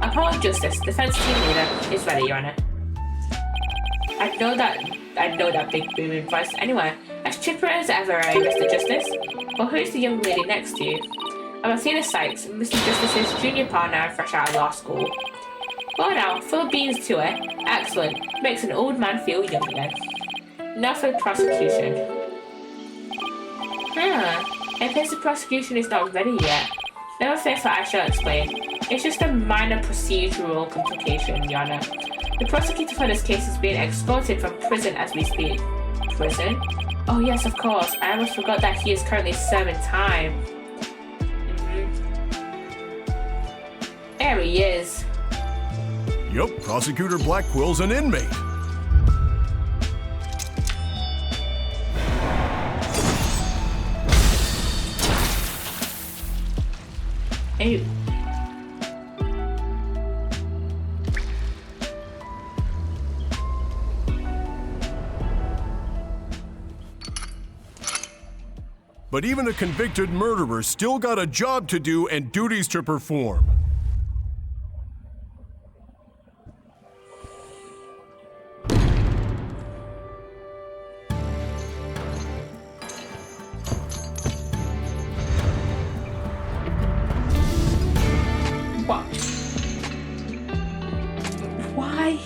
Upon justice, defense team leader is ready, Your Honor. I know that big booming voice anyway. As chipper as ever, Mr. Justice. But who's the young lady next to you? I'm Athena Sykes, Mr. Justice's junior partner fresh out of law school. Well now, full of beans to it. Excellent. Makes an old man feel young again. Now for the prosecution. It appears the prosecution is not ready yet. Never fear, for I shall explain. It's just a minor procedural complication, Your Honor. The prosecutor for this case is being escorted from prison as we speak. Prison? Oh yes, of course. I almost forgot that he is currently serving time. There he is. Yup, Prosecutor Blackwell's an inmate. Ew. But even a convicted murderer still got a job to do and duties to perform. What? Why?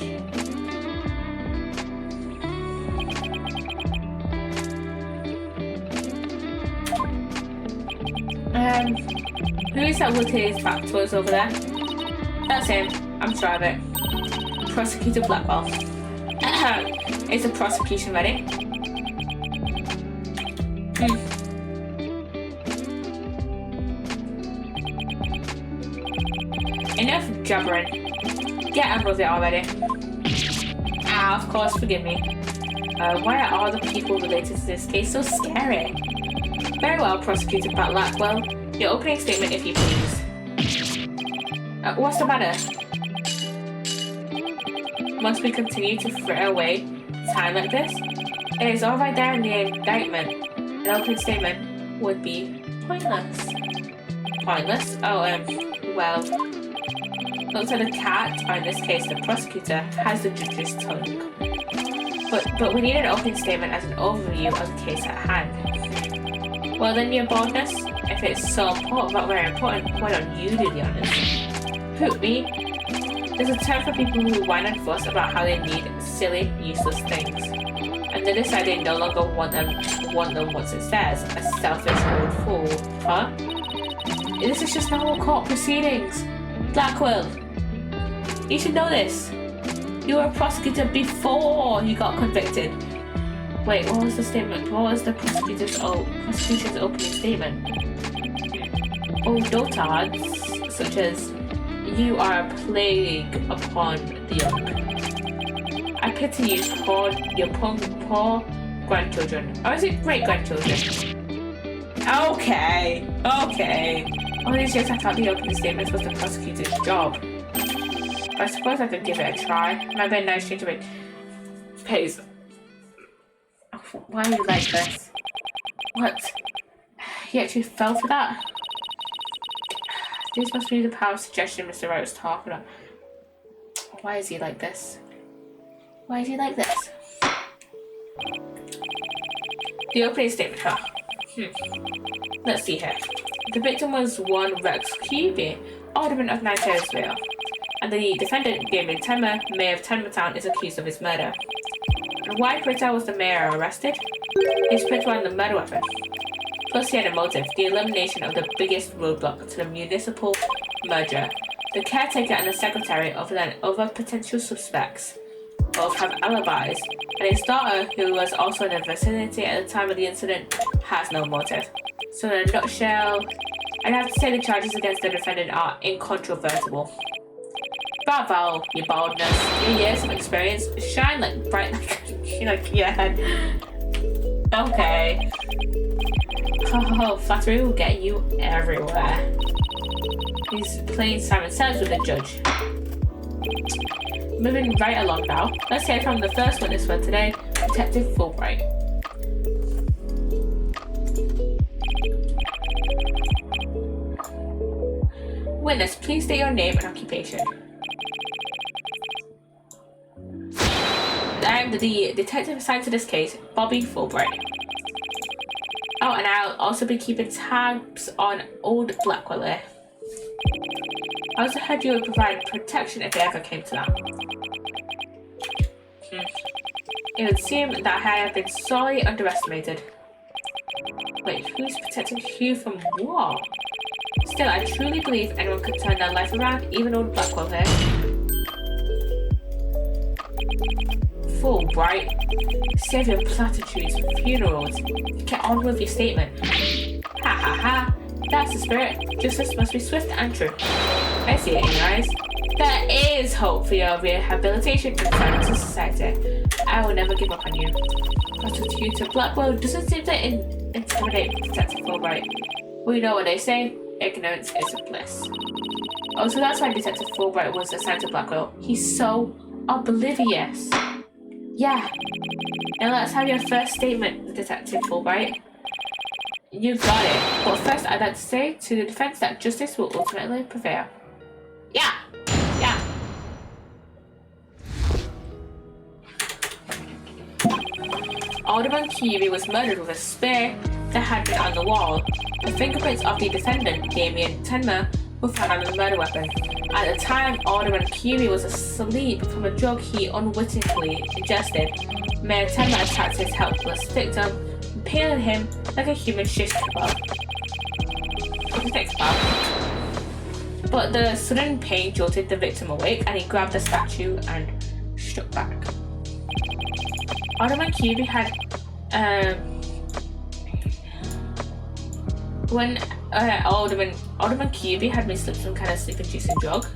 Who is that with his back to us over there? That's him. I'm sure of it. Prosecutor Blackwell. Is the prosecution ready? Enough jabbering. Get on with it already. Ah, of course, forgive me. Why are all the people related to this case so scary? Very well, Prosecutor Blackwell. Your opening statement, if you please. What's the matter? Must we continue to fritter away time like this? It is all right there in the indictment. An opening statement would be pointless. Pointless? Oh, well... Looks like the cat, or in this case the prosecutor, has the judge's tongue. But we need an opening statement as an overview of the case at hand. Well then, your boldness, if it's so important but very important, why don't you do the honours? Who, me? There's a term for people who whine and fuss about how they need silly, useless things. And they decide they no longer want them once it says, a selfish old fool. Huh? This is just normal court proceedings. Blackwell, you should know this. You were a prosecutor before you got convicted. Wait, what was the statement? What was the prosecution's opening statement? Oh, dotards, such as, you are a plague upon the young. I pity you, poor grandchildren. Or is it great-grandchildren? Okay. All these years I thought the opening statement was the prosecutor's job. I suppose I could give it a try. Might be a nice change of pace. Why are you like this? What? He actually fell for that? This must be the power of suggestion Mr. Wright was talking about. Why is he like this? Why is he like this? The opening statement, huh? Let's see here. The victim was one Rex Cubey, alderman of Nigeria, and the defendant, Damien Temmer, mayor of Tenmatown, is accused of his murder. And why, Britta, was the mayor arrested? His prints were on the murder weapon. Plus, he had a motive: the elimination of the biggest roadblock to the municipal merger. The caretaker and the secretary, other potential suspects, both have alibis, and his daughter, who was also in the vicinity at the time of the incident, has no motive. So in a nutshell, I'd have to say the charges against the defendant are incontrovertible. Bravo, your boldness. Your years of experience shine bright like your head. Okay. Oh, flattery will get you everywhere. He's playing Simon Says with the judge. Moving right along now, let's hear from the first witness for today, Detective Fulbright. Witness, please state your name and occupation. I'm the detective assigned to this case, Bobby Fulbright. Oh, and I'll also be keeping tabs on old Blackwell here. I also heard you would provide protection if it ever came to that. It would seem that I have been sorely underestimated. Wait, who's protecting who from what? Still, I truly believe anyone could turn their life around, even old Blackwell here. Fulbright, save your platitudes for funerals. Get on with your statement. Ha ha ha, that's the spirit. Justice must be swift and true. I see it in your eyes. There is hope for your rehabilitation and return to society. I will never give up on you. Prosecutor Blackwell doesn't seem to intimidate Detective Fulbright. We know what they say, ignorance is a bliss. Oh, so that's why Detective Fulbright was assigned to Blackwell. He's so oblivious. Yeah. Now let's have your first statement, Detective Fulbright. You got it. But first, I'd like to say to the defense that justice will ultimately prevail. Yeah. Alderman Curie was murdered with a spear that had been on the wall. The fingerprints of the defendant, Damien Tenmer, who found the murder weapon. At the time, Alderman Curie was asleep from a drug he unwittingly ingested. Mayor Tenma attacked his helpless victim, impaling him like a human shish kebab. But the sudden pain jolted the victim awake, and he grabbed the statue and struck back. Alderman Curie had when Alderman Curie had been slipped some kind of sleep-inducing drug.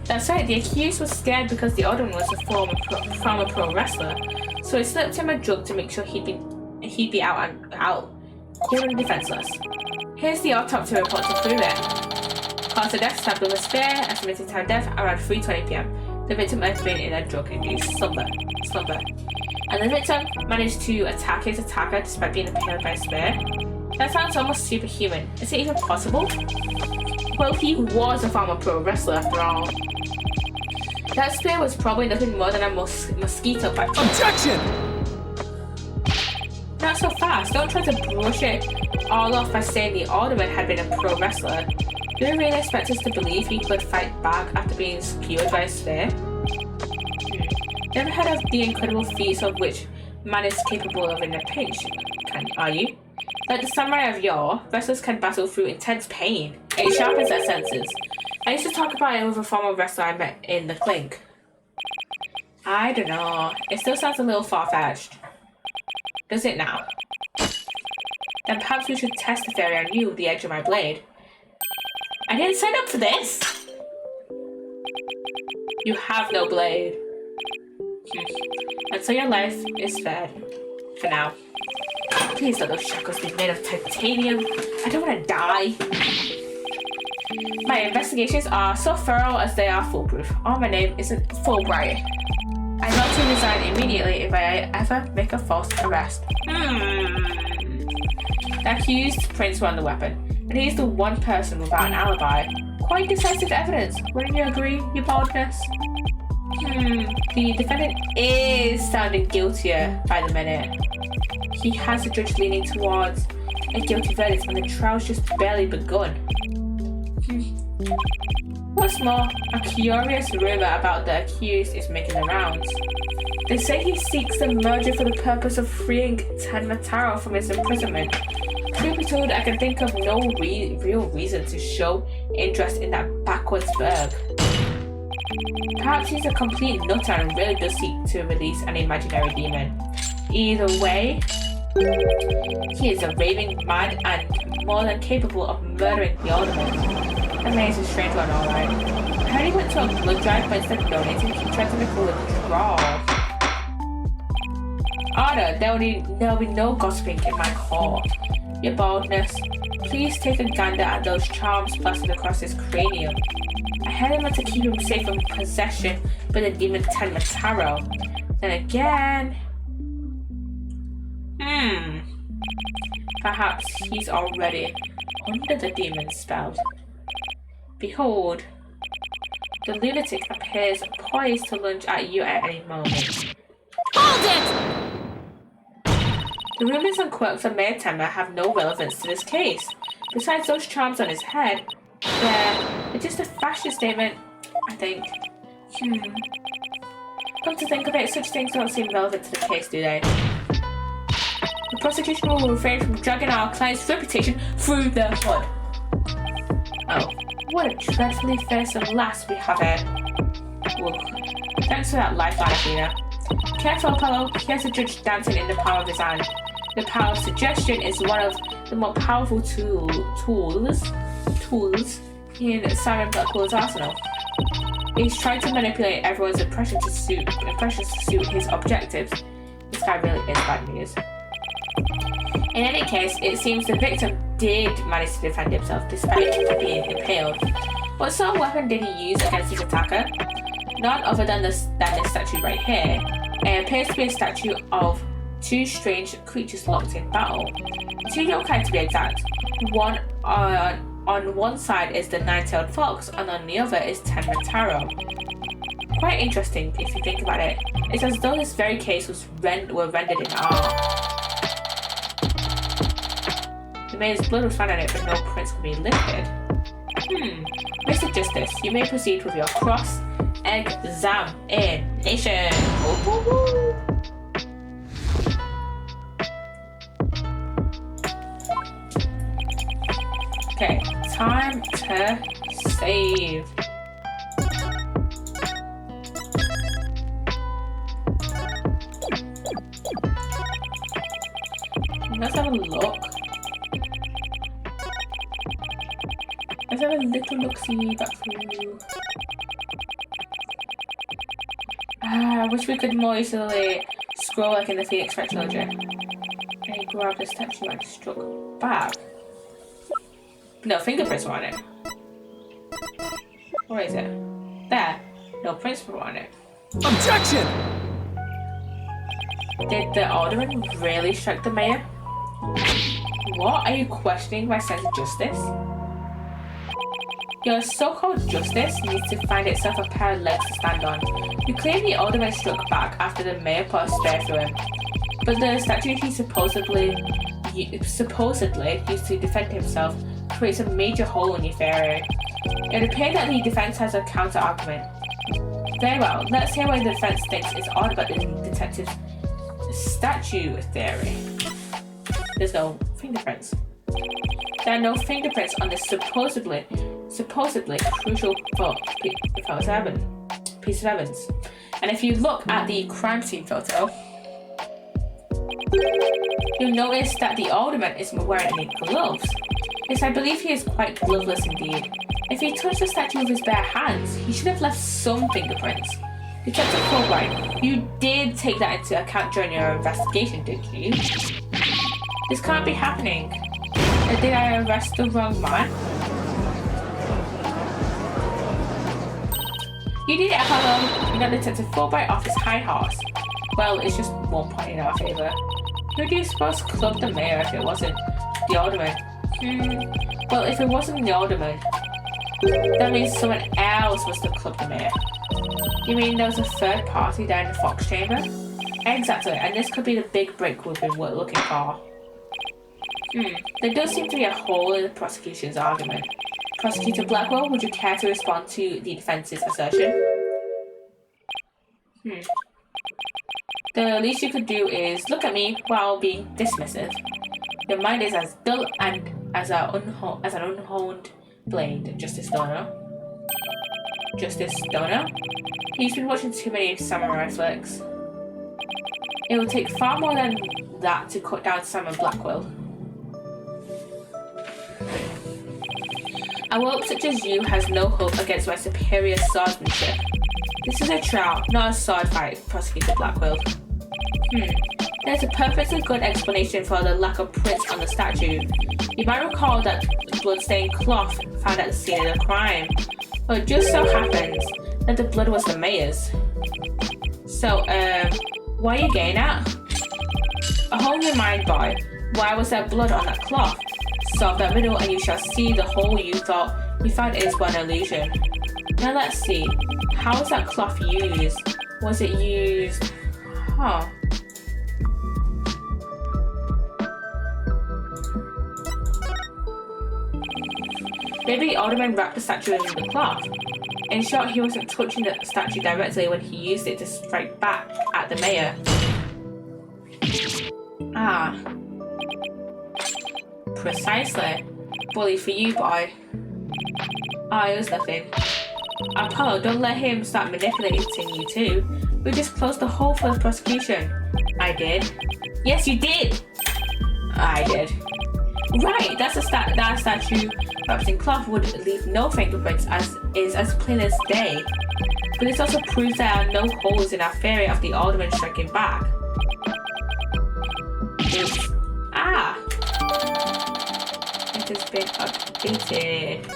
That's right, the accused was scared because the Alderman was a former pro wrestler, so he slipped him a drug to make sure he'd be out, cool and defenseless. Here's the autopsy report to prove it. Cause of death: stabbed with a spear, estimated time of death around 3:20 p.m. The victim had been in a drug-induced slumber. And the victim managed to attack his attacker despite being impaled by a spear. That sounds almost superhuman. Is it even possible? Well, he was a former pro wrestler after all. That spear was probably nothing more than a mosquito bite. Objection! Not so fast. Don't try to brush it all off by saying the Alderman had been a pro wrestler. Do you really expect us to believe he could fight back after being skewered by a spear? Never heard of the incredible feats of which man is capable of in a pinch, are you? Like the samurai of yore, wrestlers can battle through intense pain. It sharpens their senses. I used to talk about it with a former wrestler I met in the clink. I don't know. It still sounds a little far-fetched. Does it now? Then perhaps we should test the theory on you with the edge of my blade. I didn't sign up for this! You have no blade. And so your life is spared. For now. Please let those shackles be made of titanium. I don't want to die. My investigations are so thorough as they are foolproof. Oh, my name isn't Fulbright. I'm not to resign immediately if I ever make a false arrest. The accused prints were on the weapon, and he's the one person without an alibi. Quite decisive evidence. Wouldn't you agree, your baldness? The defendant is sounding guiltier by the minute. He has the judge leaning towards a guilty verdict when the trial's just barely begun. What's more, a curious rumor about the accused is making the rounds. They say he seeks the merger for the purpose of freeing Tenma Taro from his imprisonment. Truth be told, I can think of no real reason to show interest in that backwards burg. Perhaps he's a complete nutter and really does seek to release an imaginary demon. Either way, he is a raving mad and more than capable of murdering the Alderman. That man is a strange one, alright. I heard he went to a blood drive, but instead of donating, he tried to make a withdrawal. Arda, there'll be no gossiping in my court. Your baldness, please take a gander at those charms plastered across his cranium. I had him to keep him safe from possession by the demon Tenma Taro. Then again... Perhaps he's already under the demon's spell. Behold, the lunatic appears poised to lunge at you at any moment. Hold it! The rumors and quirks of Mayor Tenma have no relevance to this case. Besides those charms on his head, they're just a fashion statement, I think. Come to think of it, such things don't seem relevant to the case, do they? The prosecution will refrain from dragging our client's reputation through the mud. Oh, what a dreadfully fearsome lass we have here. Whoa. Thanks for that lifeline, Athena. Careful, Apollo. Here's a judge dancing in the palm of his hand. The power of suggestion is one of the more powerful tools in Simon Blackpool's arsenal. He's trying to manipulate everyone's impressions to suit his objectives. This guy really is bad news. In any case, it seems the victim did manage to defend himself despite being impaled. What sort of weapon did he use against his attacker? None other than this statue right here. It appears to be a statue of two strange creatures locked in battle. Two yokai to be exact. One on one side is the nine-tailed fox, and on the other is Tenma Taro. Quite interesting if you think about it. It's as though this very case were rendered in art. The mayor's blood was found on it, but no prints could be lifted. Mr. Justice, you may proceed with your cross-examination. Okay, time to save. Let's have a look. Let's have a little look-see back through. I wish we could more easily scroll like in the Phoenix Wright trilogy. And grab the statue and struck back. No fingerprints were on it. Where is it? There. No prints were on it. Objection! Did the alderman really strike the mayor? What? Are you questioning my sense of justice? Your so-called justice needs to find itself a pair of legs to stand on. You claim the alderman struck back after the mayor put a spear through him, but the statue he supposedly used to defend himself creates a major hole in your theory. It would appear that the defense has a counter-argument. Very well, let's hear why the defense thinks it's odd about the detective's statue theory. There's no fingerprints. There are no fingerprints on this supposedly crucial piece of evidence. And if you look at the crime scene photo, you'll notice that the alderman isn't wearing any gloves. Yes, I believe he is quite gloveless indeed. If he touched the statue with his bare hands, he should have left some fingerprints. Detective Fulbright, you did take that into account during your investigation, didn't you? This can't be happening. Did I arrest the wrong man? You did it, Apollo. You got Detective Fulbright off his high horse. Well, it's just 1 point in our favour. Who do you suppose clubbed the mayor if it wasn't the alderman? Well, if it wasn't the alderman, that means someone else must have clubbed the mayor. You mean there was a third party down in the Fox chamber? Exactly, and this could be the big break we've been looking for. There does seem to be a hole in the prosecution's argument. Prosecutor Blackwell, would you care to respond to the defense's assertion? The least you could do is look at me while being dismissive. Your mind is as dull and as an unhoned blade, Justice Stoner. Justice Stoner? He's been watching too many samurai flicks. It will take far more than that to cut down Simon Blackwell. A whelp such as you has no hope against my superior swordsmanship. This is a trial, not a sword fight, Prosecutor Blackwell. There's a perfectly good explanation for the lack of prints on the statue. You might recall that blood-stained cloth found at the scene of the crime. Well, it just so happens that the blood was the mayor's. So, what are you getting at? Hold your mind, boy. Why was there blood on that cloth? Solve that riddle and you shall see the hole you thought you found is but an illusion. Now let's see. How was that cloth used? Was it used... Maybe the alderman wrapped the statue in the cloth. In short, he wasn't touching the statue directly when he used it to strike back at the mayor. Precisely. Bully for you, boy. It was nothing. Apollo, don't let him start manipulating you too. We just closed the hole for the prosecution. I did. Yes, you did! I did. Right, that statue wrapped in cloth would leave no fingerprints, as plain as day. But this also proves there are no holes in our theory of the alderman striking back. Oops. It has been updated.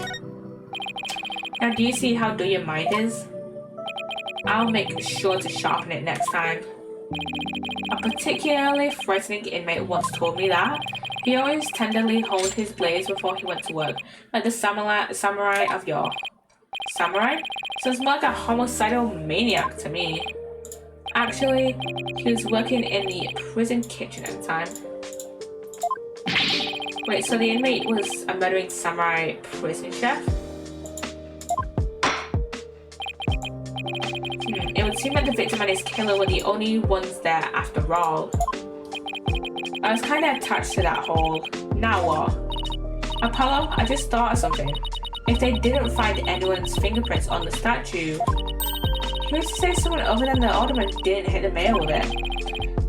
Now do you see how dull your mind is? I'll make sure to sharpen it next time. A particularly frightening inmate once told me that he always tenderly held his blades before he went to work, like the samurai of yore. Samurai? Sounds more like a homicidal maniac to me. Actually, he was working in the prison kitchen at the time. Wait, so the inmate was a murdering samurai prison chef? It would seem that the victim and his killer were the only ones there after all. I was kind of attached to that hole. Now what? Apollo, I just thought of something. If they didn't find anyone's fingerprints on the statue, who's to say someone other than the alderman didn't hit the mail with it?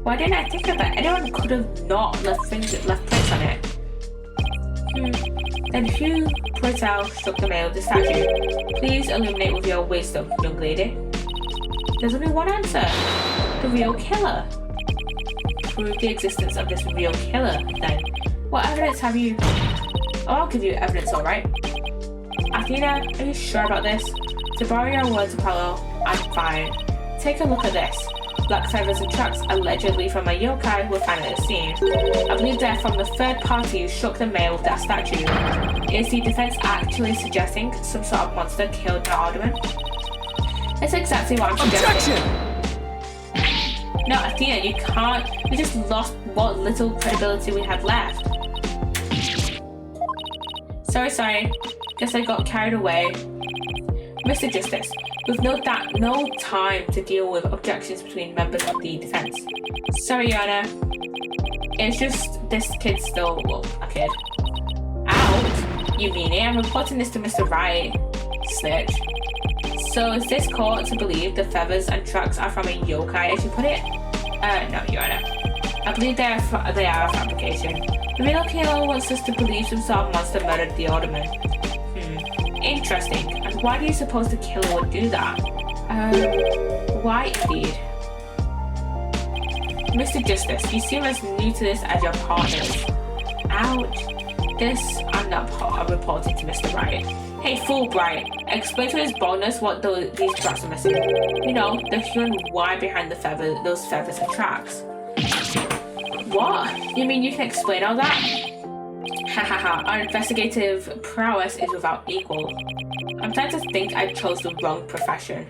Why didn't I think of that? Anyone could have not left prints on it. Then who put out struck the mail of the statue? Please illuminate with your wisdom, young lady. There's only one answer. The real killer. Prove the existence of this real killer, then. What evidence have you? Oh, I'll give you evidence, alright. Athena, are you sure about this? To borrow your words, Apollo, I'm fine. Take a look at this. Black feathers and tracks, allegedly from a yokai, were found at the scene. I believe they're from the third party who struck the mail with that statue. Is the defense actually suggesting some sort of monster killed the alderman? That's exactly what I'm suggesting. Objection! No, Athena, you can't. We just lost what little credibility we had left. Sorry. Guess I got carried away. Mr. Justice, we've no time to deal with objections between members of the defense. Sorry, Your Honor. It's just this kid's still, well, a kid. Out? You mean it? I'm reporting this to Mr. Wright. Snitch. So is this court to believe the feathers and tracks are from a yokai, as you put it? No, Your Honor. I believe they are a fabrication. The real killer wants us to believe some sort of monster murdered the alderman. Interesting. And why do you suppose the killer would do that? Why indeed? Mr. Justice, you seem as new to this as your partners. Ouch. This, I'm not reporting to Mr. Wright. Hey, Fulbright, explain to his bonus what these tracks are missing. You know, the human why behind those feathers and tracks. What? You mean you can explain all that? Hahaha, our investigative prowess is without equal. I'm starting to think I chose the wrong profession.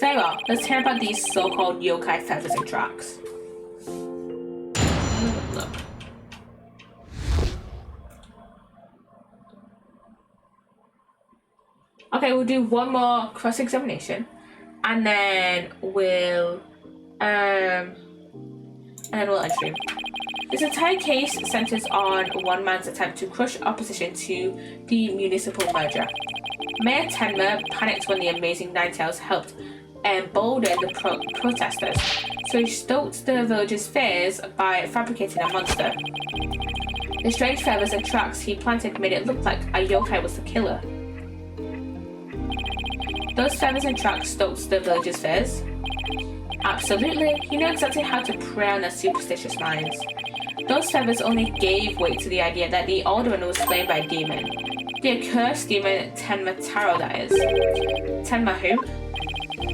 Very well, let's hear about these so-called yokai feathers and tracks. Look. Okay, we'll do one more cross-examination, and then we'll end stream. This entire case centers on one man's attempt to crush opposition to the municipal merger. Mayor Tenma panicked when the amazing Ninetales helped embolden the protesters, so he stoked the villagers' fears by fabricating a monster. The strange feathers and tracks he planted made it look like a yokai was the killer. Those feathers and tracks stoked the villagers' fears? Absolutely, he knew exactly how to prey on their superstitious minds. Those feathers only gave weight to the idea that the alderman was slain by a demon. The accursed demon Tenma Taro, that is. Tenma who?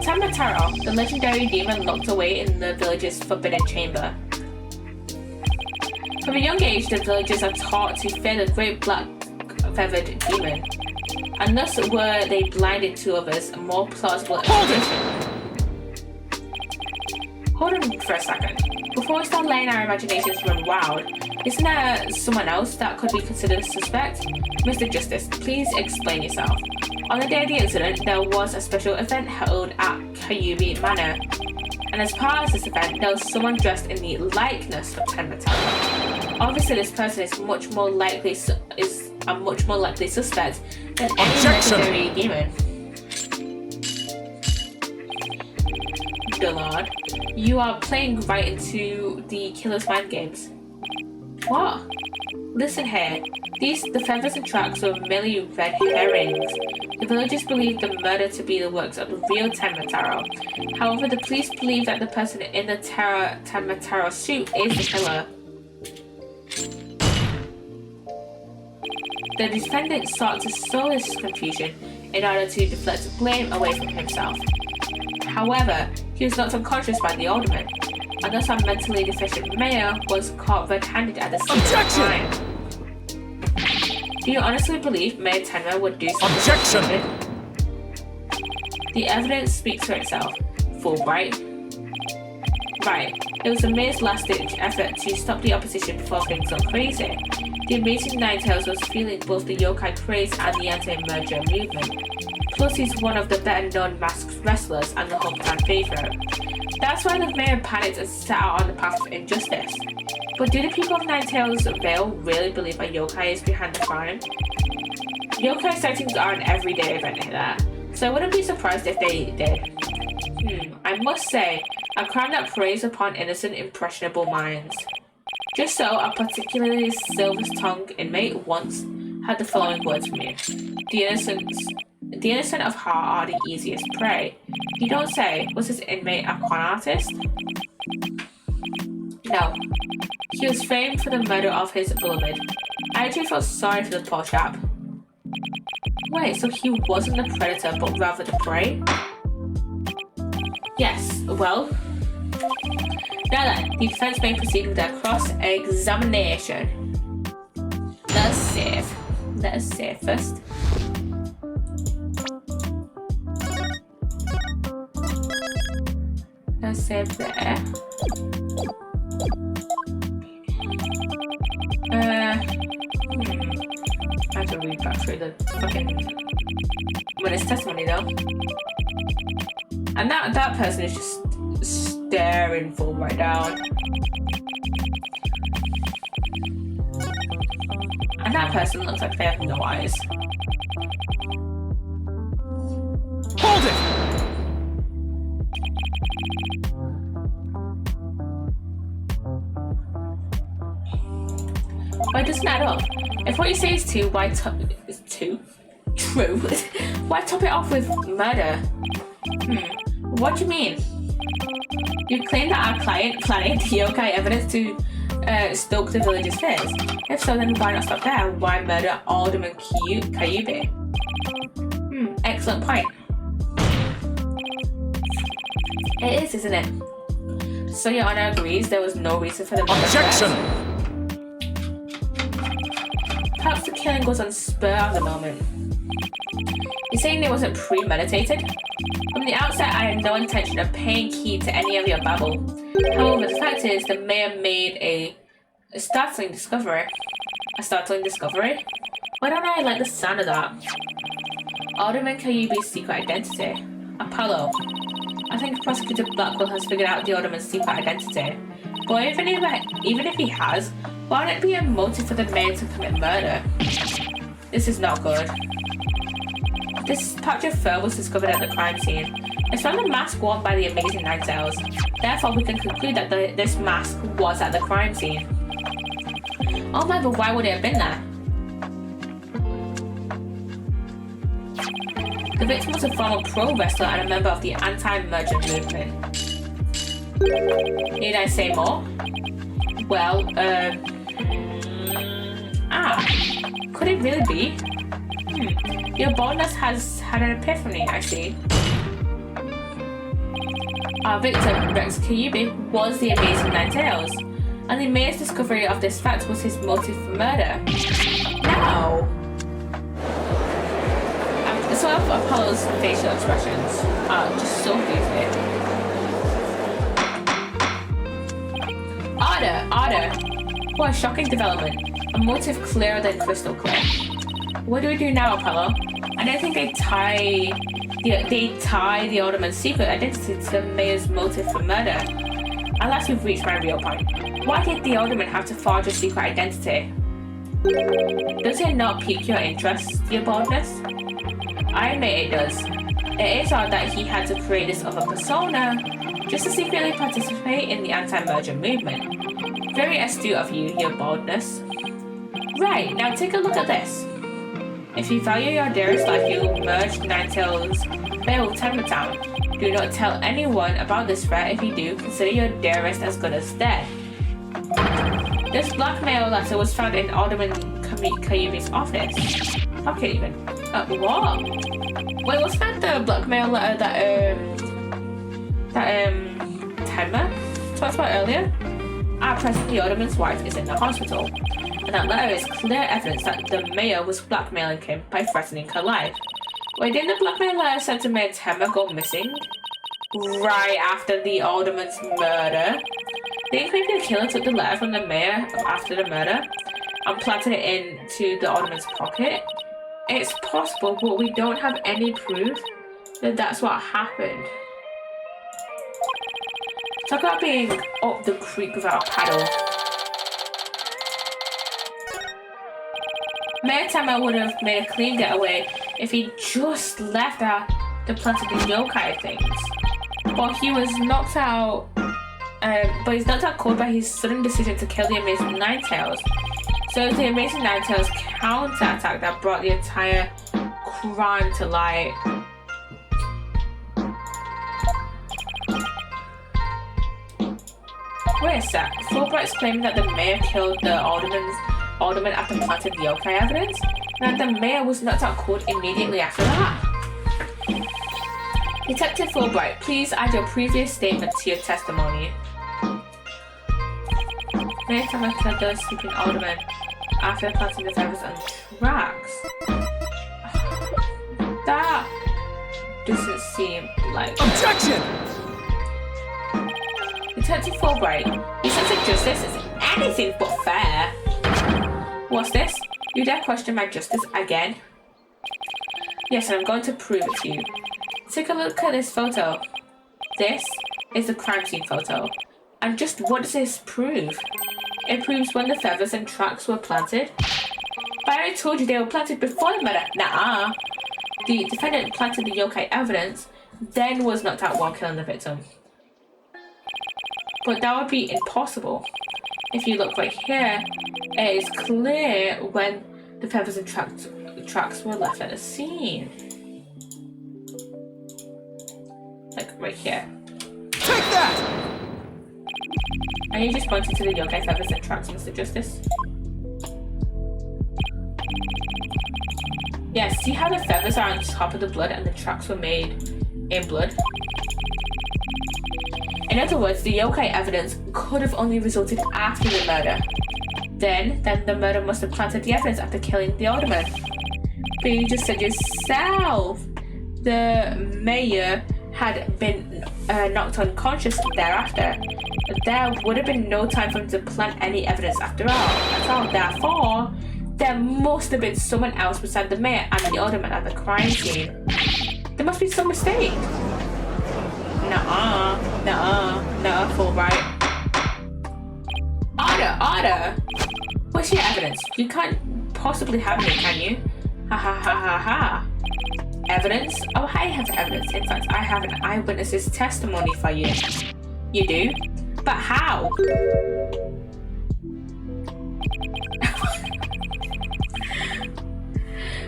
Tenma Taro, the legendary demon locked away in the village's forbidden chamber. From a young age, the villagers are taught to fear the great black feathered demon, and thus were they blinded to others a more plausible explanation. Hold on for a second. Before we start letting our imaginations run wild, isn't there someone else that could be considered a suspect? Mr. Justice, please explain yourself. On the day of the incident, there was a special event held at Kyubi Manor, and as part of this event, there was someone dressed in the likeness of Tenma Taro. Obviously, this person is a much more likely suspect than any legendary demon. Dillard, you are playing right into the killer's mind games. What? Listen here. The feathers and tracks were merely red herrings. The villagers believed the murder to be the works of the real Tenma Taro. However, the police believe that the person in the Tenma Taro suit is the killer. The defendant sought to sow this confusion in order to deflect blame away from himself. However, he was knocked unconscious by the alderman, and thus our mentally deficient mayor was caught red-handed at the same time. Do you honestly believe Mayor Tenma would do something stupid? The evidence speaks for itself. Fulbright. Right, it was the mayor's last-ditch effort to stop the opposition before things got crazy. The Amazing Ninetales was feeling both the yokai craze and the anti-merger movement. Plus, he's one of the better-known masked wrestlers and the hometown favourite. That's why the mayor panicked and set out on the path of injustice. But do the people of Ninetales Vale really believe a yokai is behind the crime? Yokai sightings are an everyday event here, so I wouldn't be surprised if they did. I must say, a crime that preys upon innocent, impressionable minds. Just so, a particularly silver-tongued inmate once had the following words for me. The innocent of heart are the easiest prey. You don't say. Was this inmate a con artist? No. He was framed for the murder of his beloved. I actually felt sorry for the poor chap. Wait, so he wasn't the predator, but rather the prey? Yes, well... Now then, the defense may proceed with their cross-examination. Let us save first. Let's save there. I have to read back through the fucking witness testimony though. And that person is just staring full right down. And that person looks like they have no eyes. Hold it! Why doesn't that up? If what you say is true, why True. Why top it off with murder? What do you mean? You claim that our client planted the yokai evidence to stoke the village's fears. If so, then why not stop there? Why murder Alderman Kyubi? Excellent point. It is, isn't it? So your Honor agrees there was no reason for the Objection! Perhaps the killing was on spur of the moment. You're saying it wasn't premeditated? From the outset, I had no intention of paying heed to any of your babble. However, the fact is, the mayor made a startling discovery. A startling discovery? Why don't I like the sound of that? Alderman Kyubi's secret identity. Apollo. I think Prosecutor Blackwell has figured out the Alderman's secret identity. But even if he has, why would it be a motive for the mayor to commit murder? This is not good. This patch of fur was discovered at the crime scene. It's from the mask worn by the Amazing Ninetales. Therefore, we can conclude that this mask was at the crime scene. Oh my, but why would it have been there? The victim was a former pro wrestler and a member of the anti-merger movement. Need I say more? Well, could it really be? Your boldness has had an epiphany, I see. Our victim, Rex Kyubi, was the Amazing Ninetales, and the mayor's discovery of this fact was his motive for murder. No! So Apollo's facial expressions are just so goofy. Order! What a shocking development. A motive clearer than crystal clear. What do we do now, Apollo? I don't think they tie the Alderman's secret identity to the mayor's motive for murder. Unless you've reached my real point. Why did the Alderman have to forge a secret identity? Does it not pique your interest, your boldness? I admit it does. It is odd that he had to create this other persona just to secretly participate in the anti-merger movement. Very astute of you, your boldness. Right, now take a look at this. If you value your dearest life, you will merge Ninetales Vale with Tenma. Do not tell anyone about this threat. If you do, consider your dearest as good as dead. This blackmail letter was found in Alderman Kyubi's office. Okay, even. What? Wait, wasn't that the blackmail letter that Tenma talked about earlier? At present, the Alderman's wife is in the hospital, and that letter is clear evidence that the mayor was blackmailing him by threatening her life. Wait, didn't the blackmail letter sent to Mayor Tenma go missing? right after the alderman's murder. They think the killer took the letter from the mayor after the murder and planted it into the alderman's pocket. It's possible, but we don't have any proof that that's what happened. Talk about being up the creek without a paddle. Mayor Tama would have made a clean getaway if he just left out the planted the yokai things. But he was knocked out. But he's knocked out cold by his sudden decision to kill the Amazing Ninetales. So it was the Amazing Ninetales counterattack that brought the entire crime to light. Wait a sec. Fulbright's claiming that the mayor killed the alderman after planting the yokai evidence, and the mayor was knocked out cold immediately after that. Detective Fulbright, please add your previous statement to your testimony. Mayor Tama killed the sleeping alderman after planting the feathers on tracks. That doesn't seem like... Objection! Detective Fulbright, your sense of justice is anything but fair. What's this? You dare question my justice again? Yes, and I'm going to prove it to you. Take a look at this photo. This is the crime scene photo. And just what does this prove? It proves when the feathers and tracks were planted. But I already told you they were planted before the murder. Nah. The defendant planted the yokai evidence, then was knocked out while killing the victim. But that would be impossible. If you look right here, it is clear when the feathers and tracks were left at the scene. Like right here. Take that! Are you just pointing to the yokai feathers and tracks, Mr. Justice? Yeah, see how the feathers are on top of the blood and the tracks were made in blood? In other words, the yokai evidence could have only resulted after the murder. Then the murder must have planted the evidence after killing the alderman. But you just said yourself, the mayor had been knocked unconscious thereafter. There would have been no time for him to plant any evidence at all. Therefore, there must have been someone else beside the mayor and the alderman at the crime scene. There must be some mistake. Nuh-uh, Fulbright. Order! What's your evidence? You can't possibly have any, can you? Ha ha ha ha ha. Evidence? Oh, I have evidence. In fact, I have an eyewitness's testimony for you. You do? But how?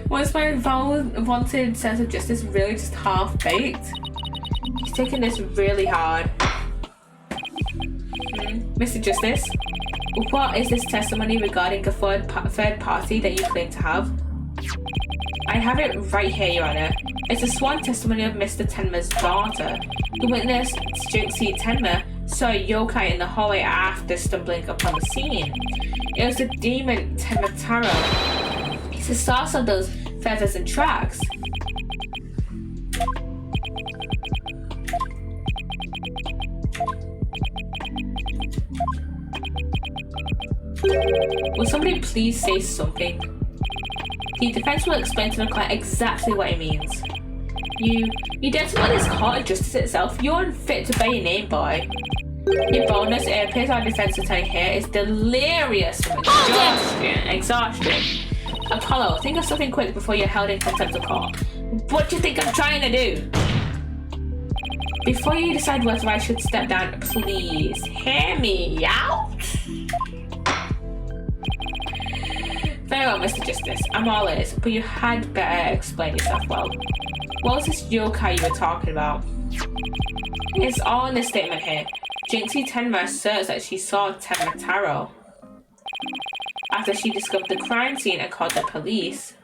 Was my vaunted sense of justice really just half-baked? He's taking this really hard. Mr. Justice, what is this testimony regarding a third party that you claim to have? I have it right here, Your Honor. It's a sworn testimony of Mr. Tenma's daughter. The witness, Jinxie Tenma, saw a yokai in the hallway after stumbling upon the scene. It was the demon Tenmataro. It's the source of those feathers and tracks. Will somebody please say something? The defense will explain to the client exactly what it means. You dare to let this court of justice itself? You're unfit to bear your name, boy. Your boldness, it appears our defense attorney here is delirious from exhaustion. Apollo, think of something quick before you're held in contempt of court. What do you think I'm trying to do? Before you decide whether I should step down, please hear me out. Very well, Mr. Justice, I'm all ears, but you had better explain yourself well. What was this yokai you were talking about? It's all in this statement here. Jinxie Tenma asserts that she saw Tenmataro after she discovered the crime scene and called the police.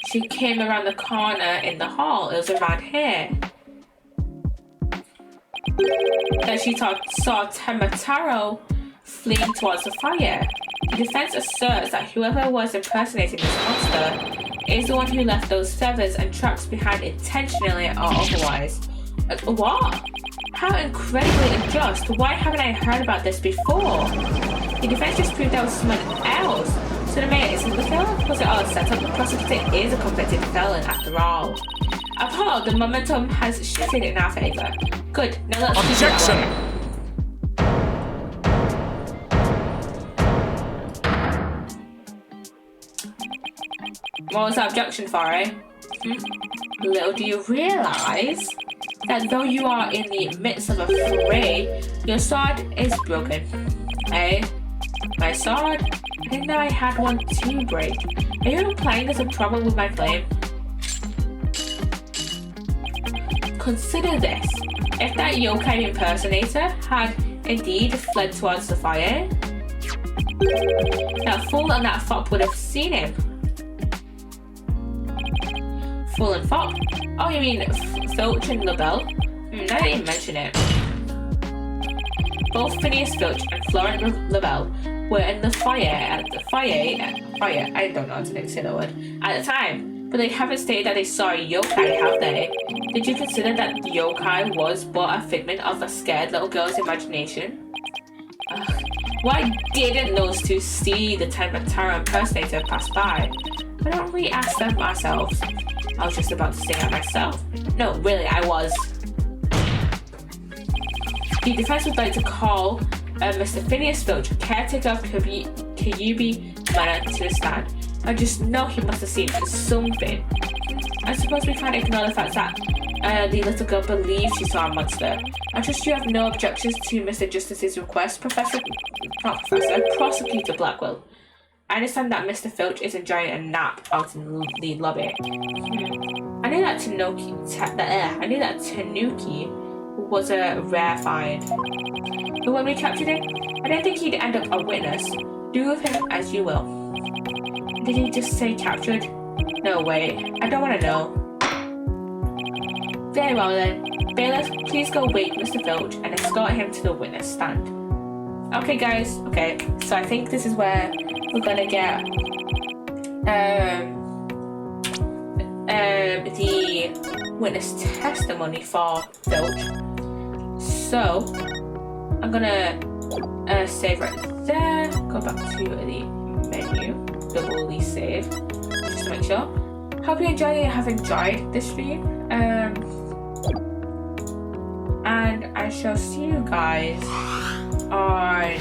She came around the corner in the hall. It was around here. Then she saw Tenmataro fleeing towards the fire. The defense asserts that whoever was impersonating this monster is the one who left those feathers and tracks behind intentionally or otherwise. What? How incredibly unjust. Why haven't I heard about this before? The defense just proved that was someone else. So the mayor isn't the felon? Was it all set up? The prosecutor is a convicted felon after all. Apollo, the momentum has shifted in our favor. Good. Now let's Objection! What was the objection for, eh? Little do you realise that though you are in the midst of a fray, your sword is broken. Eh? My sword? I didn't know I had one to break. Are you implying there's a problem with my claim? Consider this. If that yokai impersonator had indeed fled towards the fire, that fool and that fop would have seen him. Fool and fop? Oh, you mean Filch and LaBelle? I didn't even mention it. Both Phineas Filch and Florent LaBelle were in the fire, I don't know how to say the word, at the time. But they haven't stated that they saw a yokai, have they? Did you consider that the yokai was but a figment of a scared little girl's imagination? Why didn't those two see the Tenmatara impersonator pass by? Why don't we ask them ourselves? I was just about to say that myself. No, really, I was. The defense would like to call Mr. Phineas Filch, caretaker of Kyubi Manor, to the stand. I just know he must have seen something. I suppose we can't ignore the fact that the little girl believes she saw a monster. I trust you have no objections to Mr. Justice's request, Prosecutor Blackwell. I understand that Mr. Filch is enjoying a nap out in the lobby. I knew that Tanuki was a rare find. But when we captured him, I didn't think he'd end up a witness. Do with him as you will. Did he just say captured? No way. I don't want to know. Very well then. Bailiff, please go wake Mr. Filch and escort him to the witness stand. Okay guys, okay. So I think this is where we're gonna get the witness testimony for Filch. So I'm gonna save right there, go back to the menu, doubly save, just to make sure. Hope you have enjoyed this stream, and I shall see you guys on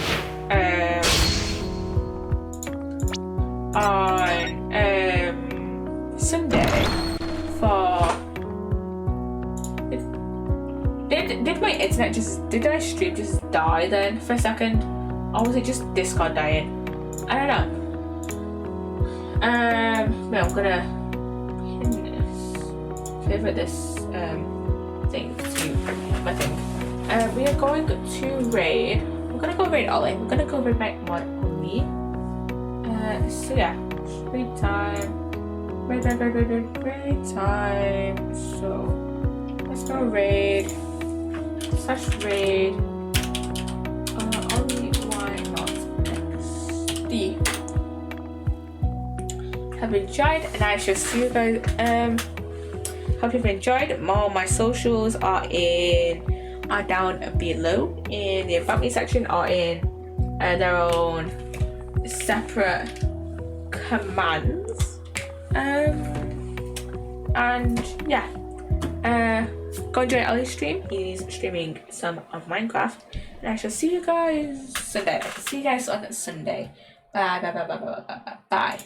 Sunday for. Did my internet did my stream just die then for a second? Or was it just Discord dying? I don't know. No, I'm gonna pin this, favorite this thing to my thing. We are going to raid. We're gonna go raid Ollie. We're gonna go raid my mod Ollie. So yeah, raid time. Raid time. So let's go raid. /raid Ollie why not XD. Have enjoyed, and I shall see you guys. Hope you've enjoyed. All my socials are down below in the about me section, or in their own separate commands. And yeah, go enjoy Ollie's stream. He's streaming some of Minecraft, and I shall see you guys Sunday. See you guys on Sunday. Bye.